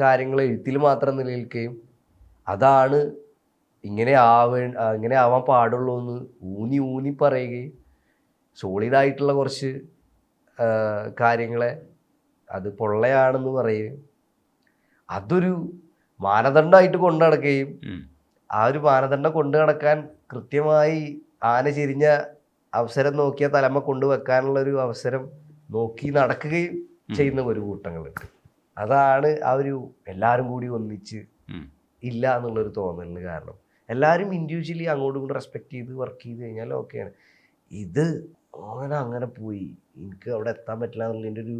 [SPEAKER 3] കാര്യങ്ങൾ എഴുത്തിൽ മാത്രം നിലനിൽക്കുകയും അതാണ് ഇങ്ങനെ ആവാൻ പാടുള്ളൂ എന്ന് ഊന്നി പറയുകയും സോളിഡായിട്ടുള്ള കുറച്ച് കാര്യങ്ങളെ അത് പൊള്ളയാണെന്ന് പറയുകയും അതൊരു മാനദണ്ഡമായിട്ട് കൊണ്ടു നടക്കുകയും ആ ഒരു മാനദണ്ഡം കൊണ്ടു നടക്കാൻ കൃത്യമായി ആന ചെരിഞ്ഞ അവസരം നോക്കിയ തലമ കൊണ്ടുവെക്കാനുള്ളൊരു അവസരം നോക്കി നടക്കുകയും ചെയ്യുന്ന ഒരു കൂട്ടങ്ങളുണ്ട്. അതാണ് ആ ഒരു എല്ലാവരും കൂടി ഒന്നിച്ച് ഇല്ല എന്നുള്ളൊരു തോന്നലിന് കാരണം. എല്ലാവരും ഇൻഡിവിജ്വലി അങ്ങോട്ടും ഇങ്ങോട്ടും റെസ്പെക്ട് ചെയ്ത് വർക്ക് ചെയ്ത് കഴിഞ്ഞാൽ ഓക്കെയാണ്. ഇത് അങ്ങനെ പോയി എനിക്ക് അവിടെ എത്താൻ പറ്റില്ല എന്നുള്ളതിൻ്റെ ഒരു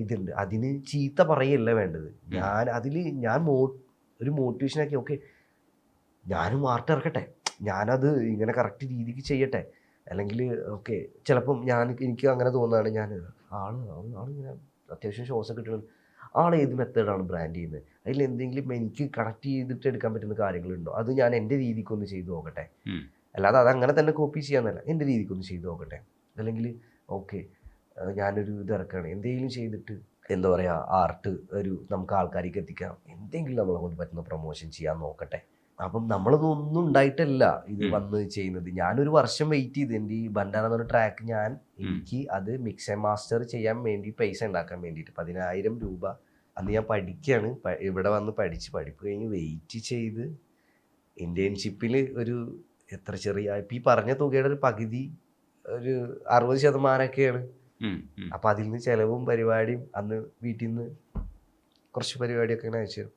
[SPEAKER 3] ഇതുണ്ട്. അതിന് ചീത്ത പറയല്ല വേണ്ടത്. ഞാൻ ഒരു മോട്ടിവേഷനാക്കി ഓക്കെ ഞാനും ആർട്ട് ഇറക്കട്ടെ, ഞാനത് ഇങ്ങനെ കറക്റ്റ് രീതിക്ക് ചെയ്യട്ടെ. അല്ലെങ്കിൽ ഓക്കെ ചിലപ്പം എനിക്ക് അങ്ങനെ തോന്നുകയാണ്, ഞാൻ ആളിങ്ങനെ അത്യാവശ്യം ഷോസൊക്കെ കിട്ടുന്നത് ഏത് മെത്തേഡാണ് ബ്രാൻഡ് ചെയ്യുന്നത്, അതിൽ എന്തെങ്കിലും എനിക്ക് കണക്ട് ചെയ്തിട്ട് എടുക്കാൻ പറ്റുന്ന കാര്യങ്ങളുണ്ടോ, അത് ഞാൻ എൻ്റെ രീതിക്കൊന്ന് ചെയ്തു നോക്കട്ടെ. അല്ലാതെ അതങ്ങനെ തന്നെ കോപ്പി ചെയ്യാന്നല്ല, എൻ്റെ രീതിക്കൊന്ന് ചെയ്തു നോക്കട്ടെ. അല്ലെങ്കിൽ ഓക്കെ ഞാനൊരു ഇറക്കുകയാണ്, എന്തെങ്കിലും ചെയ്തിട്ട് എന്താ പറയുക ആർട്ട് നമുക്ക് ആൾക്കാർക്ക് എത്തിക്കാം, എന്തെങ്കിലും നമ്മളെ കൊണ്ട് പറ്റുന്ന പ്രൊമോഷൻ ചെയ്യാൻ നോക്കട്ടെ. അപ്പം നമ്മളതൊന്നും ഉണ്ടായിട്ടല്ല ഇത് വന്ന് ചെയ്യുന്നത്. ഞാനൊരു വർഷം വെയിറ്റ് ചെയ്ത് എൻ്റെ ഈ ബണ്ടാന എന്നൊരു ട്രാക്ക് എനിക്ക് അത് മിക്സ് ആൻഡ് മാസ്റ്റർ ചെയ്യാൻ വേണ്ടി പൈസ ഉണ്ടാക്കാൻ വേണ്ടിയിട്ട് 10,000 രൂപ അന്ന് ഞാൻ പഠിക്കുകയാണ്. ഇവിടെ വന്ന് പഠിപ്പ് കഴിഞ്ഞ് വെയിറ്റ് ചെയ്ത് ഇൻറ്റേൺഷിപ്പിൽ ഒരു എത്ര ചെറിയ ഇപ്പം ഈ പറഞ്ഞ തുകയുടെ ഒരു പകുതി ഒരു 60% അപ്പം അതിൽ നിന്ന് ചിലവും പരിപാടിയും അന്ന് വീട്ടിൽ നിന്ന് കുറച്ച് പരിപാടിയൊക്കെ ഇങ്ങനെ അയച്ചു തരും.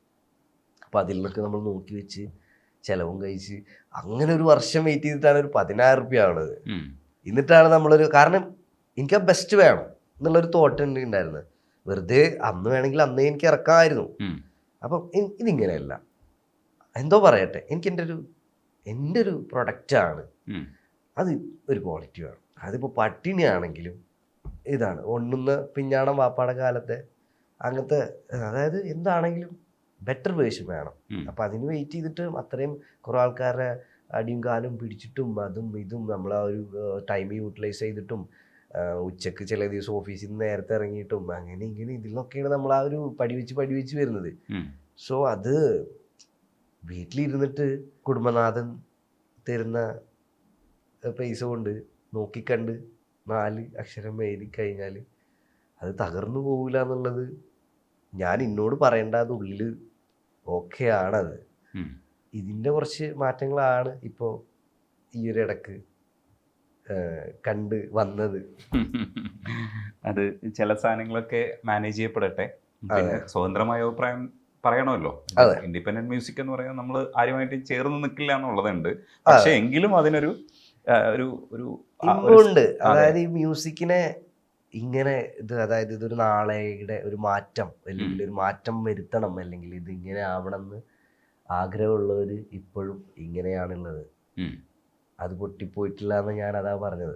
[SPEAKER 3] അപ്പം അതിൽ നിന്നൊക്കെ നമ്മൾ നോക്കി വെച്ച് ചിലവും കഴിച്ച് അങ്ങനെ ഒരു വർഷം വെയിറ്റ് ചെയ്തിട്ടാണ് ഒരു 10,000 രൂപ ആവുന്നത്. എന്നിട്ടാണ് നമ്മളൊരു കാരണം എനിക്ക് ആ ബെസ്റ്റ് വേണം എന്നുള്ളൊരു തോട്ട് ഉണ്ടായിരുന്നത്. വെറുതെ അന്ന് വേണമെങ്കിൽ അന്നേ എനിക്ക് ഇറക്കാമായിരുന്നു. അപ്പം ഇതിങ്ങനെയല്ല, എന്തോ പറയട്ടെ, എനിക്ക് എൻ്റെ ഒരു പ്രൊഡക്റ്റാണ്, അത് ഒരു ക്വാളിറ്റി വേണം. അതിപ്പോൾ പട്ടിണിയാണെങ്കിലും ഇതാണ് ഒണ്ണുന്ന പിഞ്ഞാണം വാപ്പാടെ കാലത്തെ അങ്ങനത്തെ, അതായത് എന്താണെങ്കിലും ബെറ്റർ വേർഷൻ വേണം. അപ്പം അതിന് വെയിറ്റ് ചെയ്തിട്ട് അത്രയും കുറേ ആൾക്കാരുടെ അടിയും കാലും പിടിച്ചിട്ടും അതും ഇതും നമ്മൾ ആ ഒരു ടൈം യൂട്ടിലൈസ് ചെയ്തിട്ടും ഉച്ചക്ക് ചില ദിവസം ഓഫീസിൽ നിന്ന് നേരത്തെ ഇറങ്ങിയിട്ടും അങ്ങനെ ഇങ്ങനെ ഇതിലൊക്കെയാണ് നമ്മൾ ആ ഒരു പടിവെച്ച് വരുന്നത്. സോ അത് വീട്ടിലിരുന്നിട്ട് കുടുംബനാഥൻ തരുന്ന പൈസ കൊണ്ട് നോക്കിക്കണ്ട് 4 അക്ഷരം എഴുതി കഴിഞ്ഞാൽ അത് തകർന്നു പോകില്ല എന്നുള്ളത് ഞാൻ എന്നോട് പറയേണ്ട, അത് ഉള്ളിൽ ഓക്കെ ആണത്. ഇതിൻ്റെ കുറച്ച് മാറ്റങ്ങളാണ് ഇപ്പോൾ ഈ ഒരു ഇടക്ക് കണ്ട് വന്നത്.
[SPEAKER 4] അത് ചില സാധനങ്ങളൊക്കെ മാനേജ് ചെയ്യപ്പെടട്ടെ. പിന്നെ സ്വതന്ത്രമായ അഭിപ്രായം പറയണമല്ലോ. ഇൻഡിപെൻഡന്റ് മ്യൂസിക് എന്ന് പറയുന്നത് നമ്മൾ ആരുമായിട്ട് ചേർന്ന് നിൽക്കില്ല എന്നുള്ളതുണ്ട്. പക്ഷെ എങ്കിലും അതിനൊരു
[SPEAKER 3] ഉണ്ട്. അതായത് ഈ മ്യൂസിക്കിനെ ഇങ്ങനെ അതായത് ഇതൊരു നാളെയുടെ ഒരു മാറ്റം അല്ലെങ്കിൽ ഒരു മാറ്റം വരുത്തണം, അല്ലെങ്കിൽ ഇത് ഇങ്ങനെ ആവണം എന്ന് ആഗ്രഹമുള്ളവർ ഇപ്പോഴും ഇങ്ങനെയാണുള്ളത്. അത് പൊട്ടിപ്പോയിട്ടില്ല എന്ന് ഞാൻ അതാ പറഞ്ഞത്.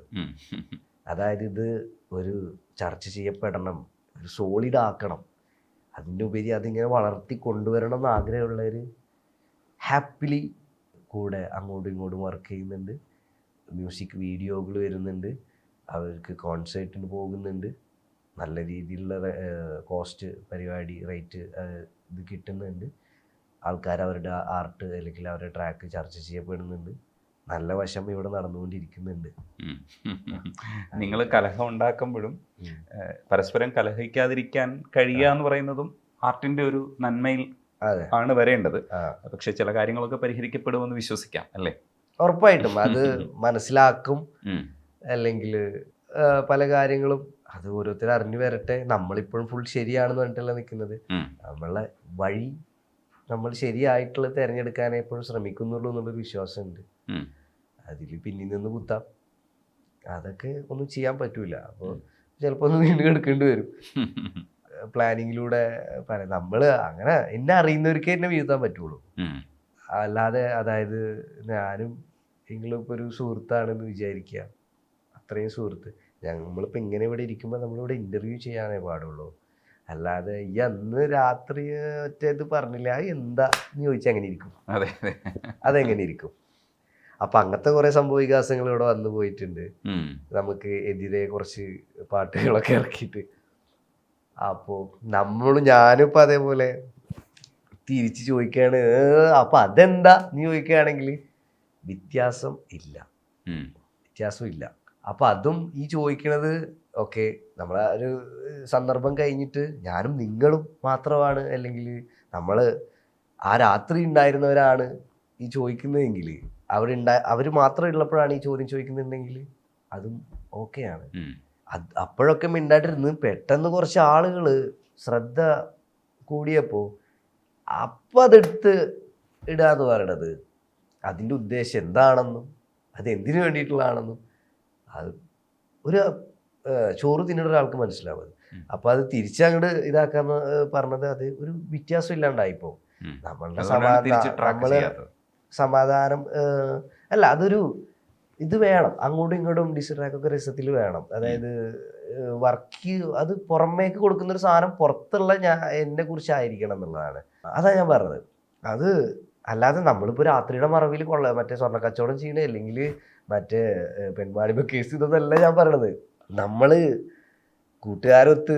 [SPEAKER 3] അതായത് ഇത് ഒരു ചർച്ച ചെയ്യപ്പെടണം, ഒരു സോളിഡ് ആക്കണം, അതിൻ്റെ ഉപരി അതിങ്ങനെ വളർത്തി കൊണ്ടുവരണം എന്ന് ആഗ്രഹമുള്ളവർ ഹാപ്പിലി കൂടെ അങ്ങോട്ടും ഇങ്ങോട്ടും വർക്ക് ചെയ്യുന്നുണ്ട്. മ്യൂസിക് വീഡിയോകൾ വരുന്നുണ്ട്, അവർക്ക് കോൺസേർട്ടിന് പോകുന്നുണ്ട്, നല്ല രീതിയിലുള്ള കോസ്റ്റ് പരിപാടി റേറ്റ് ഇത് കിട്ടുന്നുണ്ട്. ആൾക്കാർ അവരുടെ ആർട്ട് അല്ലെങ്കിൽ അവരുടെ ട്രാക്ക് ചർച്ച ചെയ്യപ്പെടുന്നുണ്ട്. നല്ല വശം ഇവിടെ നടന്നുകൊണ്ടിരിക്കുന്നുണ്ട്.
[SPEAKER 4] നിങ്ങൾ കലഹം ഉണ്ടാക്കുമ്പോഴും പരസ്പരം കലഹിക്കാതിരിക്കാൻ കഴിയുക എന്ന് പറയുന്നതും ആർട്ടിന്റെ ഒരു നന്മയിൽ ആണ് വരേണ്ടത്. പക്ഷെ ചില കാര്യങ്ങളൊക്കെ പരിഹരിക്കപ്പെടുമെന്ന് വിശ്വസിക്കാം അല്ലേ?
[SPEAKER 3] ഉറപ്പായിട്ടും അത് മനസ്സിലാക്കും. അല്ലെങ്കിൽ പല കാര്യങ്ങളും അത് ഓരോരുത്തർ അറിഞ്ഞു വരട്ടെ. നമ്മളിപ്പോഴും ഫുൾ ശരിയാണെന്ന് പറഞ്ഞിട്ടല്ല നിൽക്കുന്നത്. നമ്മളെ വഴി നമ്മൾ ശരിയായിട്ടുള്ളത് തിരഞ്ഞെടുക്കാനേ എപ്പോഴും ശ്രമിക്കുന്നുള്ളൂ എന്നുള്ളൊരു വിശ്വാസമുണ്ട്. അതിൽ പിന്നിൽ നിന്ന് കുത്താം, അതൊക്കെ ഒന്നും ചെയ്യാൻ പറ്റൂല. അപ്പോൾ ചിലപ്പോൾ ഒന്ന് വീണ്ടും എടുക്കേണ്ടി വരും. പ്ലാനിങ്ങിലൂടെ പറയാം. നമ്മൾ അങ്ങനെ എന്നെ അറിയുന്നവർക്ക് എന്നെ വീഴ്ത്താൻ പറ്റുള്ളൂ. അല്ലാതെ അതായത് ഞാനും നിങ്ങളിപ്പോൾ ഒരു സുഹൃത്താണെന്ന് വിചാരിക്കുക, അത്രയും സുഹൃത്ത്. നമ്മളിപ്പോൾ ഇങ്ങനെ ഇവിടെ ഇരിക്കുമ്പോൾ നമ്മളിവിടെ ഇൻ്റർവ്യൂ ചെയ്യാനേ പാടുള്ളൂ. അല്ലാതെ ഈ അന്ന് രാത്രി ഒറ്റത് പറഞ്ഞില്ല എന്താ എന്ന് ചോദിച്ചാൽ എങ്ങനെ ഇരിക്കും? അതെങ്ങനെ ഇരിക്കും? അപ്പം അങ്ങനത്തെ കുറേ സംഭവ വികാസങ്ങൾ ഇവിടെ വന്നു പോയിട്ടുണ്ട്. നമുക്ക് എതിരെ കുറച്ച് പാട്ടുകളൊക്കെ ഇറക്കിയിട്ട്. അപ്പോൾ ഞാനിപ്പോൾ അതേപോലെ തിരിച്ച് ചോദിക്കുകയാണ്, അപ്പം അതെന്താ നീ ചോദിക്കുകയാണെങ്കിൽ വ്യത്യാസം ഇല്ല. അപ്പം അതും ഈ ചോദിക്കണത് ഓക്കെ നമ്മളെ ഒരു സന്ദർഭം കഴിഞ്ഞിട്ട് ഞാനും നിങ്ങളും മാത്രമാണ്, അല്ലെങ്കിൽ നമ്മൾ ആ രാത്രി ഉണ്ടായിരുന്നവരാണ് ഈ ചോദിക്കുന്നതെങ്കിൽ അവർ മാത്രം ഉള്ളപ്പോഴാണ് ഈ ചോദ്യം ചോദിക്കുന്നുണ്ടെങ്കിൽ അതും ഓക്കെയാണ്. അപ്പോഴൊക്കെ മിണ്ടായിട്ടിരുന്ന് പെട്ടെന്ന് കുറച്ച് ആളുകൾ ശ്രദ്ധ കൂടിയപ്പോൾ അപ്പം അതെടുത്ത് ഇടാന്ന് പറയണത് അതിൻ്റെ ഉദ്ദേശം എന്താണെന്നും അത് എന്തിനു വേണ്ടിയിട്ടുള്ളതാണെന്നും അത് ഒരു ചോറ് തിന്നിട്ട് ഒരാൾക്ക് മനസ്സിലാവും. അപ്പം അത് തിരിച്ചങ്ങോട്ട് ഇതാക്കാന്ന് പറഞ്ഞത് അത് ഒരു വ്യത്യാസം ഇല്ലാണ്ടായിപ്പോ. നമ്മളുടെ സമാധാനം അല്ല, അതൊരു ഇത് വേണം. അങ്ങോട്ടും ഇങ്ങോട്ടും ഡിസ്ട്രാക്റ്റൊക്കെ രസത്തിൽ വേണം. അതായത് വർക്ക് അത് പുറമേക്ക് കൊടുക്കുന്നൊരു സാധനം പുറത്തുള്ള എന്നെ കുറിച്ചായിരിക്കണം എന്നുള്ളതാണ്. അതാ ഞാൻ പറഞ്ഞത്. അത് അല്ലാതെ നമ്മളിപ്പോൾ രാത്രിയുടെ മറവിൽ മറ്റേ സ്വർണ്ണ കച്ചവടം ചെയ്യണേ അല്ലെങ്കിൽ മറ്റേ പെൺവാണിഭ കേസ് ഇതൊന്നല്ല ഞാൻ പറയണത്. നമ്മൾ കൂട്ടുകാരൊത്ത്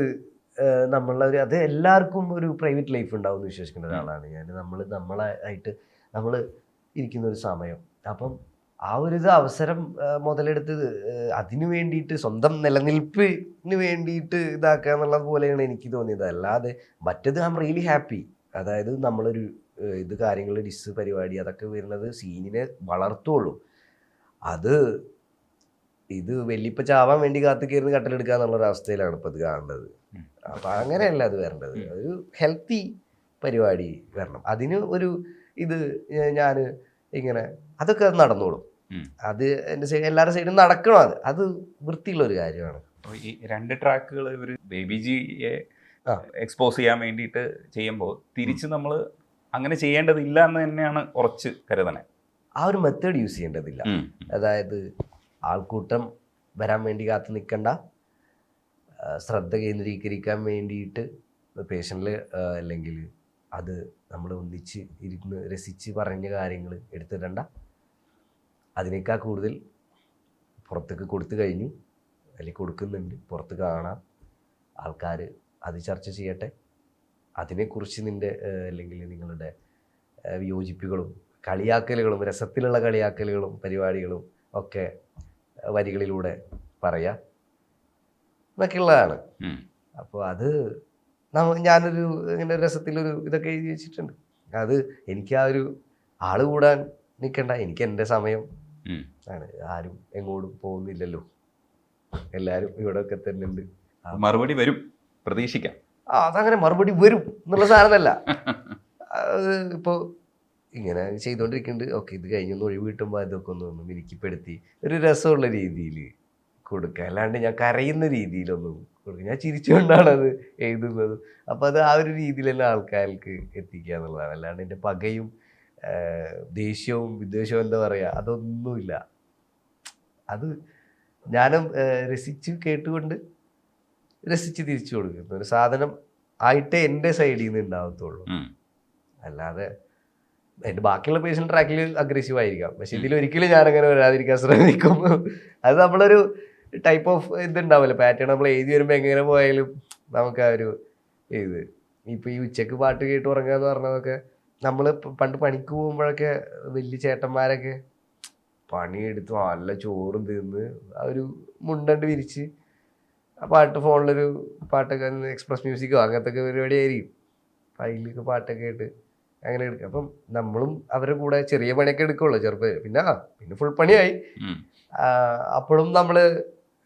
[SPEAKER 3] നമ്മളൊരു അത് എല്ലാവർക്കും ഒരു പ്രൈവറ്റ് ലൈഫ് ഉണ്ടാവും എന്ന് വിശ്വസിക്കുന്ന ഒരാളാണ് ഞാൻ. നമ്മളായിട്ട് നമ്മൾ ഇരിക്കുന്ന ഒരു സമയം, അപ്പം ആ ഒരു അവസരം മുതലെടുത്ത് അതിനു വേണ്ടിയിട്ട് സ്വന്തം നിലനിൽപ്പിന് വേണ്ടിയിട്ട് ഇതാക്കുക എന്നുള്ളത് പോലെയാണ് എനിക്ക് തോന്നിയത്. അല്ലാതെ മറ്റത് ഐ ആം റിയലി ഹാപ്പി. അതായത് നമ്മളൊരു കാര്യങ്ങൾ ഡിസ് പരിപാടി അതൊക്കെ വരുന്നത് സീനിനെ വളർത്തുള്ളൂ. ഇത് വെല്ലിപ്പ ചാവാൻ വേണ്ടി കാത്തു കയറുന്ന കട്ടലെടുക്കുക എന്നുള്ളൊരവസ്ഥയിലാണ് ഇപ്പം ഇത് കാണേണ്ടത്. അപ്പം അങ്ങനെയല്ല അത് വരേണ്ടത്. ഒരു ഹെൽത്തി പരിപാടി വരണം. അതിന് ഒരു ഞാൻ ഇങ്ങനെ അതൊക്കെ നടന്നോളും. അത് എൻ്റെ എല്ലാവരുടെ സൈഡും നടക്കണം. അത് വൃത്തിയുള്ള ഒരു കാര്യമാണ്.
[SPEAKER 4] ഈ 2 ട്രാക്കുകൾ ഒരു ബേബി ജിയെ എക്സ്പോസ് ചെയ്യാൻ വേണ്ടിയിട്ട് ചെയ്യുമ്പോൾ തിരിച്ച് നമ്മൾ അങ്ങനെ ചെയ്യേണ്ടതില്ല എന്ന് തന്നെയാണ് ഉറച്ച് കരുതണേ.
[SPEAKER 3] ആ ഒരു മെത്തേഡ് യൂസ് ചെയ്യേണ്ടതില്ല. അതായത് ആൾക്കൂട്ടം വരാൻ വേണ്ടി കാത്തു നിൽക്കണ്ട, ശ്രദ്ധ കേന്ദ്രീകരിക്കാൻ വേണ്ടിയിട്ട് പേഷ്യനിൽ അല്ലെങ്കിൽ അത് നമ്മൾ ഒന്നിച്ച് ഇരുന്ന് രസിച്ച് പറഞ്ഞ കാര്യങ്ങൾ എടുത്തിടണ്ട. അതിനേക്കാൾ കൂടുതൽ പുറത്തേക്ക് കൊടുത്തു കഴിഞ്ഞു അല്ലെങ്കിൽ കൊടുക്കുന്നുണ്ട്, പുറത്ത് കാണാം, ആൾക്കാർ അത് ചർച്ച ചെയ്യട്ടെ. അതിനെക്കുറിച്ച് അല്ലെങ്കിൽ നിങ്ങളുടെ വിയോജിപ്പുകളും കളിയാക്കലുകളും രസത്തിലുള്ള കളിയാക്കലുകളും പരിപാടികളും ഒക്കെ വരികളിലൂടെ പറയാം എന്നൊക്കെയുള്ളതാണ്. അപ്പോൾ അത് ഞാനൊരു ഇങ്ങനെ രസത്തിലൊരു ഇതൊക്കെ എഴുതി വെച്ചിട്ടുണ്ട്. അത് എനിക്ക് ആ ഒരു ആള് കൂടാൻ നിൽക്കണ്ട, എനിക്ക് എൻ്റെ സമയം ആണ്. ആരും എങ്ങോട്ടും പോകുന്നില്ലല്ലോ, എല്ലാവരും ഇവിടെ ഒക്കെ തന്നെ ഉണ്ട്.
[SPEAKER 4] മറുപടി വരും, പ്രതീക്ഷിക്കാം.
[SPEAKER 3] അതങ്ങനെ മറുപടി വരും എന്നുള്ള സാധനമല്ല. അത് ഇപ്പോൾ ഇങ്ങനെ ചെയ്തുകൊണ്ടിരിക്കുന്നുണ്ട്. ഓക്കെ, ഇത് കഴിഞ്ഞൊന്ന് ഒഴിവ് കിട്ടുമ്പോൾ അതൊക്കെ ഒന്ന് മിനുക്കിപ്പെടുത്തി ഒരു രസമുള്ള രീതിയിൽ കൊടുക്കുക. അല്ലാണ്ട് ഞാൻ കരയുന്ന രീതിയിലൊന്നും കൊടുക്കുക. ഞാൻ ചിരിച്ചുകൊണ്ടാണ് അത് എഴുതുന്നത്. അപ്പോൾ അത് ആ ഒരു രീതിയിൽ തന്നെ ആൾക്കാർക്ക് എത്തിക്കുക എന്നുള്ളതാണ്. അല്ലാണ്ട് എൻ്റെ പകയും ദേഷ്യവും വിദ്വേഷവും എന്താ പറയുക അതൊന്നുമില്ല. അത് ഞാനും രസിച്ച് കേട്ടുകൊണ്ട് രസിച്ച് തിരിച്ചു കൊടുക്കുന്നു. ഒരു സാധനം ആയിട്ടേ എൻ്റെ സൈഡിൽ നിന്ന് ഉണ്ടാവത്തുള്ളൂ. അല്ലാതെ എൻ്റെ ബാക്കിയുള്ള പേഴ്സണൽ ട്രാക്കിൽ അഗ്രസീവ് ആയിരിക്കാം, പക്ഷെ ഇതിലൊരിക്കലും ഞാനങ്ങനെ വരാതിരിക്കാൻ ശ്രമിക്കും. അത് നമ്മളൊരു ടൈപ്പ് ഓഫ് ഇതുണ്ടാവില്ല, പാറ്റേൺ നമ്മൾ എഴുതി വരുമ്പോൾ എങ്ങനെ പോയാലും നമുക്ക് ആ ഒരു ഇത്. ഇപ്പം ഈ ഉച്ചക്ക് പാട്ട് കേട്ട് ഉറങ്ങുക എന്ന് പറഞ്ഞതൊക്കെ നമ്മൾ പണ്ട് പണിക്ക് പോകുമ്പോഴൊക്കെ വലിയ ചേട്ടന്മാരൊക്കെ പണിയെടുത്ത് നല്ല ചോറും തിന്ന് ആ ഒരു മുണ്ടണ്ട് വിരിച്ച് ആ പാട്ട് ഫോണിലൊരു പാട്ടൊക്കെ എക്സ്പ്രസ് മ്യൂസിക്കോ അങ്ങനത്തെ ഒക്കെ പരിപാടി ആയിരിക്കും. അതിലേക്ക് പാട്ടൊക്കെ കേട്ട് അങ്ങനെ എടുക്കുക. അപ്പം നമ്മളും അവരുടെ കൂടെ ചെറിയ പണിയൊക്കെ എടുക്കുള്ളൂ ചെറുപ്പം. പിന്നെ ഫുൾ പണിയായി. അപ്പോഴും നമ്മൾ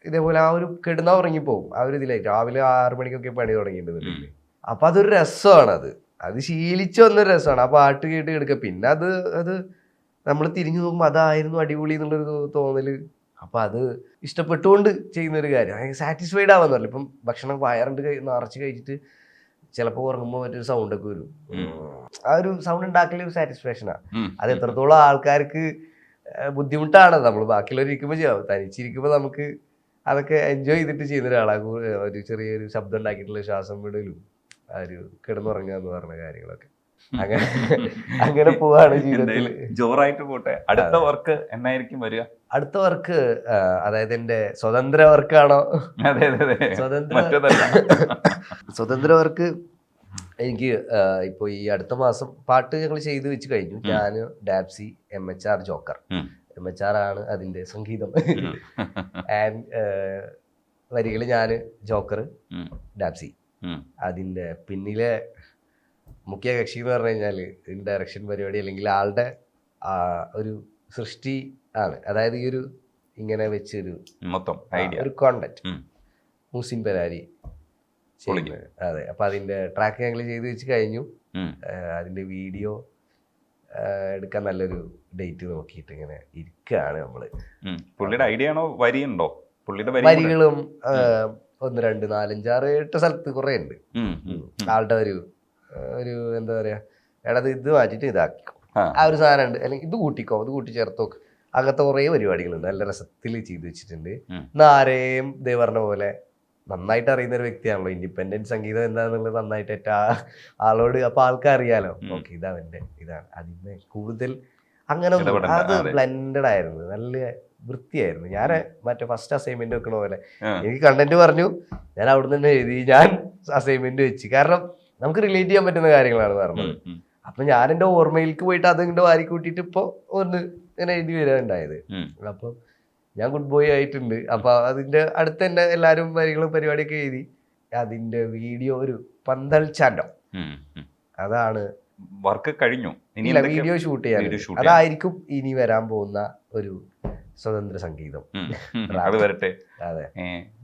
[SPEAKER 3] ഇതേപോലെ ആ ഒരു കിടന്നാ ഉറങ്ങിപ്പോവും. ആ ഒരു ഇതിലായി രാവിലെ 6 മണിക്കൊക്കെ പണി തുടങ്ങിയിട്ടുണ്ട്. അപ്പം അതൊരു രസമാണ്. അത് ശീലിച്ച് വന്നൊരു രസമാണ് ആ പാട്ട് കേട്ട് കിടക്കുക. പിന്നെ അത് നമ്മൾ തിരിഞ്ഞു നോക്കുമ്പോൾ അതായിരുന്നു അടിപൊളി എന്നുള്ളൊരു തോന്നല്. അപ്പം അത് ഇഷ്ടപ്പെട്ടുകൊണ്ട് ചെയ്യുന്നൊരു കാര്യം, സാറ്റിസ്ഫൈഡ് ആവാന്ന് പറഞ്ഞില്ല. ഇപ്പം ഭക്ഷണം വയറുണ്ട് നിറച്ച് കഴിച്ചിട്ട് ചിലപ്പോൾ ഉറങ്ങുമ്പോൾ മറ്റൊരു സൗണ്ടൊക്കെ വരും. ആ ഒരു സൗണ്ട് ഉണ്ടാക്കൽ ഒരു സാറ്റിസ്ഫാക്ഷനാണ്. അത് എത്രത്തോളം ആൾക്കാർക്ക് ബുദ്ധിമുട്ടാണ്. നമ്മൾ ബാക്കിയുള്ളവരിക്കുമ്പോൾ ചെയ്യാം, തനിച്ചിരിക്കുമ്പോൾ നമുക്ക് അതൊക്കെ എൻജോയ് ചെയ്തിട്ട് ചെയ്യുന്ന ഒരാളാണ്. ഒരു ചെറിയൊരു ശബ്ദം ഉണ്ടാക്കിയിട്ടുള്ള ശ്വാസം വിടലും ആ ഒരു കിടന്നുറങ്ങുക എന്ന് പറഞ്ഞ കാര്യങ്ങളൊക്കെ അങ്ങനെ പോവാണ് ജീവിതത്തിൽ.
[SPEAKER 4] ജോറായിട്ട് പോട്ടെ. അടുത്ത വർക്ക് എന്നായിരിക്കും വരിക?
[SPEAKER 3] അടുത്ത വർക്ക് അതായത് എന്റെ സ്വതന്ത്ര വർക്കാണോ? സ്വതന്ത്ര വർക്ക് എനിക്ക് ഇപ്പൊ ഈ അടുത്ത മാസം പാട്ട് ഞങ്ങൾ ചെയ്ത് വെച്ച് കഴിഞ്ഞു. ഞാൻ ഡാപ്സി, MHR ജോക്കർ. MHR ആണ് അതിന്റെ സംഗീതം, ആൻഡ് വരികൾ ഞാൻ, ജോക്കർ, ഡാപ്സി. അതിന്റെ പിന്നിലെ മുഖ്യ കക്ഷി എന്ന് പറഞ്ഞു കഴിഞ്ഞാല് ഡയറക്ഷൻ പരിപാടി അല്ലെങ്കിൽ ആളുടെ ഒരു സൃഷ്ടി ആണ്. അതായത് ഈ ഒരു ഇങ്ങനെ വെച്ചൊരു
[SPEAKER 4] മൊത്തം
[SPEAKER 3] ഒരു കോണ്ടന്റ് മൂസിൻ പെരാരി. അതെ, അപ്പൊ അതിന്റെ ട്രാക്ക് ഞങ്ങൾ ചെയ്ത് വെച്ച് കഴിഞ്ഞു. അതിന്റെ വീഡിയോ എടുക്കാൻ നല്ലൊരു ഡേറ്റ് നോക്കിയിട്ട് ഇങ്ങനെ ഇരിക്കുകയാണ് നമ്മള്.
[SPEAKER 4] പുള്ളിയുടെ ഐഡിയ ആണോ വരിയുണ്ടോ? പുള്ളിയുടെ
[SPEAKER 3] വരികളും 1 2 4 5 6 8 സ്ഥലത്ത് കുറെ ഉണ്ട്. ആളുടെ ഒരു എന്താ പറയാ, എടാ ഇത് മാറ്റിട്ട് ഇതാക്കിക്കോ, ആ ഒരു സാധനം ഉണ്ട്, അല്ലെങ്കിൽ ഇത് കൂട്ടിക്കോ, ഇത് കൂട്ടി ചേർത്തോക്ക്, അങ്ങനത്തെ കുറേ പരിപാടികളുണ്ട്. നല്ല രസത്തിൽ ചെയ്തു വെച്ചിട്ടുണ്ട്. ആരെയും ഇതേ പറഞ്ഞ പോലെ നന്നായിട്ട് അറിയുന്ന ഒരു വ്യക്തിയാണല്ലോ. ഇൻഡിപെൻഡന്റ് സംഗീതം എന്താണെന്നുള്ളത് നന്നായിട്ട് ആളോട് അപ്പൊ ആൾക്കറിയാലോ. ഓക്കെ, ഇതാണ് അതിന് കൂടുതൽ അങ്ങനെ അത് ബ്ലെൻഡഡ് ആയിരുന്നു, നല്ല വൃത്തിയായിരുന്നു. ഞാൻ മറ്റേ ഫസ്റ്റ് അസൈൻമെന്റ് വെക്കണ പോലെ എനിക്ക് കണ്ടന്റ് പറഞ്ഞു, ഞാൻ അവിടെ നിന്ന് എഴുതി, ഞാൻ അസൈൻമെന്റ് വെച്ച്. കാരണം നമുക്ക് റിലേറ്റ് ചെയ്യാൻ പറ്റുന്ന കാര്യങ്ങളാണ് പറഞ്ഞത്. അപ്പൊ ഞാൻ എൻ്റെ ഓർമ്മയിലേക്ക് പോയിട്ട് അതിങ്ങോട്ട് വാരി കൂട്ടിയിട്ട് ഇപ്പൊ ഒന്ന് ഇങ്ങനെ എഴുതി വരാനുണ്ടായത്. അപ്പം ഞാൻ ഗുഡ് ബോയ് ആയിട്ടുണ്ട്. അപ്പൊ അതിന്റെ അടുത്ത് തന്നെ എല്ലാരും വരികളും പരിപാടിയൊക്കെ എഴുതി. അതിന്റെ വീഡിയോ ഒരു 12 ചാൻഡോ അതാണ്
[SPEAKER 4] വർക്ക് കഴിഞ്ഞു.
[SPEAKER 3] വീഡിയോ ഷൂട്ട് ചെയ്യാൻ അതായിരിക്കും ഇനി വരാൻ പോകുന്ന ഒരു സ്വതന്ത്ര സംഗീതം.
[SPEAKER 4] അത് വരട്ടെ.
[SPEAKER 3] അതെ,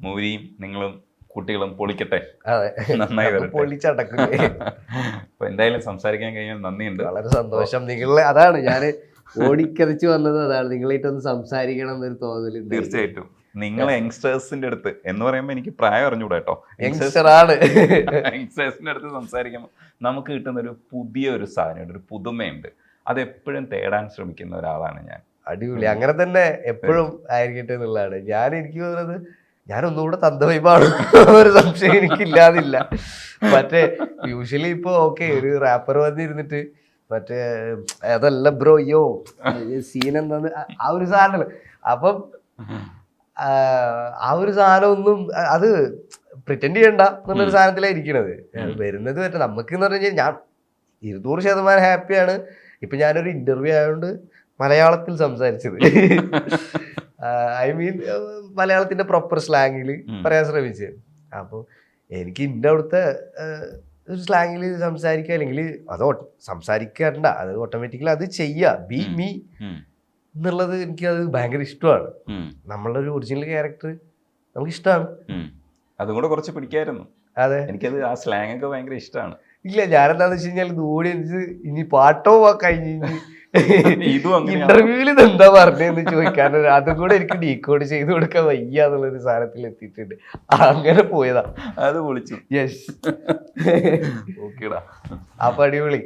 [SPEAKER 4] മൂരിയും നിങ്ങളും കുട്ടികളും പൊളിക്കട്ടെ.
[SPEAKER 3] അതെ,
[SPEAKER 4] നന്നായി വരട്ടെ,
[SPEAKER 3] പൊളിച്ചടക്കും.
[SPEAKER 4] അപ്പൊ എന്തായാലും സംസാരിക്കാൻ കഴിഞ്ഞാൽ നന്ദിയുണ്ട്.
[SPEAKER 3] വളരെ സന്തോഷം. നിങ്ങളെ അതാണ് ഞാൻ ഓടിക്കതച്ച് വന്നത്, അതാണ് നിങ്ങളായിട്ടൊന്ന് സംസാരിക്കണം എന്നൊരു തോന്നലുണ്ട്.
[SPEAKER 4] തീർച്ചയായിട്ടും നിങ്ങൾ യങ്സ്റ്റേഴ്സിന്റെ അടുത്ത് എന്ന് പറയുമ്പോൾ എനിക്ക് പ്രായം അറിഞ്ഞൂടാ കേട്ടോ. യങ്സ്റ്റേഴ്സിന്റെ അടുത്ത് സംസാരിക്കുമ്പോൾ നമുക്ക് കിട്ടുന്ന ഒരു പുതിയൊരു സാധനമുണ്ട്, ഒരു പുതുമയുണ്ട്. അത് എപ്പോഴും തേടാൻ ശ്രമിക്കുന്ന ഒരാളാണ് ഞാൻ.
[SPEAKER 3] അടിപൊളി, അങ്ങനെ തന്നെ എപ്പോഴും ആയിരിക്കട്ടെ എന്നുള്ളതാണ്. എനിക്ക് തോന്നുന്നത് ഞാൻ ഒന്നുകൂടെ തന്തവൈബാണ്, ഒരു സംശയം എനിക്കില്ലാതില്ല. മറ്റേ യൂഷ്വലി ഇപ്പൊ ഓക്കെ ഒരു റാപ്പർ വന്നിരുന്നിട്ട് മറ്റേ അതല്ല ബ്രോ യോ സീൻ എന്താന്ന് ആ ഒരു സാധനം, അപ്പം ആ ഒരു സാധനം ഒന്നും അത് പ്രിറ്റൻഡ് ചെയ്യണ്ട എന്നുള്ളൊരു സാധനത്തിലാണ് ഇരിക്കണത്. വരുന്നത് പറ്റും നമുക്ക് എന്ന് പറഞ്ഞു കഴിഞ്ഞാൽ ഞാൻ 200% ഹാപ്പിയാണ്. ഇപ്പൊ ഞാനൊരു ഇന്റർവ്യൂ ആയതുകൊണ്ട് മലയാളത്തിൽ സംസാരിച്ചത്. ഐ മീൻ മലയാളത്തിന്റെ പ്രോപ്പർ സ്ലാങ്ങിൽ പറയാൻ ശ്രമിച്ചത്. അപ്പോൾ എനിക്ക് ഇൻ്റെ അവിടുത്തെ ഒരു സ്ലാങ്ങിൽ സംസാരിക്കുക, അല്ലെങ്കിൽ അത് സംസാരിക്കണ്ട, അത് ഓട്ടോമാറ്റിക്കലി അത് ചെയ്യുക, ബി മീ എന്നുള്ളത് എനിക്കത് ഭയങ്കര ഇഷ്ടമാണ്. നമ്മളൊരു ഒറിജിനൽ ക്യാരക്ടർ നമുക്ക് ഇഷ്ടമാണ്.
[SPEAKER 4] അതും കൂടെ കുറച്ച് പിടിക്കായിരുന്നു.
[SPEAKER 3] അതെ,
[SPEAKER 4] എനിക്കത് ആ സ്ലാങ് ഒക്കെ ഭയങ്കര ഇഷ്ടമാണ്.
[SPEAKER 3] ഇല്ല, ഞാനെന്താന്ന് വെച്ച് കഴിഞ്ഞാൽ ഇത് ഓഡിയൻസ് ഇനി പാട്ടോ കഴിഞ്ഞ് ഇന്റർവ്യൂവിൽ ഇതെന്താ പറഞ്ഞതെന്ന് ചോദിക്കാൻ അതും കൂടെ എനിക്ക് ഡീകോഡ് ചെയ്ത് കൊടുക്കാൻ വയ്യ എന്നുള്ളൊരു സാധനത്തിൽ എത്തിയിട്ടുണ്ട്. അങ്ങനെ പോയതാ,
[SPEAKER 4] അത് പൊളിച്ചു.
[SPEAKER 3] യെസ്,
[SPEAKER 4] ഓക്കേടാ,
[SPEAKER 3] അപ്പൊ അടിപൊളി.